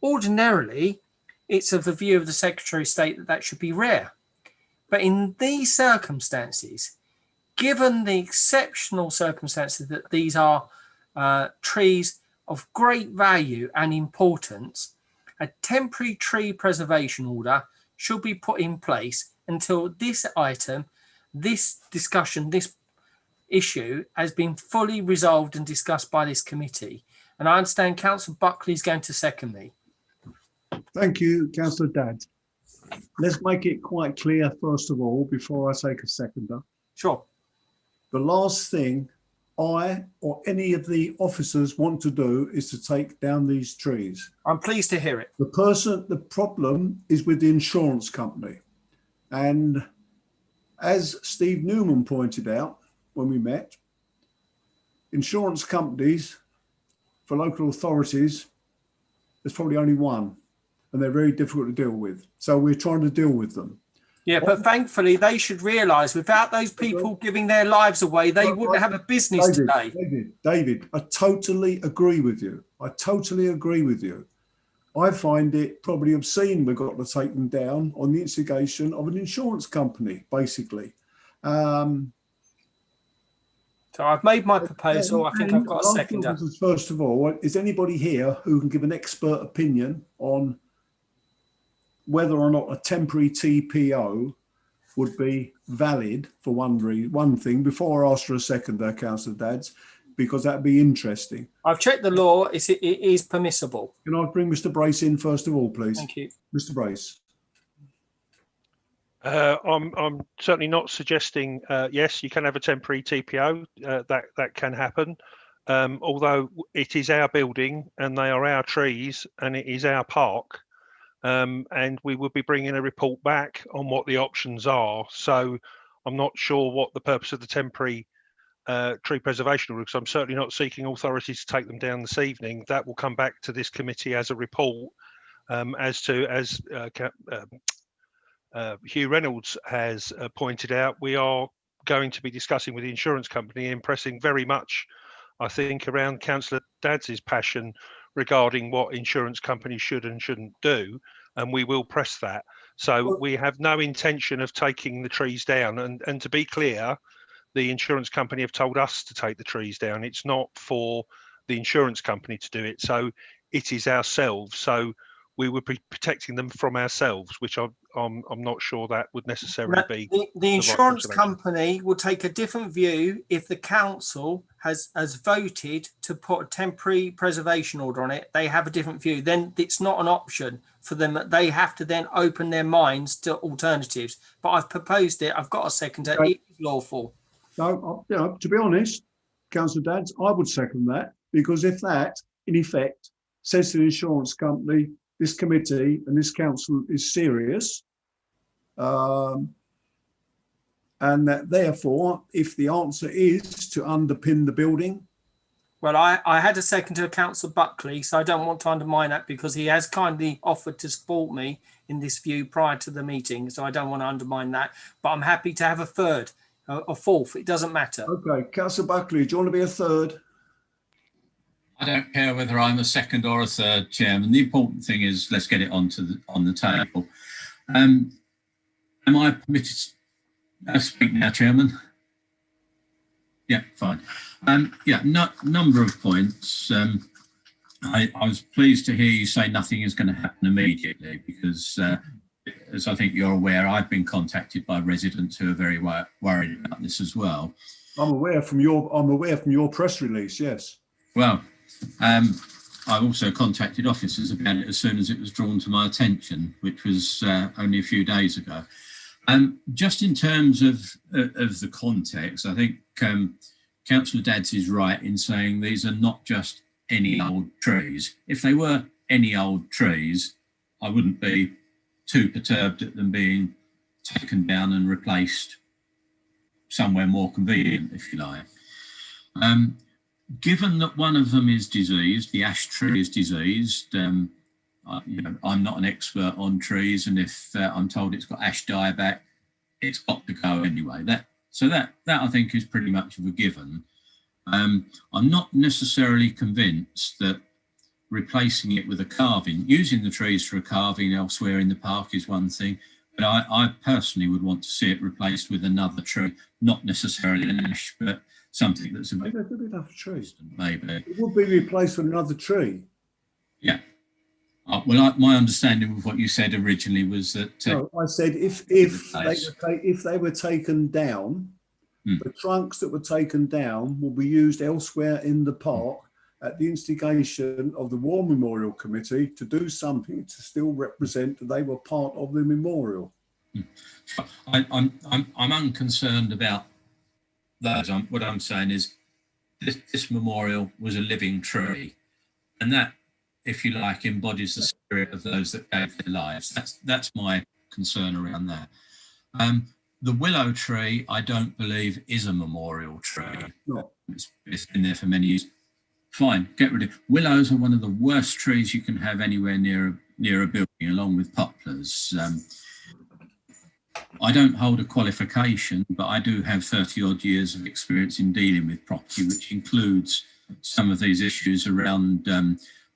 Ordinarily, it's of the view of the Secretary of State that that should be rare. But in these circumstances, given the exceptional circumstances that these are trees of great value and importance, a temporary tree preservation order should be put in place until this item, this discussion, this issue has been fully resolved and discussed by this committee. And I understand Councillor Buckley is going to second me. Thank you, Councillor Dadd. Let's make it quite clear, first of all, before I take a seconder. Sure. The last thing I or any of the officers want to do is to take down these trees. I'm pleased to hear it. The problem is with the insurance company. And as Steve Newman pointed out when we met, insurance companies for local authorities, there's probably only one, and they're very difficult to deal with. So we're trying to deal with them. Yeah, but thankfully they should realise without those people giving their lives away, they wouldn't have a business today. David, I totally agree with you. I totally agree with you. I find it probably obscene we've got to take them down on the instigation of an insurance company, basically. So I've made my proposal. I think I've got a seconder. First of all, is anybody here who can give an expert opinion on whether or not a temporary TPO would be valid for one thing, before I ask for a seconder, Councillor Dadds, because that'd be interesting. I've checked the law. It is permissible. Can I bring Mr. Brace in first of all, please? Thank you. Mr. Brace. I'm certainly not suggesting, yes, you can have a temporary TPO. That can happen. Although it is our building and they are our trees and it is our park. And we will be bringing a report back on what the options are. So I'm not sure what the purpose of the temporary tree preservation order, because I'm certainly not seeking authority to take them down this evening. That will come back to this committee as a report. As Hugh Reynolds has pointed out, we are going to be discussing with the insurance company and pressing very much, I think, around Councillor Dadds' passion regarding what insurance companies should and shouldn't do, and we will press that. So we have no intention of taking the trees down, and to be clear, the insurance company have told us to take the trees down. It's not for the insurance company to do it, so it is ourselves. So we would be protecting them from ourselves, which I'm not sure that would necessarily be. The insurance company will take a different view if the council has voted to put a temporary preservation order on it. They have a different view. Then it's not an option for them. They have to then open their minds to alternatives. But I've proposed it. I've got a seconder. Okay. It is lawful. No, to be honest, Councillor Dadds, I would second that, because if that, in effect, says to the insurance company, this committee and this council is serious, and that therefore, if the answer is to underpin the building. Well, I had a second to Councillor Buckley, so I don't want to undermine that, because he has kindly offered to support me in this view prior to the meeting, so I don't want to undermine that. But I'm happy to have a third, a fourth, it doesn't matter. Okay, Councillor Buckley, do you want to be a third? I don't care whether I'm a second or a third, Chairman. The important thing is let's get it on the table. Am I permitted to speak now, Chairman? Yeah, fine. Number of points. I was pleased to hear you say nothing is going to happen immediately, because as I think you're aware, I've been contacted by residents who are very worried about this as well. I'm aware from your press release, yes. Well, I also contacted officers about it as soon as it was drawn to my attention, which was only a few days ago. Just in terms of the context, I think Councillor Dadds is right in saying these are not just any old trees. If they were any old trees, I wouldn't be too perturbed at them being taken down and replaced somewhere more convenient, if you like. Given that one of them is diseased, the ash tree is diseased, I'm not an expert on trees, and if I'm told it's got ash dieback, it's got to go anyway. That I think is pretty much of a given. I'm not necessarily convinced that replacing it with a carving, using the trees for a carving elsewhere in the park is one thing, but I personally would want to see it replaced with another tree, not necessarily an ash, but something that's a bit enough trees. Maybe. It would be replaced with another tree. Yeah. Well, my understanding of what you said originally was that. No, I said if they were taken down, the trunks that were taken down will be used elsewhere in the park at the instigation of the War Memorial Committee to do something to still represent that they were part of the memorial. I'm unconcerned about those. What I'm saying is this memorial was a living tree, and that, if you like, embodies the spirit of those that gave their lives. That's my concern around that. The willow tree, I don't believe, is a memorial tree. No. It's been there for many years. Fine, get rid of it. Willows are one of the worst trees you can have anywhere near a building, along with poplars. I don't hold a qualification, but I do have 30 odd years of experience in dealing with property, which includes some of these issues around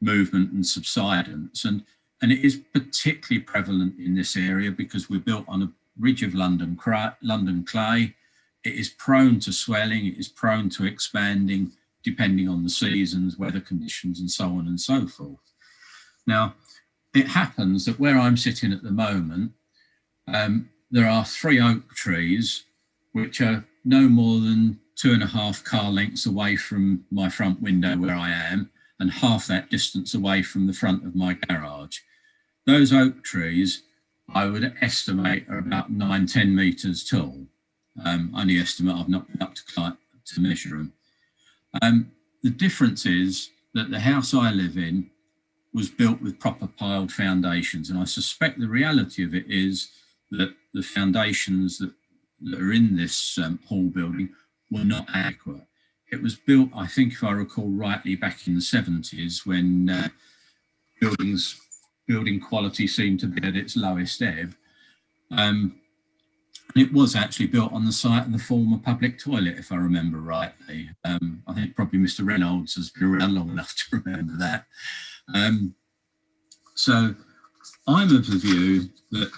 movement and subsidence. And it is particularly prevalent in this area because we're built on a ridge of London clay. It is prone to swelling, it is prone to expanding, depending on the seasons, weather conditions, and so on and so forth. Now, it happens that where I'm sitting at the moment, there are 3 oak trees, which are no more than 2.5 car lengths away from my front window where I am, and half that distance away from the front of my garage. Those oak trees, I would estimate, are about 9-10 metres tall. Only estimate, I've not been up to measure them. The difference is that the house I live in was built with proper piled foundations, and I suspect the reality of it is that the foundations that are in this hall building were not adequate. It was built, I think, if I recall rightly, back in the 70s when building quality seemed to be at its lowest ebb. And it was actually built on the site of the former public toilet, if I remember rightly. I think probably Mr. Reynolds has been around long enough to remember that. So I'm of the view that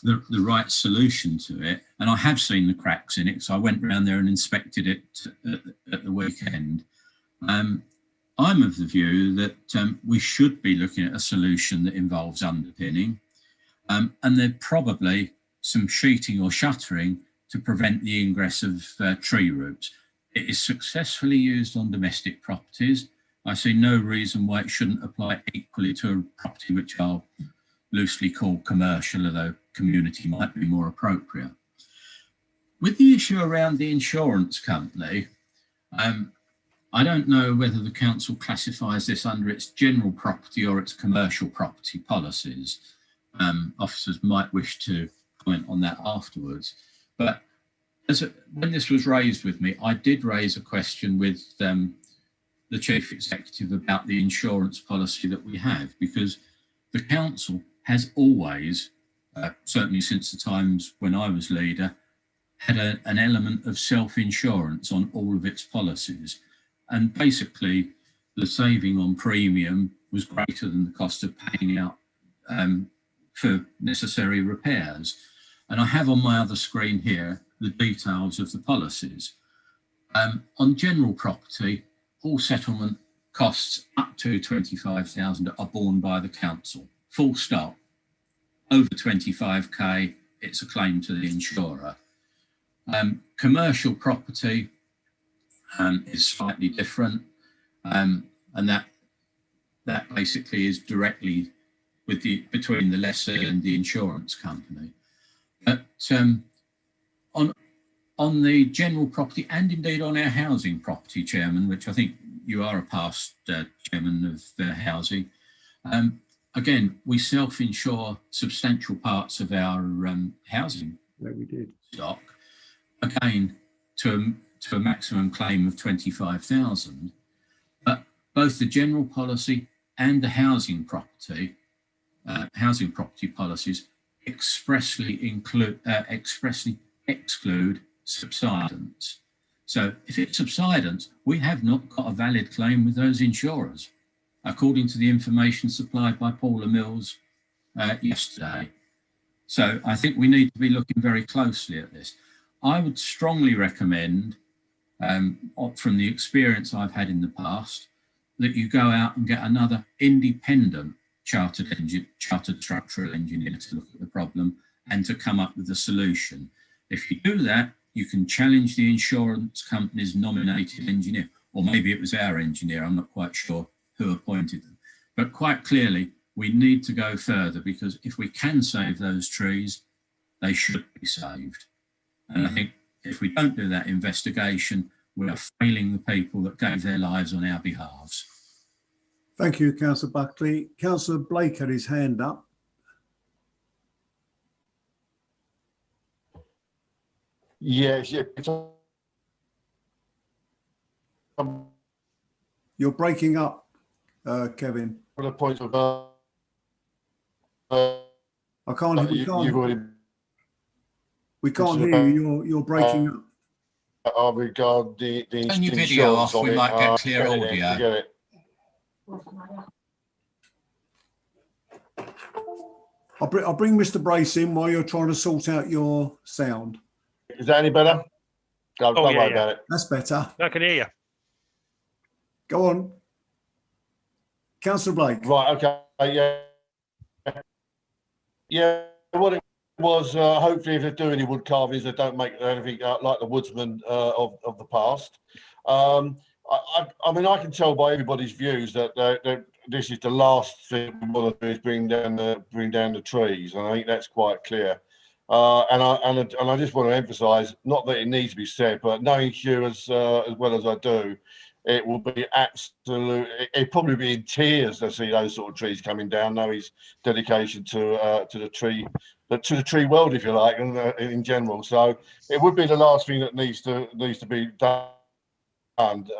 the right solution to it, and I have seen the cracks in it, so I went around there and inspected it at the weekend. I'm of the view that we should be looking at a solution that involves underpinning, and there probably some sheeting or shuttering to prevent the ingress of tree roots. It is successfully used on domestic properties. I see no reason why it shouldn't apply equally to a property which I'll loosely call commercial, although community might be more appropriate. With the issue around the insurance company, I don't know whether the council classifies this under its general property or its commercial property policies. Officers might wish to comment on that afterwards. But when this was raised with me, I did raise a question with the Chief Executive about the insurance policy that we have, because the council has always, certainly since the times when I was leader, had an element of self-insurance on all of its policies. And basically, the saving on premium was greater than the cost of paying out for necessary repairs. And I have on my other screen here the details of the policies. On general property, all settlement costs up to 25,000 are borne by the council, full stop. Over 25k, it's a claim to the insurer. Commercial property is slightly different, and that basically is directly between the lessor and the insurance company. But on the general property, and indeed on our housing property, Chairman, which I think you are a past Chairman of housing, again, we self-insure substantial parts of our housing stock, again, to a maximum claim of 25,000. But both the general policy and the housing property policies expressly exclude subsidence. So if it's subsidence, we have not got a valid claim with those insurers, according to the information supplied by Paula Mills yesterday. So I think we need to be looking very closely at this. I would strongly recommend, from the experience I've had in the past, that you go out and get another independent chartered structural engineer to look at the problem and to come up with a solution. If you do that, you can challenge the insurance company's nominated engineer, or maybe it was our engineer, I'm not quite sure who appointed them. But quite clearly, we need to go further, because if we can save those trees, they should be saved. And I think if we don't do that investigation, we are failing the people that gave their lives on our behalves. Thank you, Councillor Buckley. Councillor Blake had his hand up. Yes, yeah. You're breaking up, Kevin. The points of I can't. We can't you've hear you. You're breaking up. I regard the Turn your video off. We might get clear audio. Forget it. I'll bring Mr. Brace in while you're trying to sort out your sound. Is that any better? Don't worry about it. That's better. I can hear you. Go on. Councillor Blake. Right, okay, yeah. Yeah, what it was, hopefully if they do any wood carvings, they don't make anything like the woodsman of the past. I mean, I can tell by everybody's views that this is the last thing we want to do is bring down the trees, and I think that's quite clear. And I just want to emphasise, not that it needs to be said, but knowing Hugh as well as I do, it will be absolute. It'd probably be in tears to see those sort of trees coming down. Know his dedication to the tree world, if you like, and in general. So it would be the last thing that needs to be done, and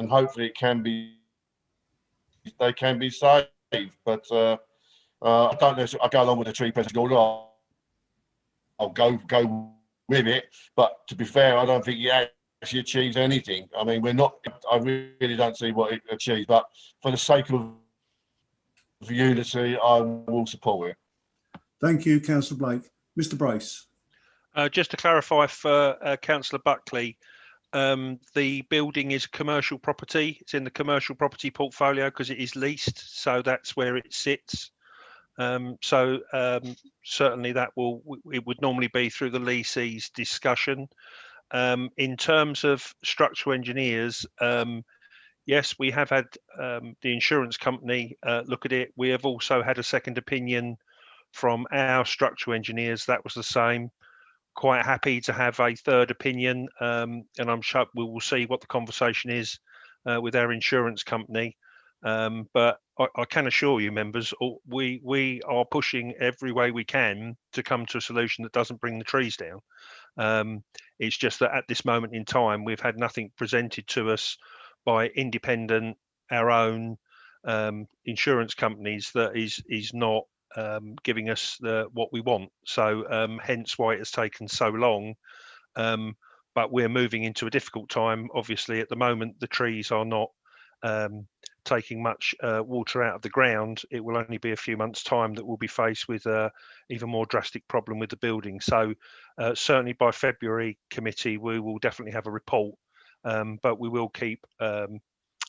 hopefully it can be. They can be saved, but I don't know. I go along with the tree president. I'll go with it, but to be fair, I don't think he actually achieves anything. I mean, I really don't see what it achieves, but for the sake of unity, I will support it. Thank you, Councillor Blake. Mr. Brace. Just to clarify for Councillor Buckley, the building is commercial property. It's in the commercial property portfolio because it is leased, so that's where it sits. Certainly it would normally be through the leasee's discussion. In terms of structural engineers, yes, we have had the insurance company look at it. We have also had a second opinion from our structural engineers. That was the same. Quite happy to have a third opinion, and I'm sure we will see what the conversation is with our insurance company. But I can assure you, members, we are pushing every way we can to come to a solution that doesn't bring the trees down. It's just that at this moment in time, we've had nothing presented to us by independent, our own insurance companies that is not giving us what we want. So hence why it has taken so long. But we're moving into a difficult time. Obviously, at the moment, the trees are not taking much water out of the ground. It will only be a few months' time that we'll be faced with even more drastic problem with the building. So certainly by February committee, we will definitely have a report, but we will keep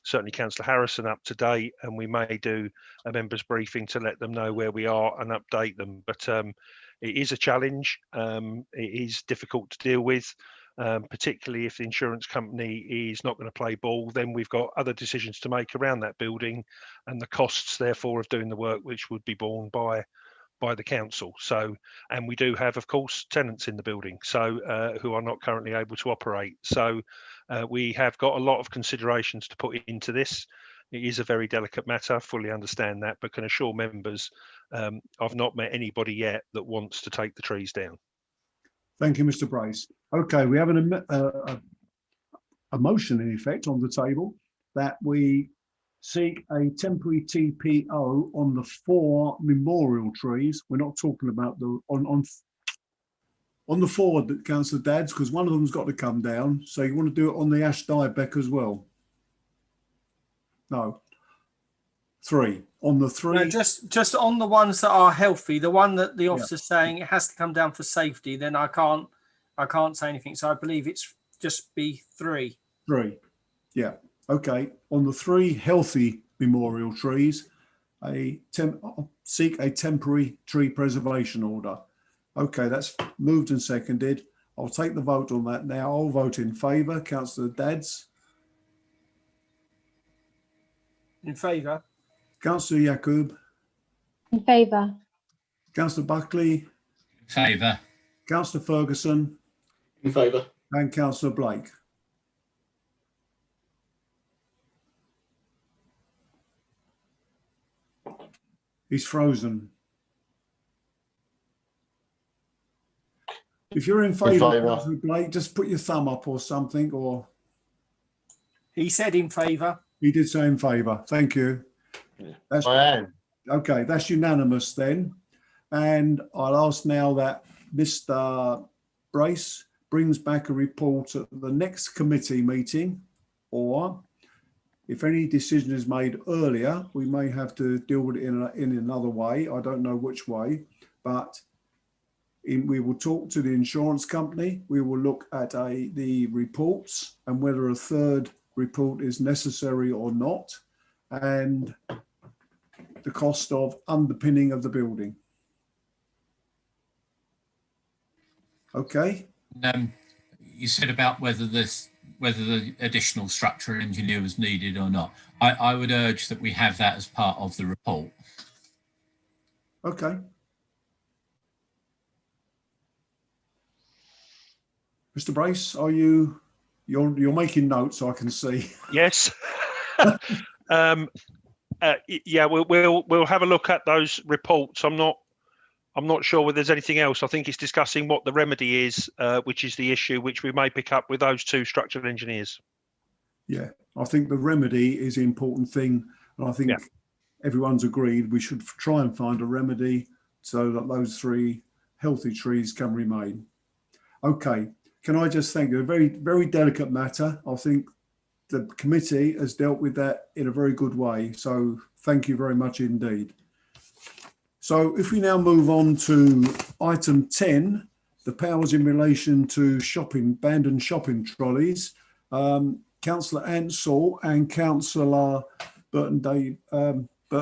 certainly Councillor Harrison up to date, and we may do a members briefing to let them know where we are and update them. But it is a challenge. It is difficult to deal with. Particularly if the insurance company is not going to play ball, then we've got other decisions to make around that building and the costs therefore of doing the work, which would be borne by the council. So, and we do have, of course, tenants in the building, so who are not currently able to operate. So we have got a lot of considerations to put into this. It is a very delicate matter, fully understand that, but can assure members I've not met anybody yet that wants to take the trees down. Thank you, Mr. Brace. Okay, we have a motion in effect on the table that we seek a temporary TPO on the 4 memorial trees. We're not talking about the On the forward, Councillor Dadds, because one of them's got to come down. So you want to do it on the ash dieback as well? No. 3. On the 3. No, just on the ones that are healthy, the one that the officer's saying it has to come down for safety, then I can't say anything. So I believe it's just be 3. 3. Yeah. Okay. On the 3 healthy memorial trees, seek a temporary tree preservation order. Okay, that's moved and seconded. I'll take the vote on that now. I'll vote in favour. Councillor Dadds. In favour. Councillor Yacoub. In favour. Councillor Buckley. In favour. Councillor Ferguson. In favour. And Councillor Blake. He's frozen. If you're in favour, Councillor Blake, just put your thumb up or something. Or he said in favour. He did say in favour. Thank you. That's, I am. Okay, that's unanimous then. And I'll ask now that Mr. Brace brings back a report at the next committee meeting, or if any decision is made earlier, we may have to deal with it in another way. I don't know which way, but we will talk to the insurance company. We will look at the reports and whether a third report is necessary or not, and the cost of underpinning of the building. Okay. You said about whether the additional structural engineer was needed or not. I would urge that we have that as part of the report. Okay. Mr. Brace, are you're making notes, so I can see. Yes. Yeah, we'll have a look at those reports. I'm not sure whether there's anything else. I think it's discussing what the remedy is, which is the issue which we may pick up with those 2 structural engineers. Yeah, I think the remedy is the important thing. And I think everyone's agreed we should try and find a remedy so that those 3 healthy trees can remain. Okay, can I just thank you? A very, very delicate matter. I think the committee has dealt with that in a very good way. So thank you very much indeed. So if we now move on to item 10, the powers in relation to abandoned shopping trolleys. Councillor Ansell and Councillor Burton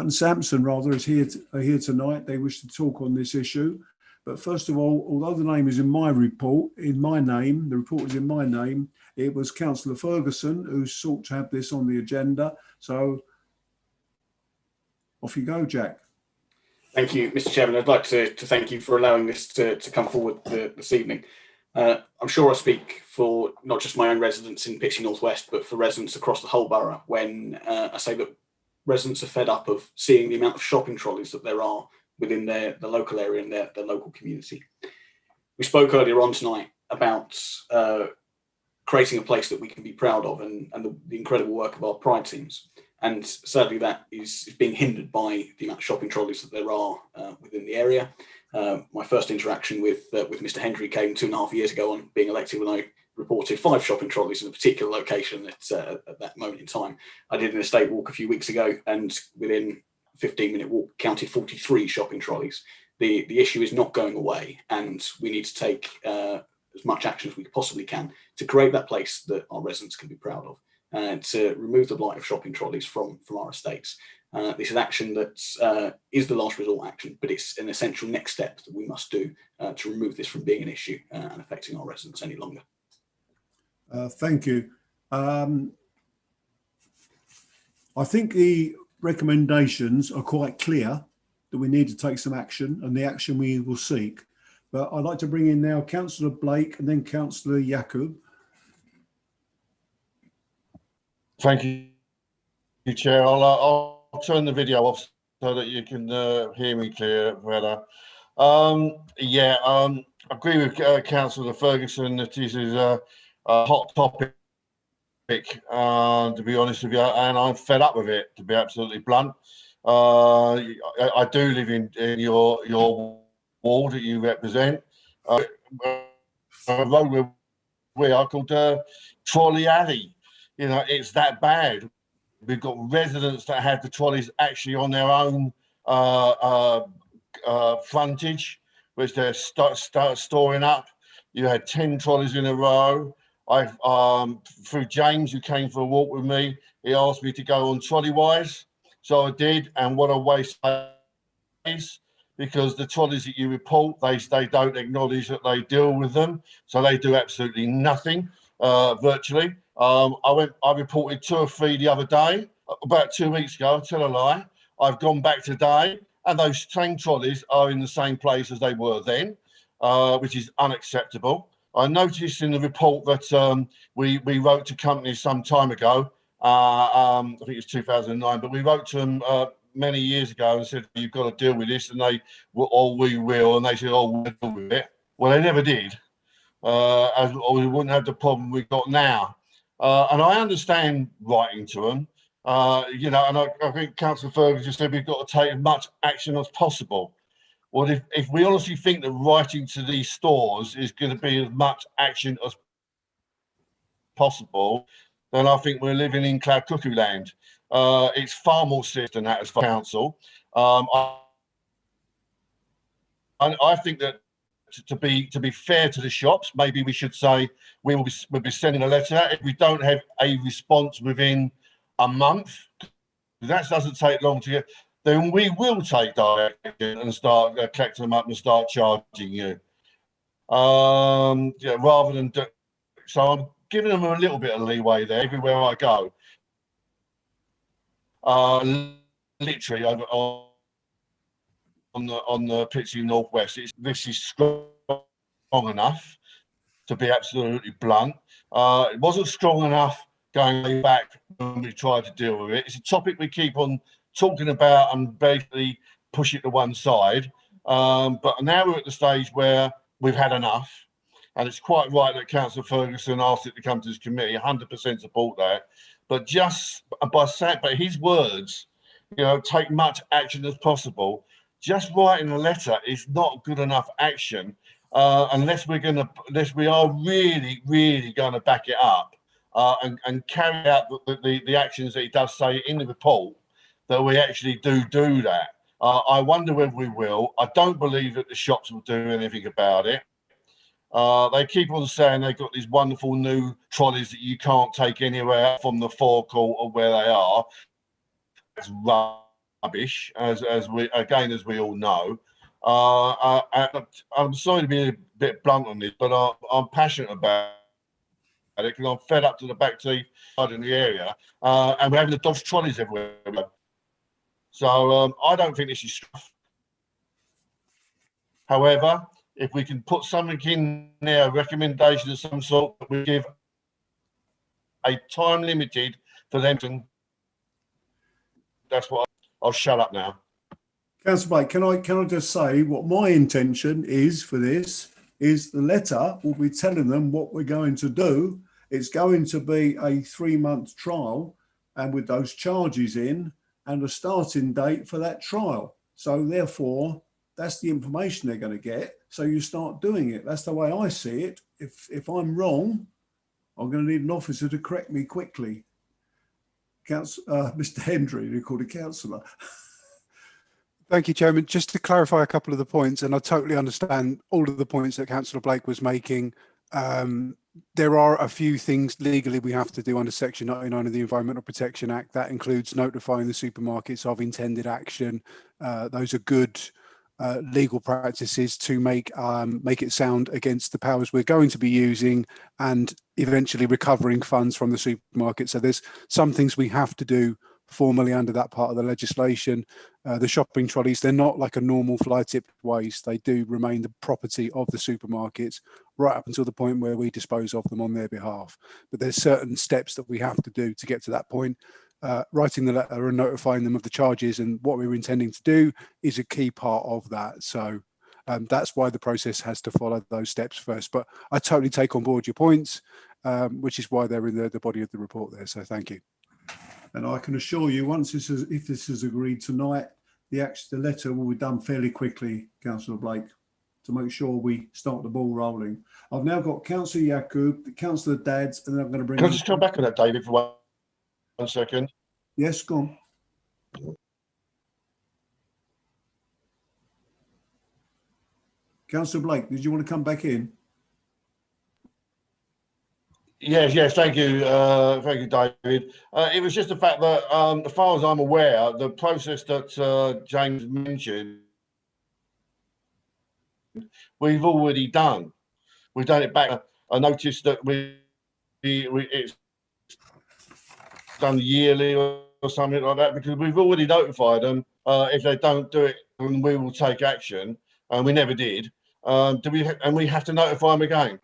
Sampson are here tonight. They wish to talk on this issue. But first of all, although the name is in my report, the report is in my name, it was Councillor Ferguson who sought to have this on the agenda. So off you go, Jack. Thank you, Mr. Chairman. I'd like to thank you for allowing this to come forward this evening. I'm sure I speak for not just my own residents in Pitsea North West, but for residents across the whole borough when I say that residents are fed up of seeing the amount of shopping trolleys that there are within the local area and their local community. We spoke earlier on tonight about creating a place that we can be proud of and the incredible work of our pride teams. And sadly, that is being hindered by the amount of shopping trolleys that there are within the area. My first interaction with Mr. Hendry came 2.5 years ago on being elected when I reported 5 shopping trolleys in a particular location at that moment in time. I did an estate walk a few weeks ago and within 15-minute walk counted 43 shopping trolleys. The issue is not going away, and we need to take as much action as we possibly can to create that place that our residents can be proud of. To remove the blight of shopping trolleys from our estates. This is action that is the last resort action, but it's an essential next step that we must do to remove this from being an issue and affecting our residents any longer. Thank you. I think the recommendations are quite clear that we need to take some action, and the action we will seek. But I'd like to bring in now Councillor Blake and then Councillor Yacoub. Thank you, Chair. I'll turn the video off so that you can hear me clear better. I agree with Councillor Ferguson that this is a hot topic, to be honest with you, and I'm fed up with it, to be absolutely blunt. I do live in your ward that you represent. a road where we are called Trolley Alley. You know, it's that bad. We've got residents that have the trolleys actually on their own frontage, which they're start storing up. You had 10 trolleys in a row. I've through James, who came for a walk with me, he asked me to go on Trolleywise, so I did, and what a waste of space, because the trolleys that you report, they don't acknowledge that they deal with them, so they do absolutely nothing virtually. I reported 2 or 3 the other day, about 2 weeks ago. I tell a lie. I've gone back today, and those same trolleys are in the same place as they were then, which is unacceptable. I noticed in the report that we wrote to companies some time ago. I think it was 2009, but we wrote to them many years ago and said, you've got to deal with this, and they were, oh, we will, and they said, oh, we'll deal with it. Well, they never did, or we wouldn't have the problem we've got now. And I understand writing to them, you know, and I think Councillor Ferguson said we've got to take as much action as possible. Well, if we honestly think that writing to these stores is going to be as much action as possible, then I think we're living in cloud cuckoo land. It's far more serious than that as for council. I think that to be fair to the shops, maybe we should say we'll be sending a letter. If we don't have a response within a month, that doesn't take long to get, then we will take direct action and start collecting them up and start charging you. Yeah, rather than so I'm giving them a little bit of leeway there everywhere I go. Literally over on the Pitsea Northwest, this is strong enough to be absolutely blunt. It wasn't strong enough going back when we tried to deal with it. It's a topic we keep on talking about and basically push it to one side. But now we're at the stage where we've had enough. And it's quite right that Councillor Ferguson asked it to come to this committee. 100% support that. But just by saying, but his words, you know, take much action as possible. Just writing a letter is not good enough action unless we are really, really going to back it up and carry out the actions that he does say in the report, that we actually do that. I wonder whether we will. I don't believe that the shops will do anything about it. They keep on saying they've got these wonderful new trolleys that you can't take anywhere from the forecourt or where they are. It's rubbish, as we all know. I'm sorry to be a bit blunt on this, but I'm passionate about it because I'm fed up to the back teeth in the area, and we're having the Dodge trolleys everywhere. So I don't think this is stuff. However, if we can put something in there, a recommendation of some sort, that we give a time limited for them to, that's what I'll shut up now. Councillor Blake, can I just say what my intention is for this is the letter will be telling them what we're going to do. It's going to be a 3-month trial, and with those charges in and a starting date for that trial. So therefore, that's the information they're going to get. So you start doing it. That's the way I see it. If I'm wrong, I'm going to need an officer to correct me quickly. Mr. Hendry, you called a councillor. Thank you, Chairman. Just to clarify a couple of the points, and I totally understand all of the points that Councillor Blake was making. There are a few things legally we have to do under Section 99 of the Environmental Protection Act. That includes notifying the supermarkets of intended action. Those are good legal practices to make it sound against the powers we're going to be using and eventually recovering funds from the supermarket. So there's some things we have to do formally under that part of the legislation. The shopping trolleys, they're not like a normal fly tip waste. They do remain the property of the supermarkets right up until the point where we dispose of them on their behalf. But there's certain steps that we have to do to get to that point. Writing the letter and notifying them of the charges and what we were intending to do is a key part of that. So that's why the process has to follow those steps first. But I totally take on board your points, which is why they're in the body of the report there. So thank you. And I can assure you, if this is agreed tonight, the letter will be done fairly quickly, Councillor Blake. to make sure we start the ball rolling. I've now got Councillor Yaqub, Councillor Dadds, and then I'm going to bring. Can I just come back on that, David, for one second? Yes, go on. Councillor Blake, did you want to come back in? Yes, thank you, David. It was just the fact that, as far as I'm aware, the process that James mentioned, we've already done. We've done it back. I noticed that it's done yearly or something like that, because we've already notified them. If they don't do it, then we will take action, and we never did. And we have to notify them again.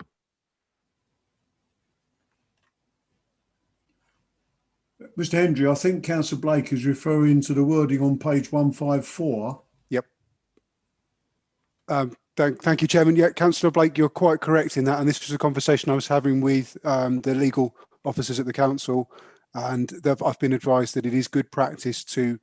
Mr. Hendry, I think Councillor Blake is referring to the wording on page 154. Yep. Thank you, Chairman. Yeah, Councillor Blake, you're quite correct in that. And this was a conversation I was having with the legal officers at the council. And I've been advised that it is good practice to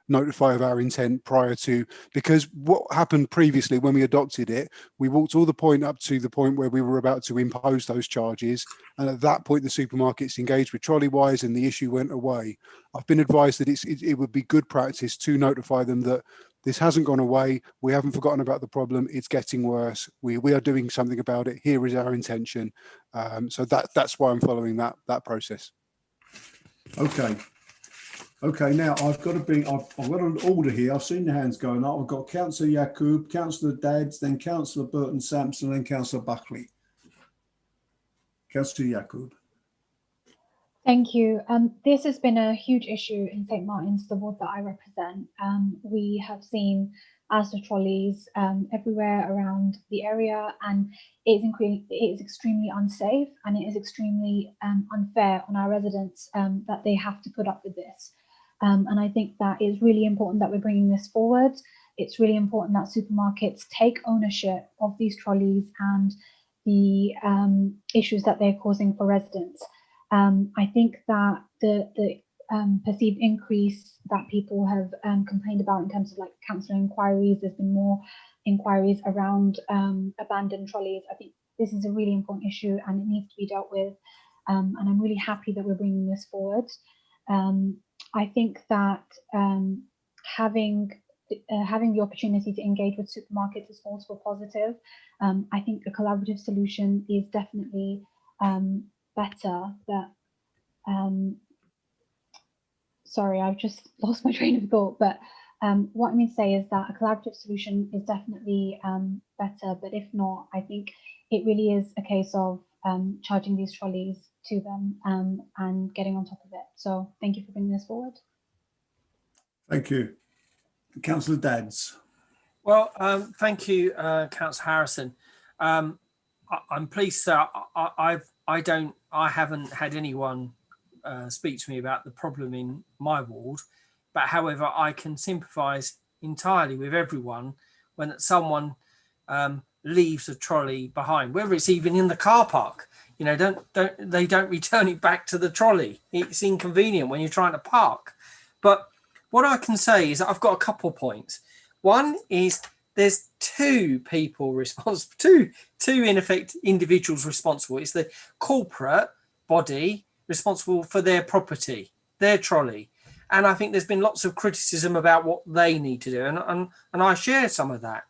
notify of our intent prior to, because what happened previously when we adopted it, we walked all the point up to the point where we were about to impose those charges, and at that point the supermarkets engaged with Trolleywise and the issue went away. I've been advised that it would be good practice to notify them that this hasn't gone away, we haven't forgotten about the problem, it's getting worse, we are doing something about it, here is our intention. So that's why I'm following that process. Okay, now I've got an order here. I've seen the hands going up. I've got Councillor Yaqub, Councillor Dadds, then Councillor Burton Sampson, and Councillor Buckley. Councillor Yaqub. Thank you. This has been a huge issue in St Martin's, the ward that I represent. We have seen Asda trolleys everywhere around the area, and it is extremely unsafe, and it is extremely unfair on our residents that they have to put up with this. And I think that it's really important that we're bringing this forward. It's really important that supermarkets take ownership of these trolleys and the issues that they're causing for residents. I think that the perceived increase that people have complained about in terms of like council inquiries, there's been more inquiries around abandoned trolleys. I think this is a really important issue and it needs to be dealt with. And I'm really happy that we're bringing this forward. I think that having the opportunity to engage with supermarkets is also positive. I think a collaborative solution is definitely better. That sorry, I've just lost my train of thought. But what I mean to say is that a collaborative solution is definitely better. But if not, I think it really is a case of charging these trolleys to them and getting on top of it. So thank you for bringing this forward. Thank you. Councillor Dadds. Well, thank you, Councillor Harrison. I'm pleased that I haven't had anyone speak to me about the problem in my ward, but however, I can sympathise entirely with everyone when someone leaves a trolley behind, whether it's even in the car park. You know, they don't return it back to the trolley. It's inconvenient when you're trying to park. But what I can say is that I've got a couple of points. One is there's two people responsible, two in effect individuals responsible. It's the corporate body responsible for their property, their trolley. And I think there's been lots of criticism about what they need to do. And I share some of that.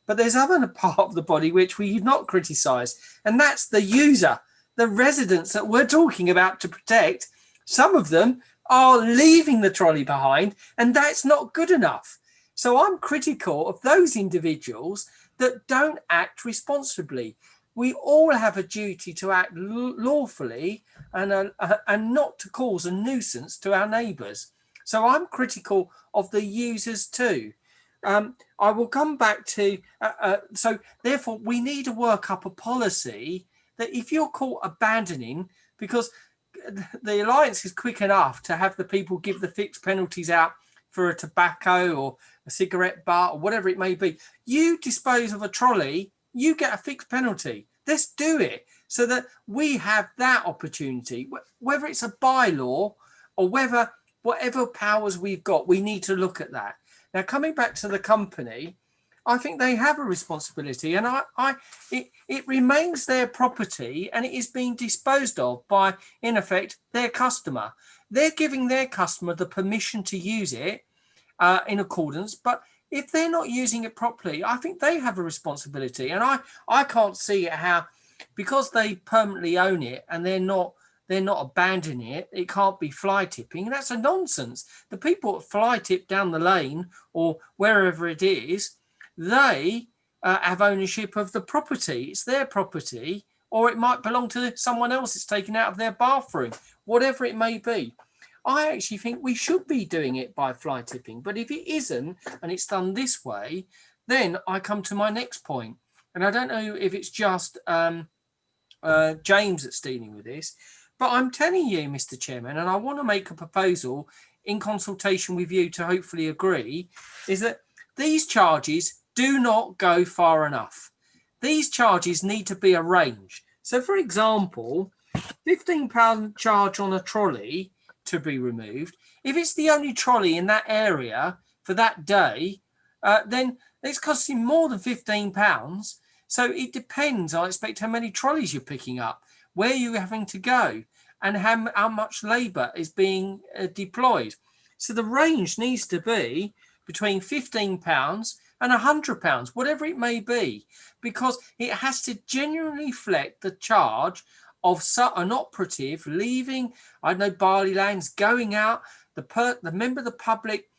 But there's other part of the body which we've not criticised, and that's the user, the residents that we're talking about to protect. Some of them are leaving the trolley behind, and that's not good enough. So I'm critical of those individuals that don't act responsibly. We all have a duty to act lawfully and not to cause a nuisance to our neighbours. So I'm critical of the users too. I will come back to, so therefore we need to work up a policy that if you're caught abandoning, because the Alliance is quick enough to have the people give the fixed penalties out for a tobacco or a cigarette butt or whatever it may be. You dispose of a trolley, you get a fixed penalty. Let's do it so that we have that opportunity, whether it's a bylaw or whatever powers we've got, we need to look at that. Now, coming back to the company, I think they have a responsibility, and it remains their property, and it is being disposed of by, in effect, their customer. They're giving their customer the permission to use it in accordance, but if they're not using it properly, I think they have a responsibility. And I can't see how, because they permanently own it and they're not abandoning it, it can't be fly tipping. That's a nonsense. The people that fly tip down the lane or wherever it is, they have ownership of the property. It's their property, or it might belong to someone else. It's taken out of their bathroom, whatever it may be. I actually think we should be doing it by fly tipping. But if it isn't, and it's done this way, then I come to my next point. And I don't know if it's just James that's dealing with this, but I'm telling you, Mr. Chairman, and I want to make a proposal in consultation with you to hopefully agree, is that these charges do not go far enough. These charges need to be arranged. So, for example, £15 charge on a trolley to be removed. If it's the only trolley in that area for that day, then it's costing more than £15. So it depends, I expect, how many trolleys you're picking up, where you're having to go, and how much labour is being deployed. So the range needs to be between £15 and £100, whatever it may be, because it has to genuinely reflect the charge of an operative leaving, I don't know, barley lands, going out, the member of the public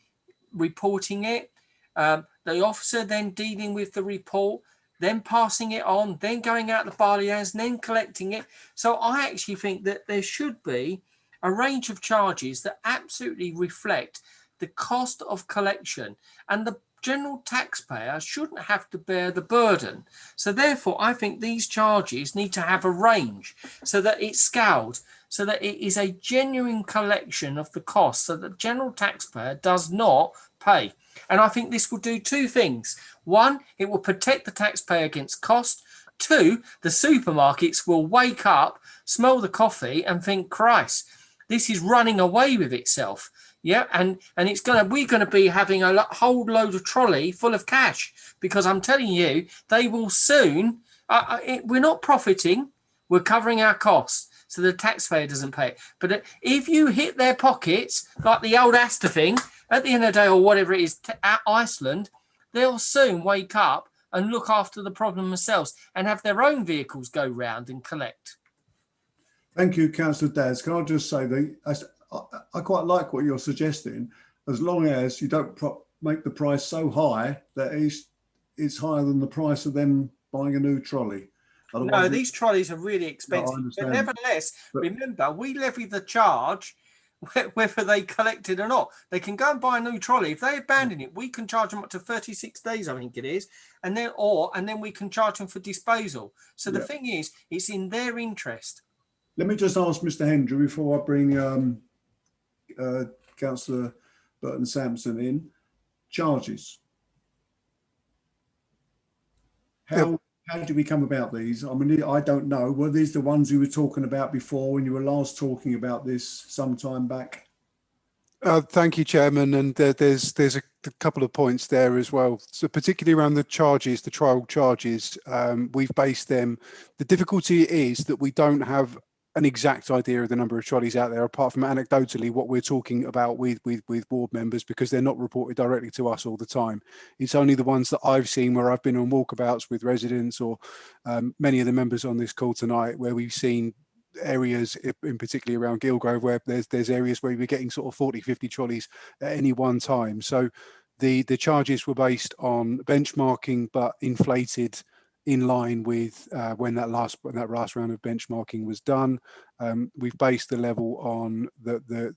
reporting it, the officer then dealing with the report, then passing it on, then going out the barley lands, and then collecting it. So I actually think that there should be a range of charges that absolutely reflect the cost of collection, and the general taxpayer shouldn't have to bear the burden. So therefore, I think these charges need to have a range so that it's scaled, so that it is a genuine collection of the cost, so that the general taxpayer does not pay. And I think this will do two things. One, it will protect the taxpayer against cost. Two, the supermarkets will wake up, smell the coffee and think, Christ, this is running away with itself. Yeah, and we're going to be having a whole load of trolley full of cash, because I'm telling you, they will soon. We're not profiting, we're covering our costs, so the taxpayer doesn't pay it. But if you hit their pockets like the old Astor thing at the end of the day, or whatever it is, Iceland, they'll soon wake up and look after the problem themselves and have their own vehicles go round and collect. Thank you, Councillor Daz. Can I just say that I quite like what you're suggesting, as long as you don't make the price so high that it's higher than the price of them buying a new trolley. Otherwise, no, these trolleys are really expensive. But nevertheless, remember, we levy the charge whether they collect it or not. They can go and buy a new trolley. If they abandon it, we can charge them up to 36 days, I think it is, and then we can charge them for disposal. So the thing is, it's in their interest. Let me just ask Mr. Hendry before I bring Councillor Burton Sampson in. Charges. How do we come about these? I mean, I don't know. Were these the ones you were talking about before when you were last talking about this some time back? Thank you, Chairman. And there's a couple of points there as well. So particularly around the charges, the trial charges, we've based them. The difficulty is that we don't have an exact idea of the number of trolleys out there, apart from anecdotally what we're talking about with board members, because they're not reported directly to us all the time. It's only the ones that I've seen where I've been on walkabouts with residents, or many of the members on this call tonight, where we've seen areas, in particularly around Gilgrove, where there's areas where we're getting sort of 40-50 trolleys at any one time. So the charges were based on benchmarking, but inflated in line with when that last round of benchmarking was done. We've based the level on that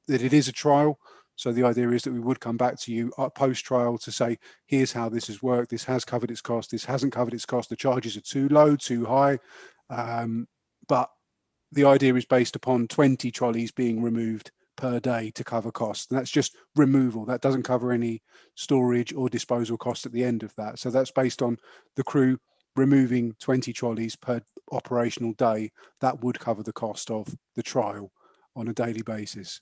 it is a trial. So the idea is that we would come back to you post trial to say, here's how this has worked. This has covered its cost. This hasn't covered its cost. The charges are too low, too high. But the idea is based upon 20 trolleys being removed per day to cover costs. And that's just removal. That doesn't cover any storage or disposal costs at the end of that. So that's based on the crew removing 20 trolleys per operational day. That would cover the cost of the trial on a daily basis.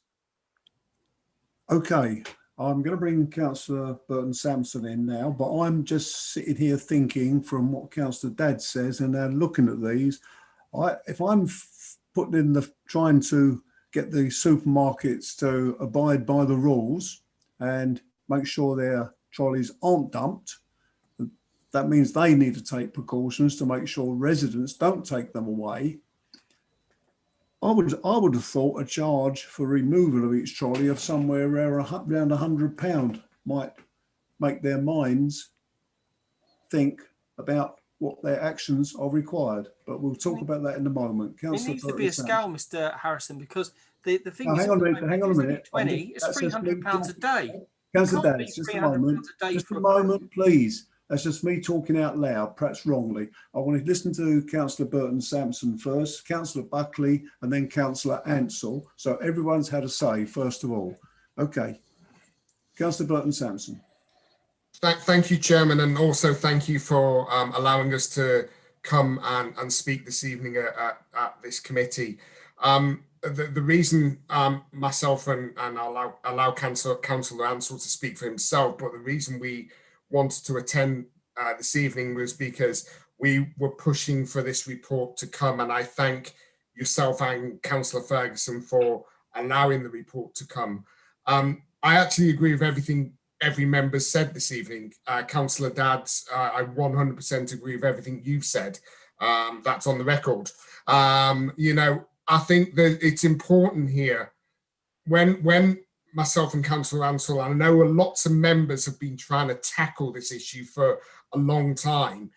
Okay, I'm going to bring Councillor Burton Sampson in now, but I'm just sitting here thinking from what Councillor Dadd says and then looking at these. If I'm putting in the trying to get the supermarkets to abide by the rules and make sure their trolleys aren't dumped, that means they need to take precautions to make sure residents don't take them away. I would have thought a charge for removal of each trolley of somewhere around £100 might make their minds think about what their actions are required. But we'll talk about that in a moment. It needs to be a scale, Mr. Harrison, because the thing is, hang on a minute. 20, it's £300 a day. Councillor Dadd, just a moment. Just a moment, please. That's just me talking out loud, perhaps wrongly. I want to listen to Councillor Burton Sampson first, Councillor Buckley, and then Councillor Ansell. So everyone's had a say, first of all. Okay. Councillor Burton Sampson. Thank you, Chairman, and also thank you for allowing us to come and speak this evening at this committee. The reason myself and I'll allow Councillor Ansell to speak for himself, but the reason we wanted to attend this evening was because we were pushing for this report to come, and I thank yourself and Councillor Ferguson for allowing the report to come. I actually agree with everything every member said this evening. Councillor Dadd, I 100% agree with everything you've said. That's on the record. You know, I think that it's important here when myself and Councillor Ansell, I know lots of members have been trying to tackle this issue for a long time,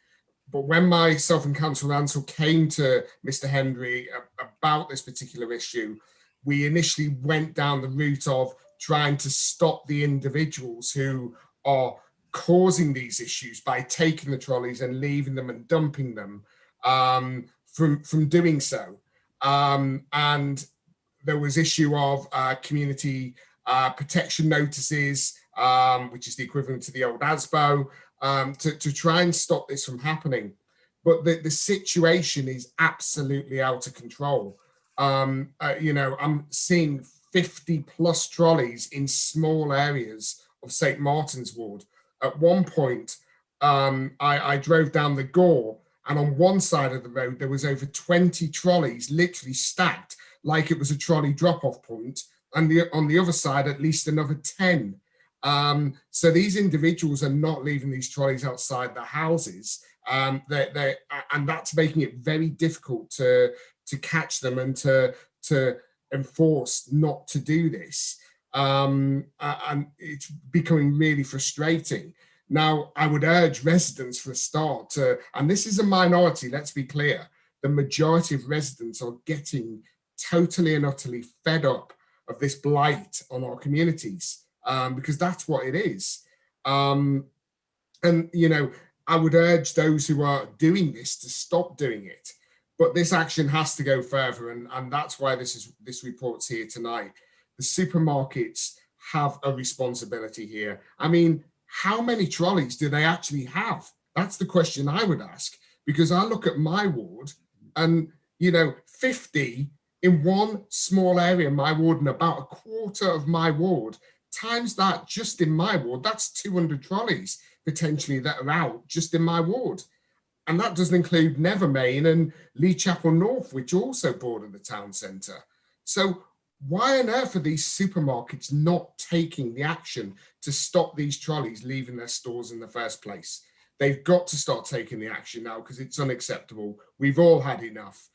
but when myself and Councillor Ansell came to Mr. Henry about this particular issue, we initially went down the route of trying to stop the individuals who are causing these issues by taking the trolleys and leaving them and dumping them from doing so. And there was issue of community protection notices, which is the equivalent to the old ASBO, to try and stop this from happening. But the situation is absolutely out of control. You know, I'm seeing 50 plus trolleys in small areas of St. Martin's Ward. At one point, I drove down the Gore, and on one side of the road, there was over 20 trolleys literally stacked like it was a trolley drop-off point. And on the other side, at least another 10. So these individuals are not leaving these trolleys outside their houses. And that's making it very difficult to catch them and to enforce not to do this. And it's becoming really frustrating. Now, I would urge residents for a start to, and this is a minority, let's be clear, the majority of residents are getting totally and utterly fed up of this blight on our communities, because that's what it is. And, you know, I would urge those who are doing this to stop doing it. But this action has to go further, and that's why this report's here tonight. The supermarkets have a responsibility here. I mean, how many trolleys do they actually have? That's the question I would ask, because I look at my ward and, you know, 50 in one small area in my ward and about a quarter of my ward, times that just in my ward, that's 200 trolleys potentially that are out just in my ward. And that doesn't include Nevermain and Lee Chapel North, which also border the town centre. So why on earth are these supermarkets not taking the action to stop these trolleys leaving their stores in the first place? They've got to start taking the action now, because it's unacceptable. We've all had enough.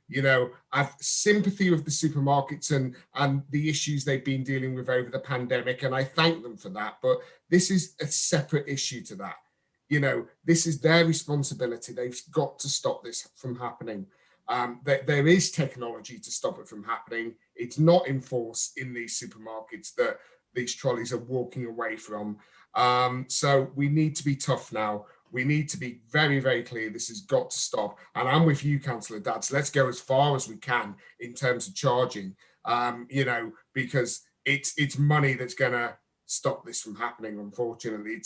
You know, I've sympathy with the supermarkets and the issues they've been dealing with over the pandemic, and I thank them for that. But this is a separate issue to that. You know, this is their responsibility. They've got to stop this from happening. There is technology to stop it from happening. It's not enforced in these supermarkets that these trolleys are walking away from. So we need to be tough now. We need to be very, very clear. This has got to stop. And I'm with you, Councillor Dadd. So let's go as far as we can in terms of charging, you know, because it's money that's going to stop this from happening. Unfortunately,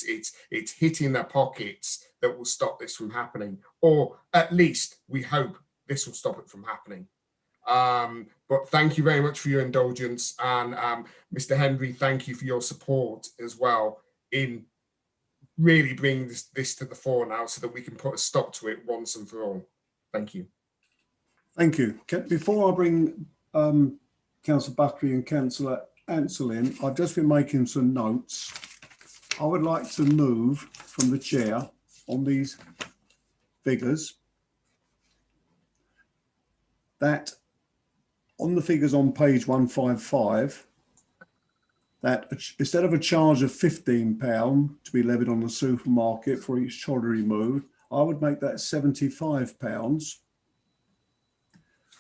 it's hitting their pockets that will stop this from happening, or at least we hope this will stop it from happening. But thank you very much for your indulgence, and Mr. Henry, thank you for your support as well in really bringing this to the fore now, so that we can put a stop to it once and for all. Thank you. Thank you. Before I bring Councillor Buckley and Councillor Ansell in, I've just been making some notes. I would like to move from the chair on these figures that on the figures on page 155, that instead of a charge of £15 to be levied on the supermarket for each trolley removed, I would make that £75.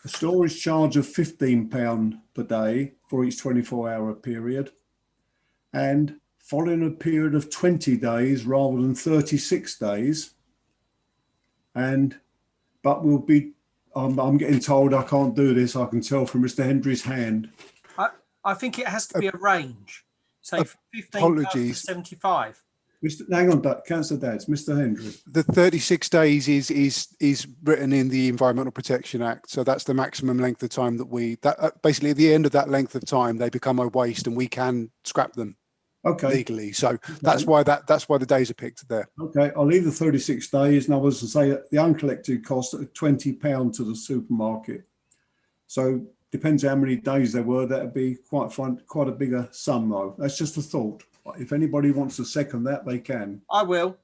A storage charge of £15 per day for each 24-hour period, and following a period of 20 days rather than 36 days. But we'll be, I'm getting told I can't do this. I can tell from Mr. Hendry's hand. I think it has to be a range. So 15 apologies. to 75. Hang on, Councillor Dadds, Mr. Hendry. The 36 days is written in the Environmental Protection Act, so that's the maximum length of time that basically at the end of that length of time they become a waste and we can scrap them legally. So that's why the days are picked there. Okay, I'll leave the 36 days, and I was to say the uncollected cost at £20 to the supermarket. So depends how many days there were. That'd be quite a bigger sum though. That's just a thought. If anybody wants to second that, they can. I will,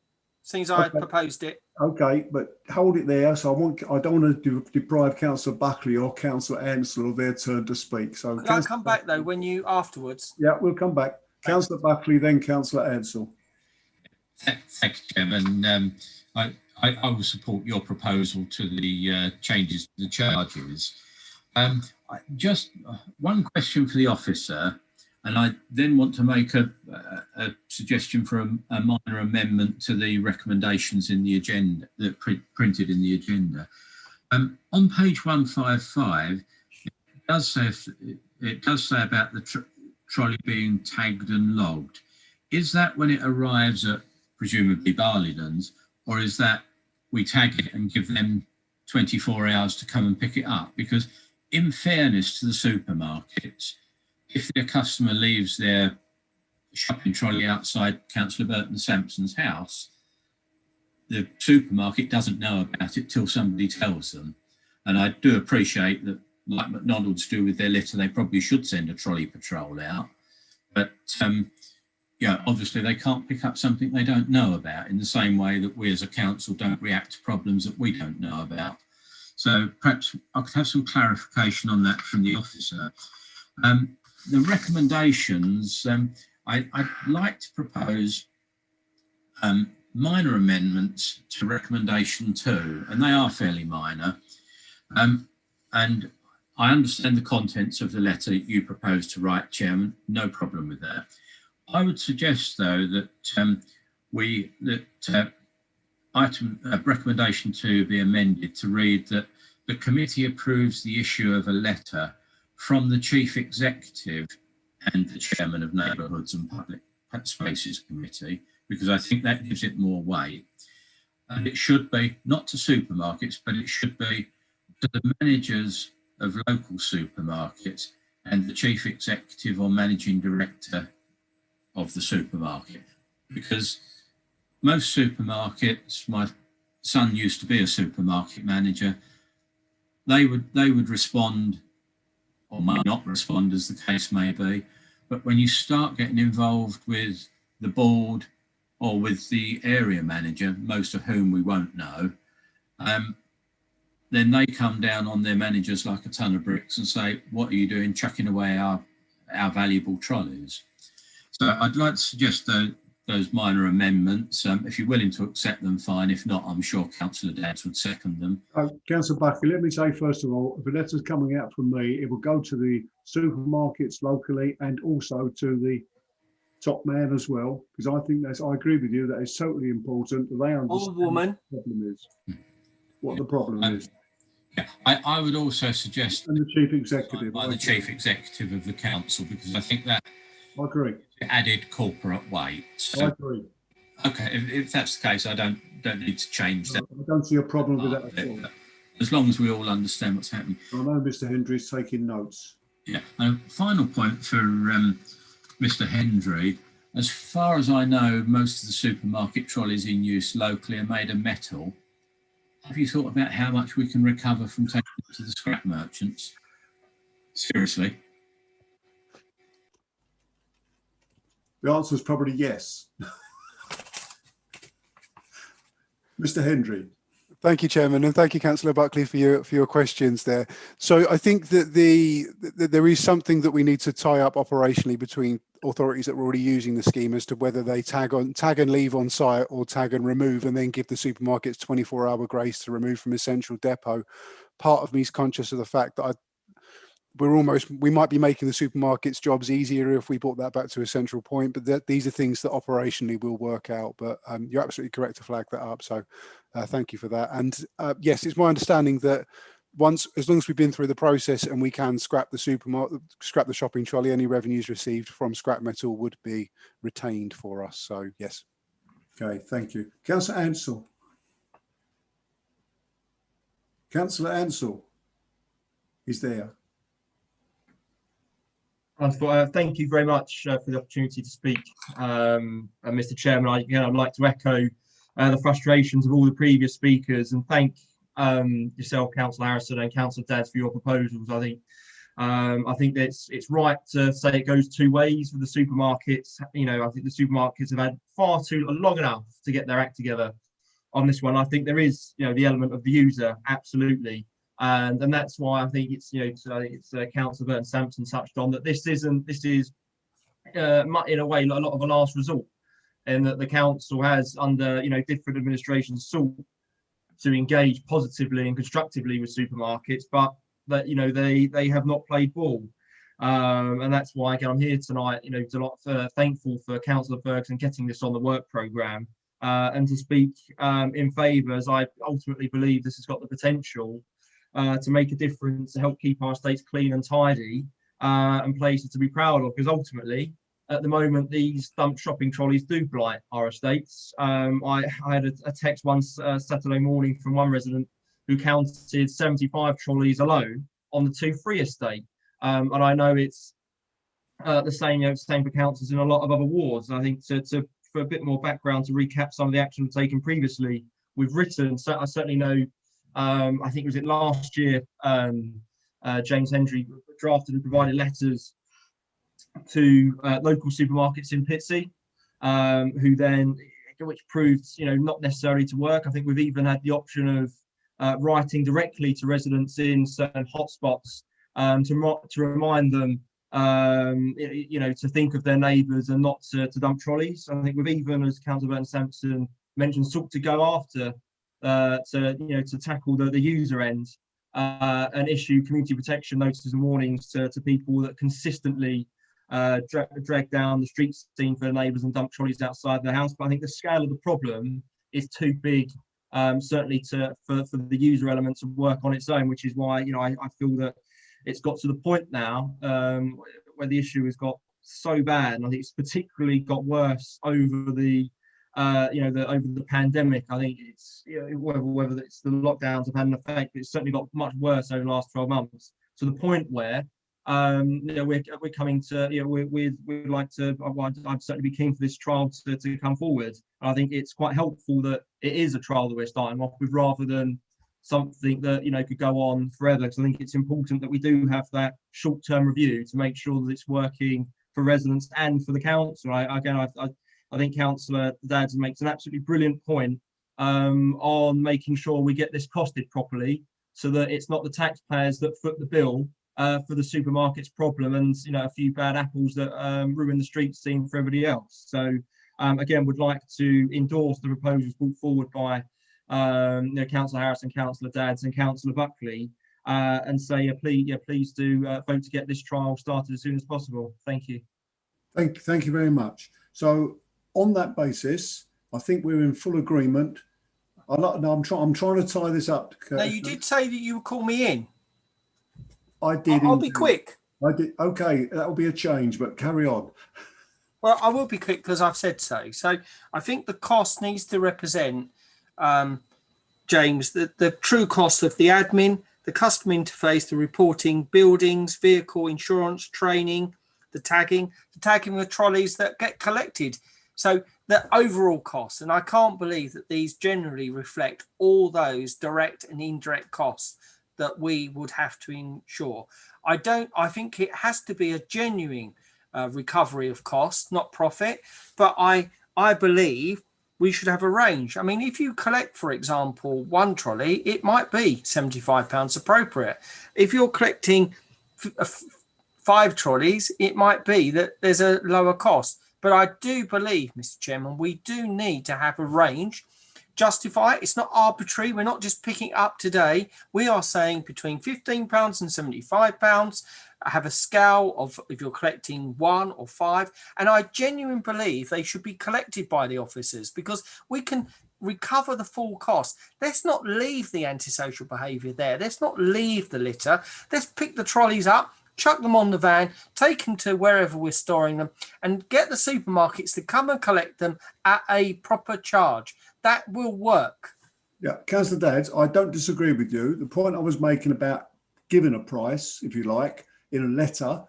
since I proposed it. Okay, but hold it there. So I don't want to deprive Councillor Buckley or Councillor Ansell of their turn to speak. So I'll come back though when you afterwards. Yeah, we'll come back. Councillor Buckley, then Councillor Ansell. Thank you, Chairman. I will support your proposal to the changes to the charges. Just one question for the officer. And I then want to make a suggestion for a minor amendment to the recommendations in the agenda, that printed in the agenda. On page 155, it does say about the trolley being tagged and logged. Is that when it arrives at presumably Barleylands, or is that we tag it and give them 24 hours to come and pick it up? Because in fairness to the supermarkets, if their customer leaves their shopping trolley outside Councillor Burton Sampson's house, the supermarket doesn't know about it till somebody tells them. And I do appreciate that, like McDonald's do with their litter, they probably should send a trolley patrol out. But yeah, obviously they can't pick up something they don't know about, in the same way that we as a council don't react to problems that we don't know about. So perhaps I could have some clarification on that from the officer. The recommendations, I'd like to propose minor amendments to recommendation 2, and they are fairly minor. And I understand the contents of the letter you propose to write, Chairman, no problem with that. I would suggest, though, that recommendation 2 be amended to read that the committee approves the issue of a letter from the Chief Executive and the Chairman of Neighbourhoods and Public Spaces Committee, because I think that gives it more weight. And it should be not to supermarkets, but it should be to the managers of local supermarkets and the Chief Executive or Managing Director of the supermarket. Because most supermarkets, my son used to be a supermarket manager, they would respond, or might not respond as the case may be. But when you start getting involved with the board or with the area manager, most of whom we won't know, then they come down on their managers like a ton of bricks and say, what are you doing chucking away our valuable trolleys? So I'd like to suggest those minor amendments. If you're willing to accept them, fine. If not, I'm sure Councillor Dadds would second them. Councillor Buckley, let me say first of all, if a letter's coming out from me, it will go to the supermarkets locally and also to the top man as well, because I think I agree with you that it's totally important that they understand what the problem is. Yeah, I would also suggest and the Chief Executive by the Chief Executive of the council, because I think that I agree. Added corporate weight. So, I agree. Okay, if that's the case, I don't need to change that. I don't see a problem with that at all. as long as we all understand what's happening. I know Mr. Hendry is taking notes. Yeah. And final point for Mr. Hendry. As far as I know, most of the supermarket trolleys in use locally are made of metal. Have you thought about how much we can recover from taking them to the scrap merchants? Seriously. The answer is probably yes. Mr. Hendry. Thank you, Chairman, and thank you, Councillor Buckley, for your questions there. So I think that there is something that we need to tie up operationally between authorities that are already using the scheme as to whether they tag and leave on site or tag and remove, and then give the supermarkets 24-hour grace to remove from a central depot. Part of me is conscious of the fact that we might be making the supermarkets' jobs easier if we brought that back to a central point, but these are things that operationally will work out. But you're absolutely correct to flag that up. So thank you for that. And yes, it's my understanding that as long as we've been through the process and we can scrap the shopping trolley, any revenues received from scrap metal would be retained for us. So yes. Okay, thank you. Councillor Ansell. Councillor Ansell is there. Thank you very much for the opportunity to speak, Mr. Chairman. I'd like to echo the frustrations of all the previous speakers and thank yourself, Councillor Harrison, and Councillor Dadds for your proposals. I think that it's right to say it goes two ways with the supermarkets. You know, I think the supermarkets have had far too long enough to get their act together on this one. I think there is, the element of the user, absolutely. And that's why I think it's Councillor Burton Sampson touched on that this is in a way a lot of a last resort, and that the council has under different administrations sought to engage positively and constructively with supermarkets, but that they have not played ball, and that's why again I'm here tonight. Thankful for Councillor Ferguson getting this on the work programme and to speak in favour, as I ultimately believe this has got the potential to make a difference, to help keep our estates clean and tidy and places to be proud of. Because ultimately, at the moment, these dump shopping trolleys do blight our estates. I had a text once Saturday morning from one resident who counted 75 trolleys alone on the 2-3 estate. And I know it's the same for councils in a lot of other wards. I think for a bit more background, to recap some of the action taken previously, we've written, so I certainly know, I think was it last year, James Hendry drafted and provided letters to local supermarkets in Pitsea, which proved not necessarily to work. I think we've even had the option of writing directly to residents in certain hotspots to remind them to think of their neighbours and not to dump trolleys. I think we've even, as Councillor Burton Sampson mentioned, sought to go after to tackle the user end and issue community protection notices and warnings to people that consistently drag down the street scene for neighbours and dump trolleys outside their house. But I think the scale of the problem is too big, certainly for the user element to work on its own, which is why I feel that it's got to the point now where the issue has got so bad, and I think it's particularly got worse over the over the pandemic. I think it's whether it's the lockdowns have had an effect, but it's certainly got much worse over the last 12 months, to the point where we're coming to we'd like to. I'd certainly be keen for this trial to come forward. I think it's quite helpful that it is a trial that we're starting off with, rather than something that could go on forever, because I think it's important that we do have that short-term review to make sure that it's working for residents and for the council. I think Councillor Dadds makes an absolutely brilliant point on making sure we get this costed properly, so that it's not the taxpayers that foot the bill for the supermarket's problem and a few bad apples that ruin the street scene for everybody else. So again, would like to endorse the proposals brought forward by Councillor Harrison, Councillor Dadds and Councillor Buckley, and say please do vote to get this trial started as soon as possible. Thank you. Thank you very much. So on that basis, I think we're in full agreement. I'm trying to tie this up. No, you did say that you would call me in. I did. I'll be quick. I did. Okay, that will be a change, but carry on. Well, I will be quick because I've said so. So I think the cost needs to represent James, the true cost of the admin, the customer interface, the reporting, buildings, vehicle insurance, training, the tagging of trolleys that get collected. So the overall cost, and I can't believe that these generally reflect all those direct and indirect costs that we would have to insure. I think it has to be a genuine recovery of cost, not profit. But I believe we should have a range. I mean, if you collect, for example, one trolley, it might be £75 appropriate. If you're collecting 5 trolleys, it might be that there's a lower cost. But I do believe, Mr. Chairman, we do need to have a range. Justify it. It's not arbitrary. We're not just picking it up today. We are saying between £15 and £75. Have a scale of if you're collecting 1 or 5. And I genuinely believe they should be collected by the officers because we can recover the full cost. Let's not leave the antisocial behaviour there. Let's not leave the litter. Let's pick the trolleys up, chuck them on the van, take them to wherever we're storing them, and get the supermarkets to come and collect them at a proper charge. That will work. Yeah, Councillor Dadds, I don't disagree with you. The point I was making about giving a price, if you like, in a letter,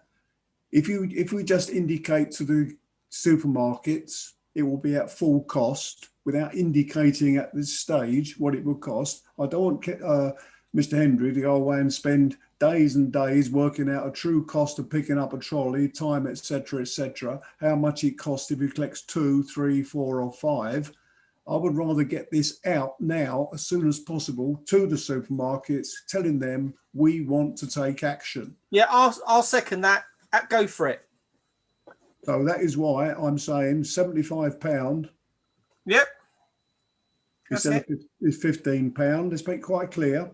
if we just indicate to the supermarkets it will be at full cost without indicating at this stage what it will cost. I don't want Mr. Hendry to go away and spend days and days working out a true cost of picking up a trolley, time, etc., how much it costs if he collects 2, 3, 4 or 5. I would rather get this out now as soon as possible to the supermarkets, telling them we want to take action. Yeah, I'll second that. Go for it. So that is why I'm saying £75. Yep. Instead of £15. Let's make it quite clear.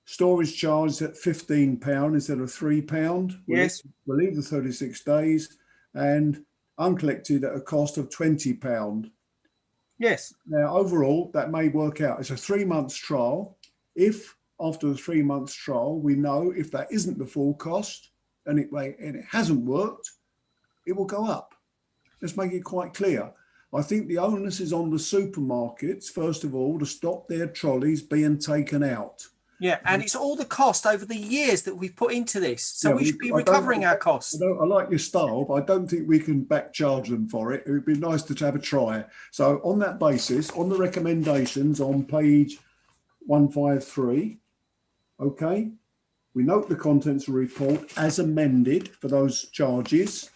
Storage charge is at £15 instead of £3. Yes. We'll leave the 36 days and uncollected at a cost of £20. Yes. Now, overall, that may work out. It's a 3 months trial. If after the 3 months trial, we know if that isn't the full cost and it hasn't worked, it will go up. Let's make it quite clear. I think the onus is on the supermarkets, first of all, to stop their trolleys being taken out. Yeah, and it's all the cost over the years that we've put into this. So yeah, we should be recovering our costs. I like your style, but I don't think we can back charge them for it. It would be nice to have a try. So on that basis, on the recommendations on page 153, okay, we note the contents of the report as amended for those charges.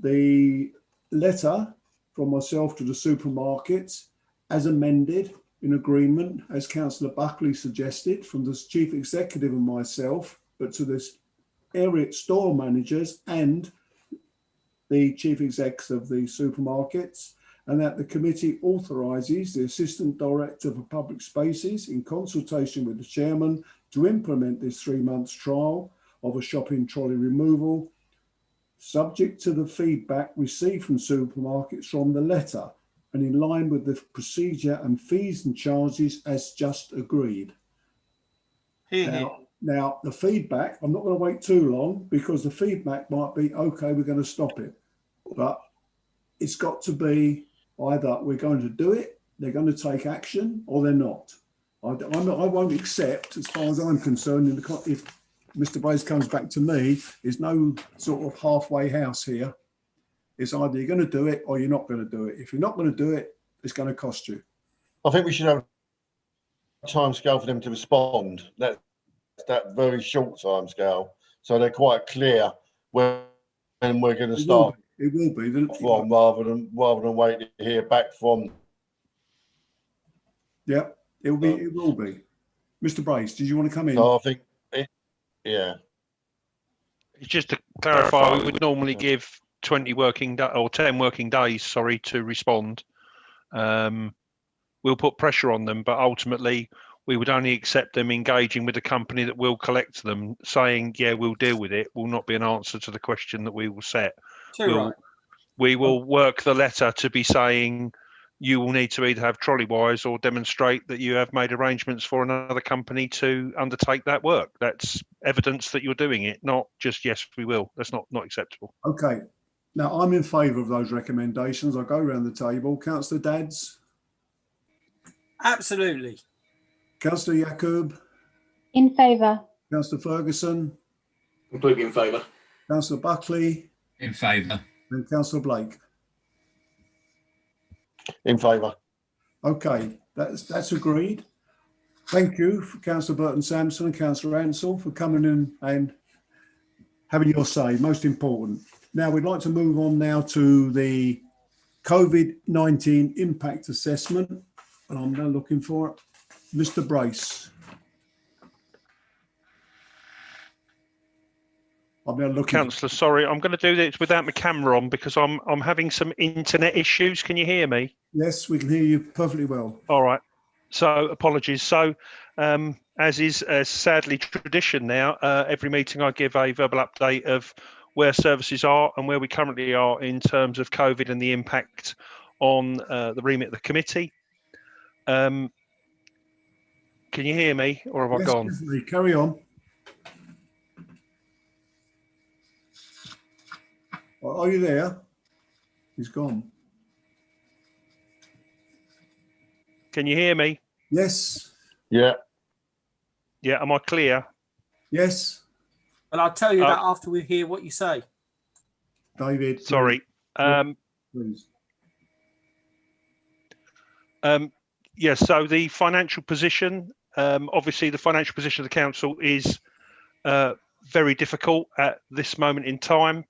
The letter from myself to the supermarkets as amended in agreement, as Councillor Buckley suggested, from the Chief Executive and myself, but to the area store managers and the Chief Execs of the supermarkets, and that the committee authorises the Assistant Director for Public Spaces in consultation with the Chairman to implement this 3 months trial of a shopping trolley removal, subject to the feedback received from supermarkets from the letter, and in line with the procedure and fees and charges as just agreed. Now, the feedback, I'm not going to wait too long because the feedback might be, okay, we're going to stop it. But it's got to be either we're going to do it, they're going to take action, or they're not. I won't accept, as far as I'm concerned, if Mr. Brace comes back to me, there's no sort of halfway house here. It's either you're going to do it or you're not going to do it. If you're not going to do it, it's going to cost you. I think we should have a time scale for them to respond. That's that very short time scale, so they're quite clear when we're going to start. It will be from, rather than wait to hear back from. Yeah, it will be. Mr. Brace, did you want to come in? So I think, yeah. It's just to clarify, we would normally give 20 working or 10 working days, sorry, to respond. We'll put pressure on them, but ultimately we would only accept them engaging with the company that will collect them. Saying, yeah, we'll deal with it will not be an answer to the question that we will set. We will work the letter to be saying you will need to either have trolley wires or demonstrate that you have made arrangements for another company to undertake that work. That's evidence that you're doing it, not just, yes, we will. That's not acceptable. Okay. Now, I'm in favour of those recommendations. I'll go around the table. Councillor Dadds? Absolutely. Councillor Yakub, In favour. Councillor Ferguson, Completely in favour. Councillor Buckley, In favour. and Councillor Blake. In favour. Okay, that's agreed. Thank you for Councillor Burton Sampson and Councillor Ansell for coming in and having your say, most important. Now we'd like to move on now to the COVID-19 impact assessment, and I'm now looking for it. Mr. Brace. I'm now looking. Councillor, sorry, I'm going to do this without my camera on because I'm having some internet issues. Can you hear me? Yes, we can hear you perfectly well. All right. So apologies. So as is sadly tradition now, every meeting I give a verbal update of where services are and where we currently are in terms of COVID and the impact on the remit of the committee. Can you hear me or have I gone? Definitely. Carry on. Are you there? He's gone. Can you hear me? Yes. Yeah. Yeah. Am I clear? Yes. And I'll tell you that after we hear what you say. David. Sorry. Please. Yeah, so the financial position, obviously the financial position of the council is very difficult at this moment in time.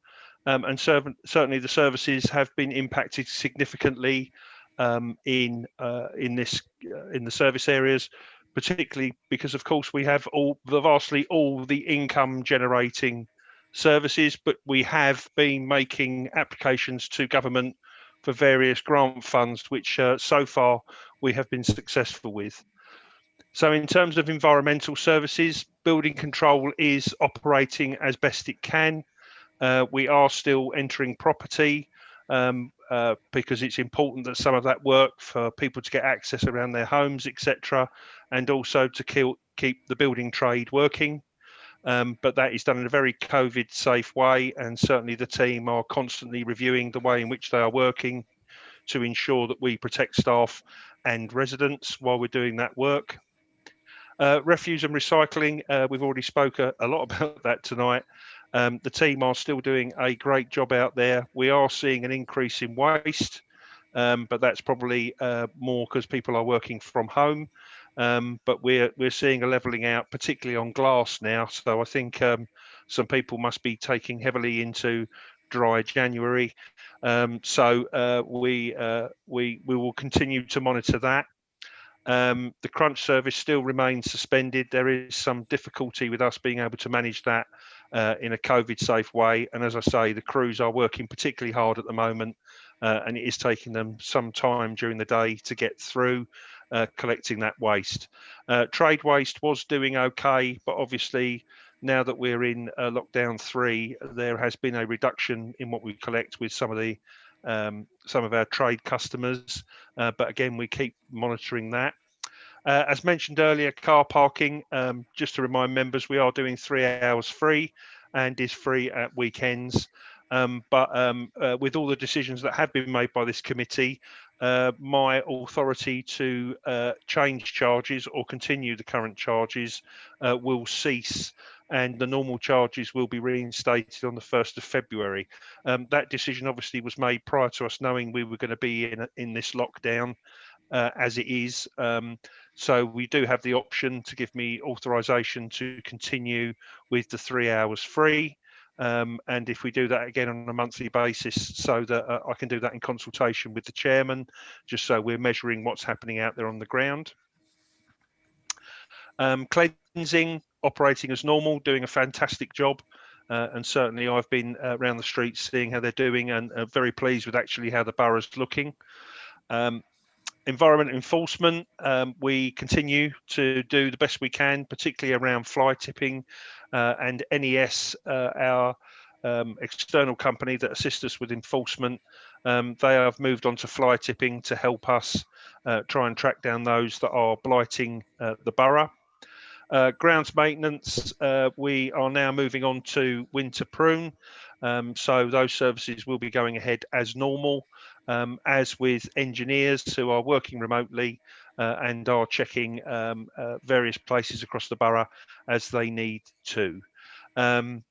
And certainly the services have been impacted significantly in the service areas, particularly because, of course, we have vastly all the income generating services, but we have been making applications to government for various grant funds, which so far we have been successful with. So in terms of environmental services, building control is operating as best it can. We are still entering property because it's important that some of that work for people to get access around their homes, etc., and also to keep the building trade working. But that is done in a very COVID safe way, and certainly the team are constantly reviewing the way in which they are working to ensure that we protect staff and residents while we're doing that work. Refuse and recycling, we've already spoke a lot about that tonight. The team are still doing a great job out there. We are seeing an increase in waste, but that's probably more because people are working from home. But we're seeing a levelling out, particularly on glass now. So I think some people must be taking heavily into dry January. So we will continue to monitor that. The crunch service still remains suspended. There is some difficulty with us being able to manage that in a COVID safe way. And as I say, the crews are working particularly hard at the moment, and it is taking them some time during the day to get through collecting that waste. Trade waste was doing okay, but obviously now that we're in lockdown 3, there has been a reduction in what we collect with some of our trade customers, but again we keep monitoring that. As mentioned earlier, car parking, just to remind members, we are doing 3 hours free and is free at weekends. But with all the decisions that have been made by this committee, my authority to change charges or continue the current charges will cease, and the normal charges will be reinstated on the 1st of February. That decision obviously was made prior to us knowing we were going to be in this lockdown as it is. So we do have the option to give me authorization to continue with the 3 hours free. And if we do that again on a monthly basis, so that I can do that in consultation with the chairman, just so we're measuring what's happening out there on the ground. Cleansing, operating as normal, doing a fantastic job. And certainly I've been around the streets seeing how they're doing, and very pleased with actually how the borough's looking. Environment enforcement, we continue to do the best we can, particularly around fly tipping, and NES, our external company that assists us with enforcement. They have moved on to fly tipping to help us try and track down those that are blighting the borough. Grounds maintenance, we are now moving on to winter prune. So those services will be going ahead as normal. As with engineers who are working remotely, and are checking various places across the borough as they need to. The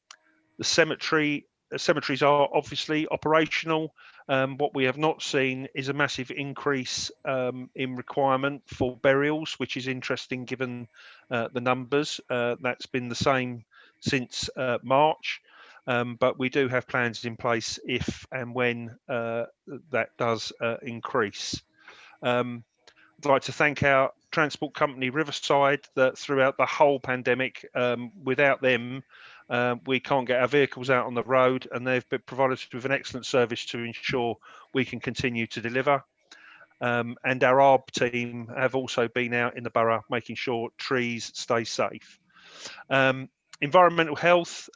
cemeteries are obviously operational. What we have not seen is a massive increase in requirement for burials, which is interesting given the numbers. That's been the same since March, but we do have plans in place if and when that does increase. I'd like to thank our transport company Riverside, that throughout the whole pandemic, without them, we can't get our vehicles out on the road, and they've provided us with an excellent service to ensure we can continue to deliver. And our ARB team have also been out in the borough making sure trees stay safe. Environmental health,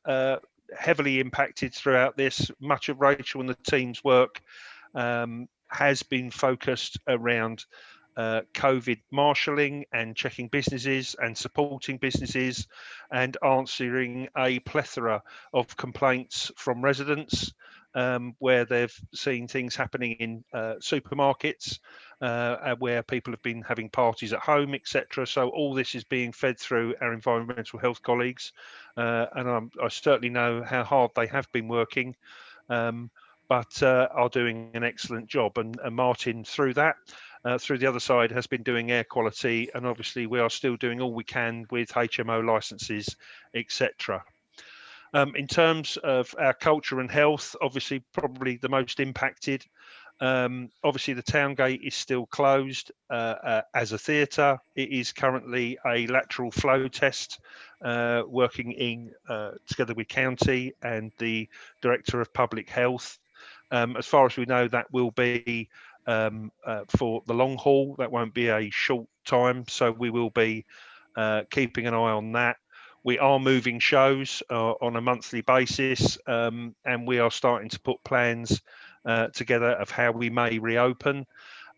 heavily impacted throughout this. Much of Rachel and the team's work has been focused around COVID marshalling and checking businesses and supporting businesses and answering a plethora of complaints from residents where they've seen things happening in supermarkets where people have been having parties at home, etc. So all this is being fed through our environmental health colleagues, and I certainly know how hard they have been working, but are doing an excellent job. And Martin, through that, through the other side, has been doing air quality, and obviously we are still doing all we can with HMO licenses, etc. In terms of our culture and health, obviously probably the most impacted. Obviously the town gate is still closed as a theatre. It is currently a lateral flow test, working in together with county and the Director of Public Health. As far as we know, that will be for the long haul. That won't be a short time, so we will be keeping an eye on that. We are moving shows on a monthly basis, and we are starting to put plans together of how we may reopen.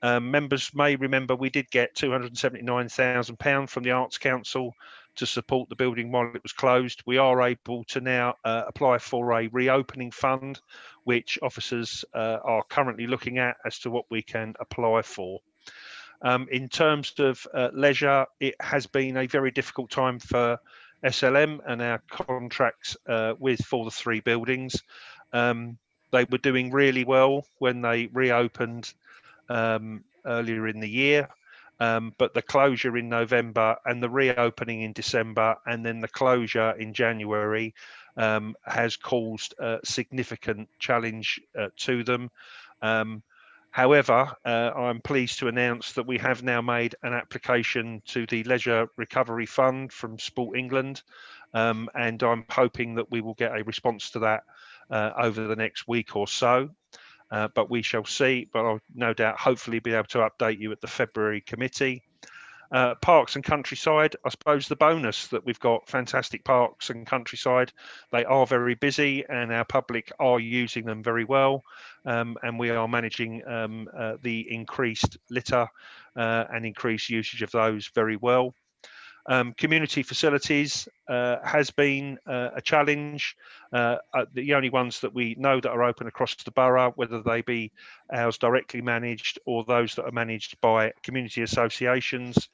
Members may remember we did get £279,000 from the Arts Council to support the building while it was closed. We are able to now apply for a reopening fund, which officers are currently looking at as to what we can apply for. In terms of leisure, it has been a very difficult time for SLM and our contracts for the 3 buildings. They were doing really well when they reopened earlier in the year, but the closure in November and the reopening in December and then the closure in January has caused a significant challenge to them. However, I'm pleased to announce that we have now made an application to the Leisure Recovery Fund from Sport England, and I'm hoping that we will get a response to that over the next week or so. But we shall see. But I'll no doubt hopefully be able to update you at the February committee. Parks and countryside, I suppose the bonus that we've got fantastic parks and countryside. They are very busy and our public are using them very well, and we are managing the increased litter and increased usage of those very well. Community facilities has been a challenge. The only ones that we know that are open across the borough, whether they be ours directly managed or those that are managed by community associations.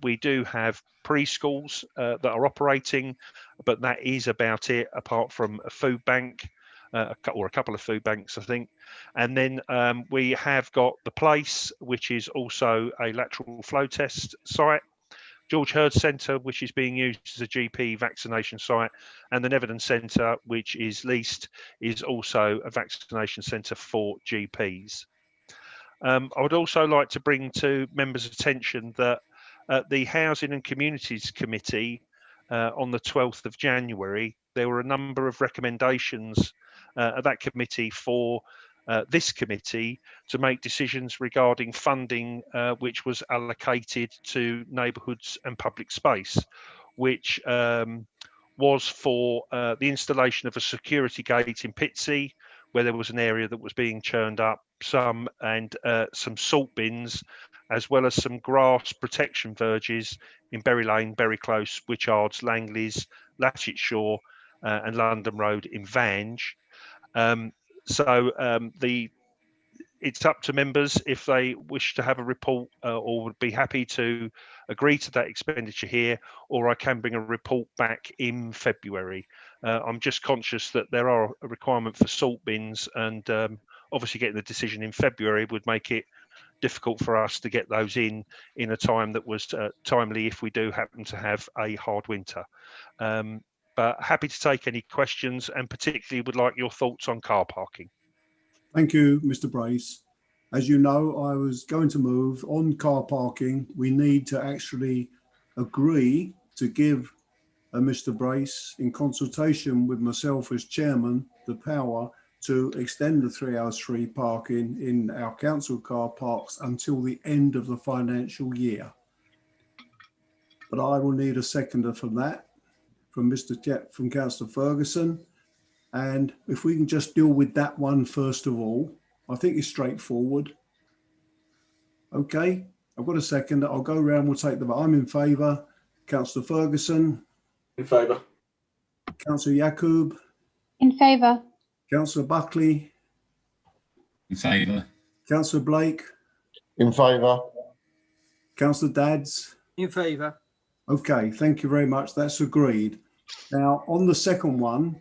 We do have preschools that are operating, but that is about it, apart from a food bank. Or a couple of food banks, I think. And then we have got the Place, which is also a lateral flow test site. George Hurd Centre, which is being used as a GP vaccination site, and the Netherden Centre, which is leased, is also a vaccination centre for GPs. I would also like to bring to members' attention that the Housing and Communities Committee on the 12th of January, there were a number of recommendations at that committee for this committee to make decisions regarding funding which was allocated to neighbourhoods and public space, which was for the installation of a security gate in Pitsea, where there was an area that was being churned up, some salt bins, as well as some grass protection verges in Berry Lane, Berry Close, Wichards, Langleys, Latchet Shaw and London Road in Vange. it's up to members if they wish to have a report or would be happy to agree to that expenditure here, or I can bring a report back in February. I'm just conscious that there are a requirement for salt bins, and obviously getting the decision in February would make it difficult for us to get those in a time that was timely if we do happen to have a hard winter. But happy to take any questions, and particularly would like your thoughts on car parking. Thank you, Mr. Brace. As you know, I was going to move on car parking. We need to actually agree to give Mr. Brace, in consultation with myself as chairman, the power to extend the 3 hours free parking in our council car parks until the end of the financial year. But I will need a seconder from that, from Councillor Ferguson. And if we can just deal with that one first of all, I think it's straightforward. Okay, I've got a second. I'll go around, we'll take the vote. I'm in favour. Councillor Ferguson. In favour. Councillor Yakub. In favour. Councillor Buckley. In favour. Councillor Blake. In favour. Councillor Dadds. In favour. Okay, thank you very much. That's agreed. Now, on the second one,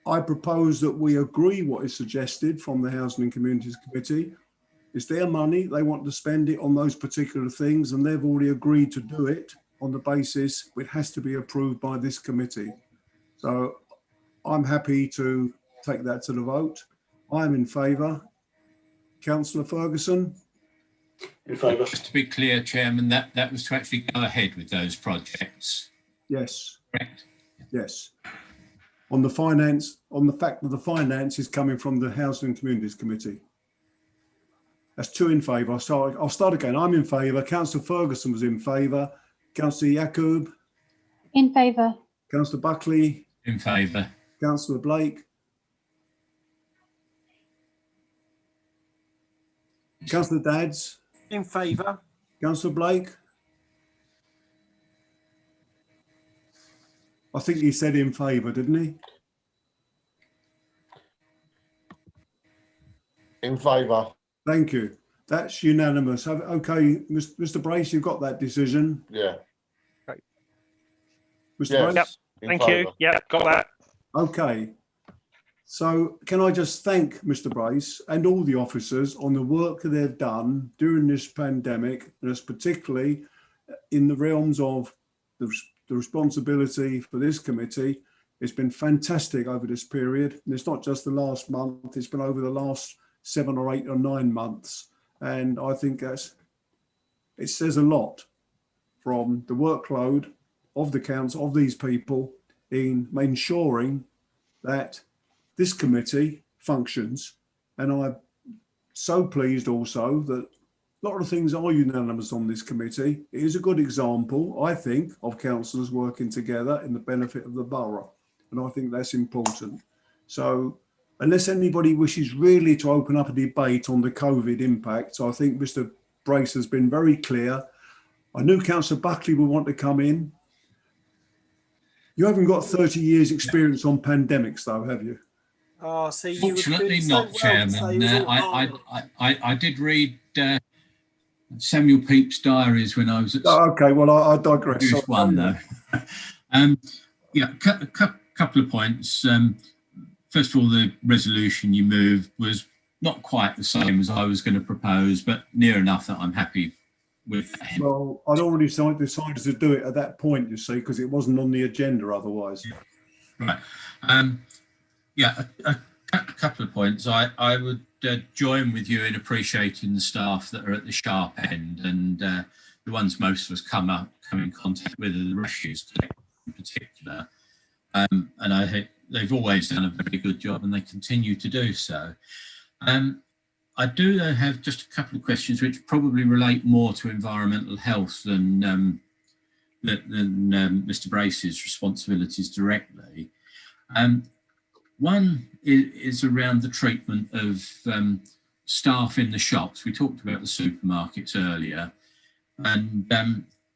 I propose that we agree what is suggested from the Housing and Communities Committee. It's their money. They want to spend it on those particular things, and they've already agreed to do it on the basis it has to be approved by this committee. So I'm happy to take that to the vote. I'm in favour. Councillor Ferguson? In favour. Just to be clear, Chairman, that was to actually go ahead with those projects. Yes. Correct. Yes. On the finance, on the fact that the finance is coming from the Housing and Communities Committee. That's 2 in favour. So I'll start again. I'm in favour. Councillor Ferguson was in favour. Councillor Yakub? In favour. Councillor Buckley? In favour. Councillor Blake? Councillor Dadds? In favour. Councillor Blake? I think he said in favour, didn't he? In favour. Thank you. That's unanimous. Okay, Mr. Brace, you've got that decision. Yeah. Okay. Mr. Yes. Brace? Yep. In Thank favour. you. Yeah, got that. Okay. So can I just thank Mr. Brace and all the officers on the work that they've done during this pandemic, and it's particularly in the realms of the responsibility for this committee. It's been fantastic over this period. And it's not just the last month, it's been over the last 7 or 8 or 9 months. And I think it says a lot from the workload of the council, of these people, in ensuring that this committee functions. And I'm so pleased also that a lot of things are unanimous on this committee. It is a good example, I think, of councillors working together in the benefit of the borough. And I think that's important. So unless anybody wishes really to open up a debate on the COVID impact, I think Mr. Brace has been very clear. I knew Councillor Buckley would want to come in. You haven't got 30 years experience on pandemics though, have you? Oh, so you Fortunately not, Chairman. I did read Samuel Pepys' diaries when I was at okay, well, I digress. Choose one though. Yeah, a couple of points. First of all, the resolution you moved was not quite the same as I was going to propose, but near enough that I'm happy with that. Well, I'd already decided to do it at that point, you see, because it wasn't on the agenda otherwise. Right. Yeah, a couple of points. I would join with you in appreciating the staff that are at the sharp end, and the ones most of us come in contact with are the refuse collectors in particular. And I think they've always done a very good job, and they continue to do so. I do though have just a couple of questions which probably relate more to environmental health than Mr. Brace's responsibilities directly. One is around the treatment of staff in the shops. We talked about the supermarkets earlier, and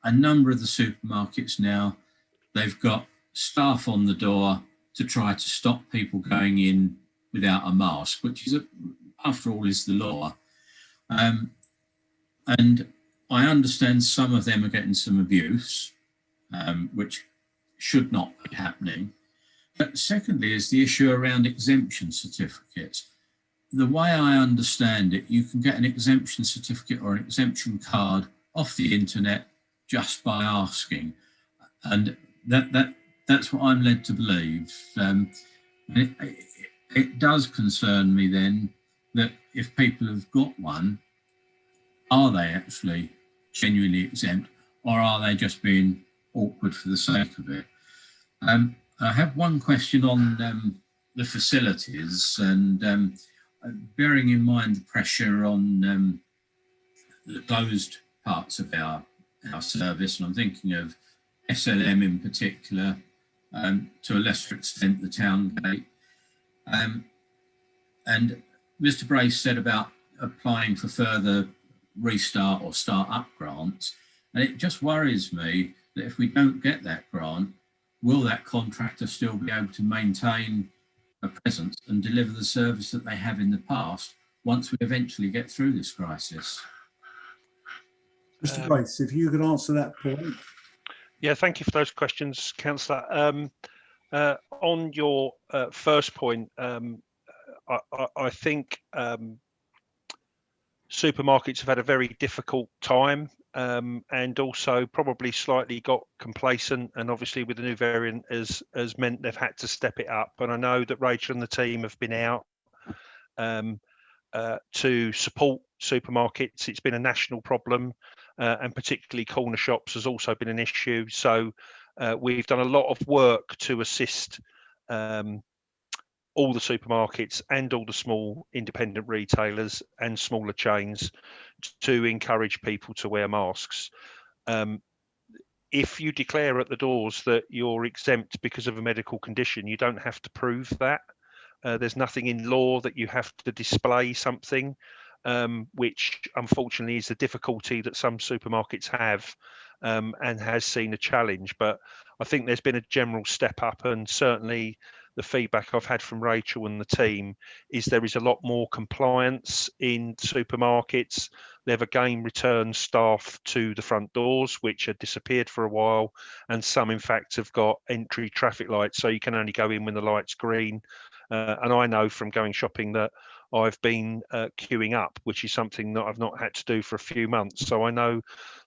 a number of the supermarkets now, they've got staff on the door to try to stop people going in without a mask, which is after all, is the law. And I understand some of them are getting some abuse, which should not be happening. But secondly is the issue around exemption certificates. The way I understand it, you can get an exemption certificate or an exemption card off the internet just by asking. And that's what I'm led to believe. It does concern me then that if people have got one, are they actually genuinely exempt, or are they just being awkward for the sake of it? I have one question on the facilities, and bearing in mind the pressure on the closed parts of our service, and I'm thinking of SLM in particular, to a lesser extent the town gate. And Mr. Brace said about applying for further restart or start up grants, and it just worries me that if we don't get that grant, will that contractor still be able to maintain a presence and deliver the service that they have in the past once we eventually get through this crisis? Mr. Brace, if you could answer that point. Yeah, thank you for those questions, Councillor. On your first point, I think supermarkets have had a very difficult time, and also probably slightly got complacent, and obviously with the new variant has meant they've had to step it up. And I know that Rachel and the team have been out to support supermarkets. It's been a national problem, and particularly corner shops has also been an issue. So we've done a lot of work to assist all the supermarkets and all the small independent retailers and smaller chains to encourage people to wear masks. If you declare at the doors that you're exempt because of a medical condition, you don't have to prove that. There's nothing in law that you have to display something, which unfortunately is the difficulty that some supermarkets have, and has seen a challenge. But I think there's been a general step up, and certainly the feedback I've had from Rachel and the team is there is a lot more compliance in supermarkets. They've again returned staff to the front doors, which had disappeared for a while, and some in fact have got entry traffic lights, so you can only go in when the light's green. And I know from going shopping that I've been queuing up, which is something that I've not had to do for a few months. So I know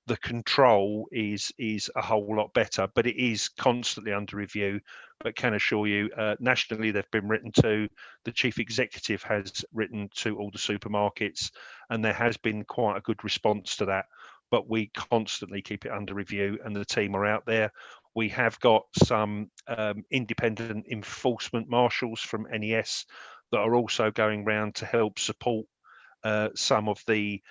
the control is a whole lot better, but it is constantly under review. But can assure you, nationally they've been written to. The chief executive has written to all the supermarkets, and there has been quite a good response to that. But we constantly keep it under review, and the team are out there. We have got some independent enforcement marshals from NES that are also going around to help support some of the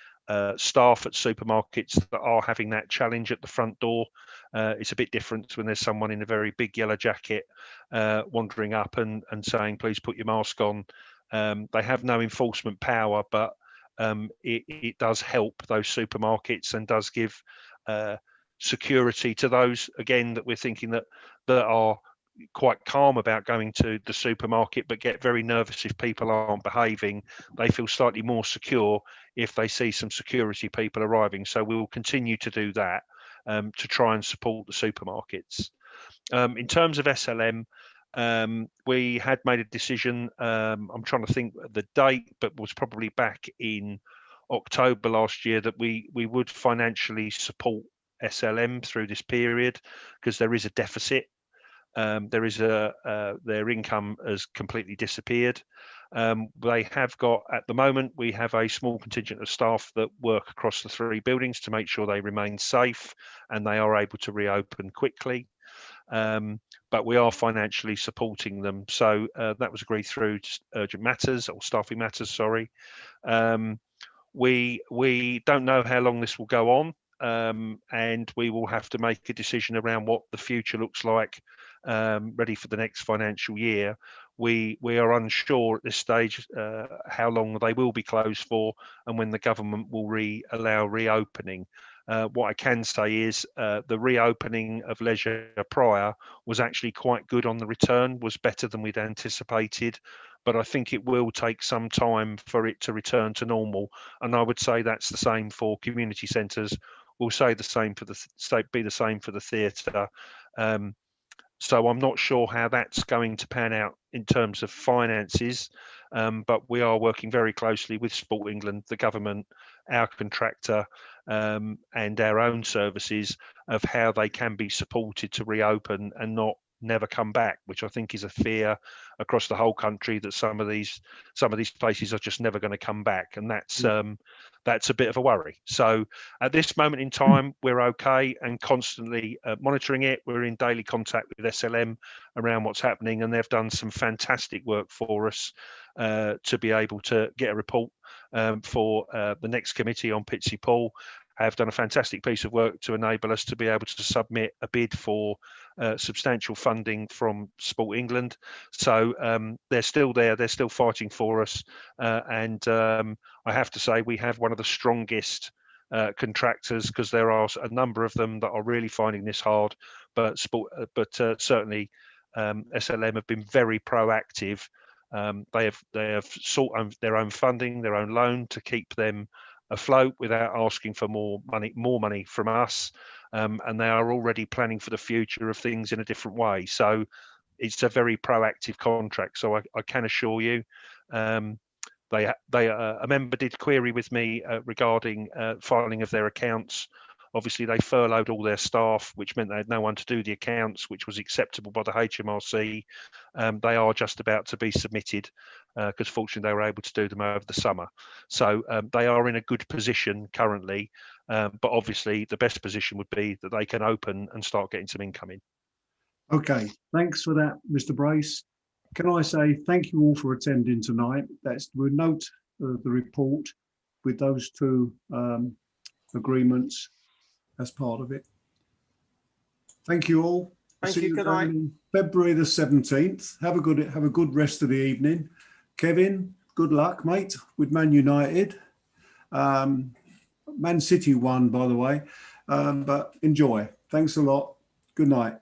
staff at supermarkets that are having that challenge at the front door. It's a bit different when there's someone in a very big yellow jacket wandering up and saying, please put your mask on. They have no enforcement power, but it does help those supermarkets and does give security to those, again, that we're thinking that are quite calm about going to the supermarket but get very nervous if people aren't behaving. They feel slightly more secure if they see some security people arriving. So we will continue to do that to try and support the supermarkets. In terms of SLM, we had made a decision, I'm trying to think the date, but was probably back in October last year, that we would financially support SLM through this period because there is a deficit. Their income has completely disappeared. They have got, at the moment, we have a small contingent of staff that work across the 3 buildings to make sure they remain safe and they are able to reopen quickly. But we are financially supporting them. So that was agreed through urgent matters, or staffing matters, sorry. We don't know how long this will go on, and we will have to make a decision around what the future looks like, ready for the next financial year. We are unsure at this stage how long they will be closed for and when the government will allow reopening. What I can say is the reopening of leisure prior was actually quite good on the return, was better than we'd anticipated. but I think it will take some time for it to return to normal. And I would say that's the same for community centres. We'll say the same for be the same for the theatre. So I'm not sure how that's going to pan out in terms of finances, but we are working very closely with Sport England, the government, our contractor, and our own services of how they can be supported to reopen and not never come back, which I think is a fear across the whole country, that some of these places are just never going to come back, and that's a bit of a worry. So at this moment in time, we're okay and constantly monitoring it. We're in daily contact with SLM around what's happening, and they've done some fantastic work for us to be able to get a report for the next committee on Pitsea Pool. Have done a fantastic piece of work to enable us to be able to submit a bid for substantial funding from Sport England. So they're still there, they're still fighting for us, and I have to say we have one of the strongest contractors, because there are a number of them that are really finding this hard, but certainly SLM have been very proactive. They have sought their own funding, their own loan to keep them afloat without asking for more money from us, and they are already planning for the future of things in a different way. So it's a very proactive contract. So I can assure you, a member did query with me regarding filing of their accounts. Obviously, they furloughed all their staff, which meant they had no one to do the accounts, which was acceptable by the HMRC. They are just about to be submitted, because fortunately they were able to do them over the summer. So they are in a good position currently, but obviously the best position would be that they can open and start getting some income in. Okay, thanks for that, Mr. Brace. Can I say thank you all for attending tonight? We'll note the report with those two agreements as part of it. Thank you all. Thank you. Good night. February the 17th. Have a good rest of the evening. Kevin, good luck, mate, with Man United. Man City won, by the way, but enjoy. Thanks a lot. Good night.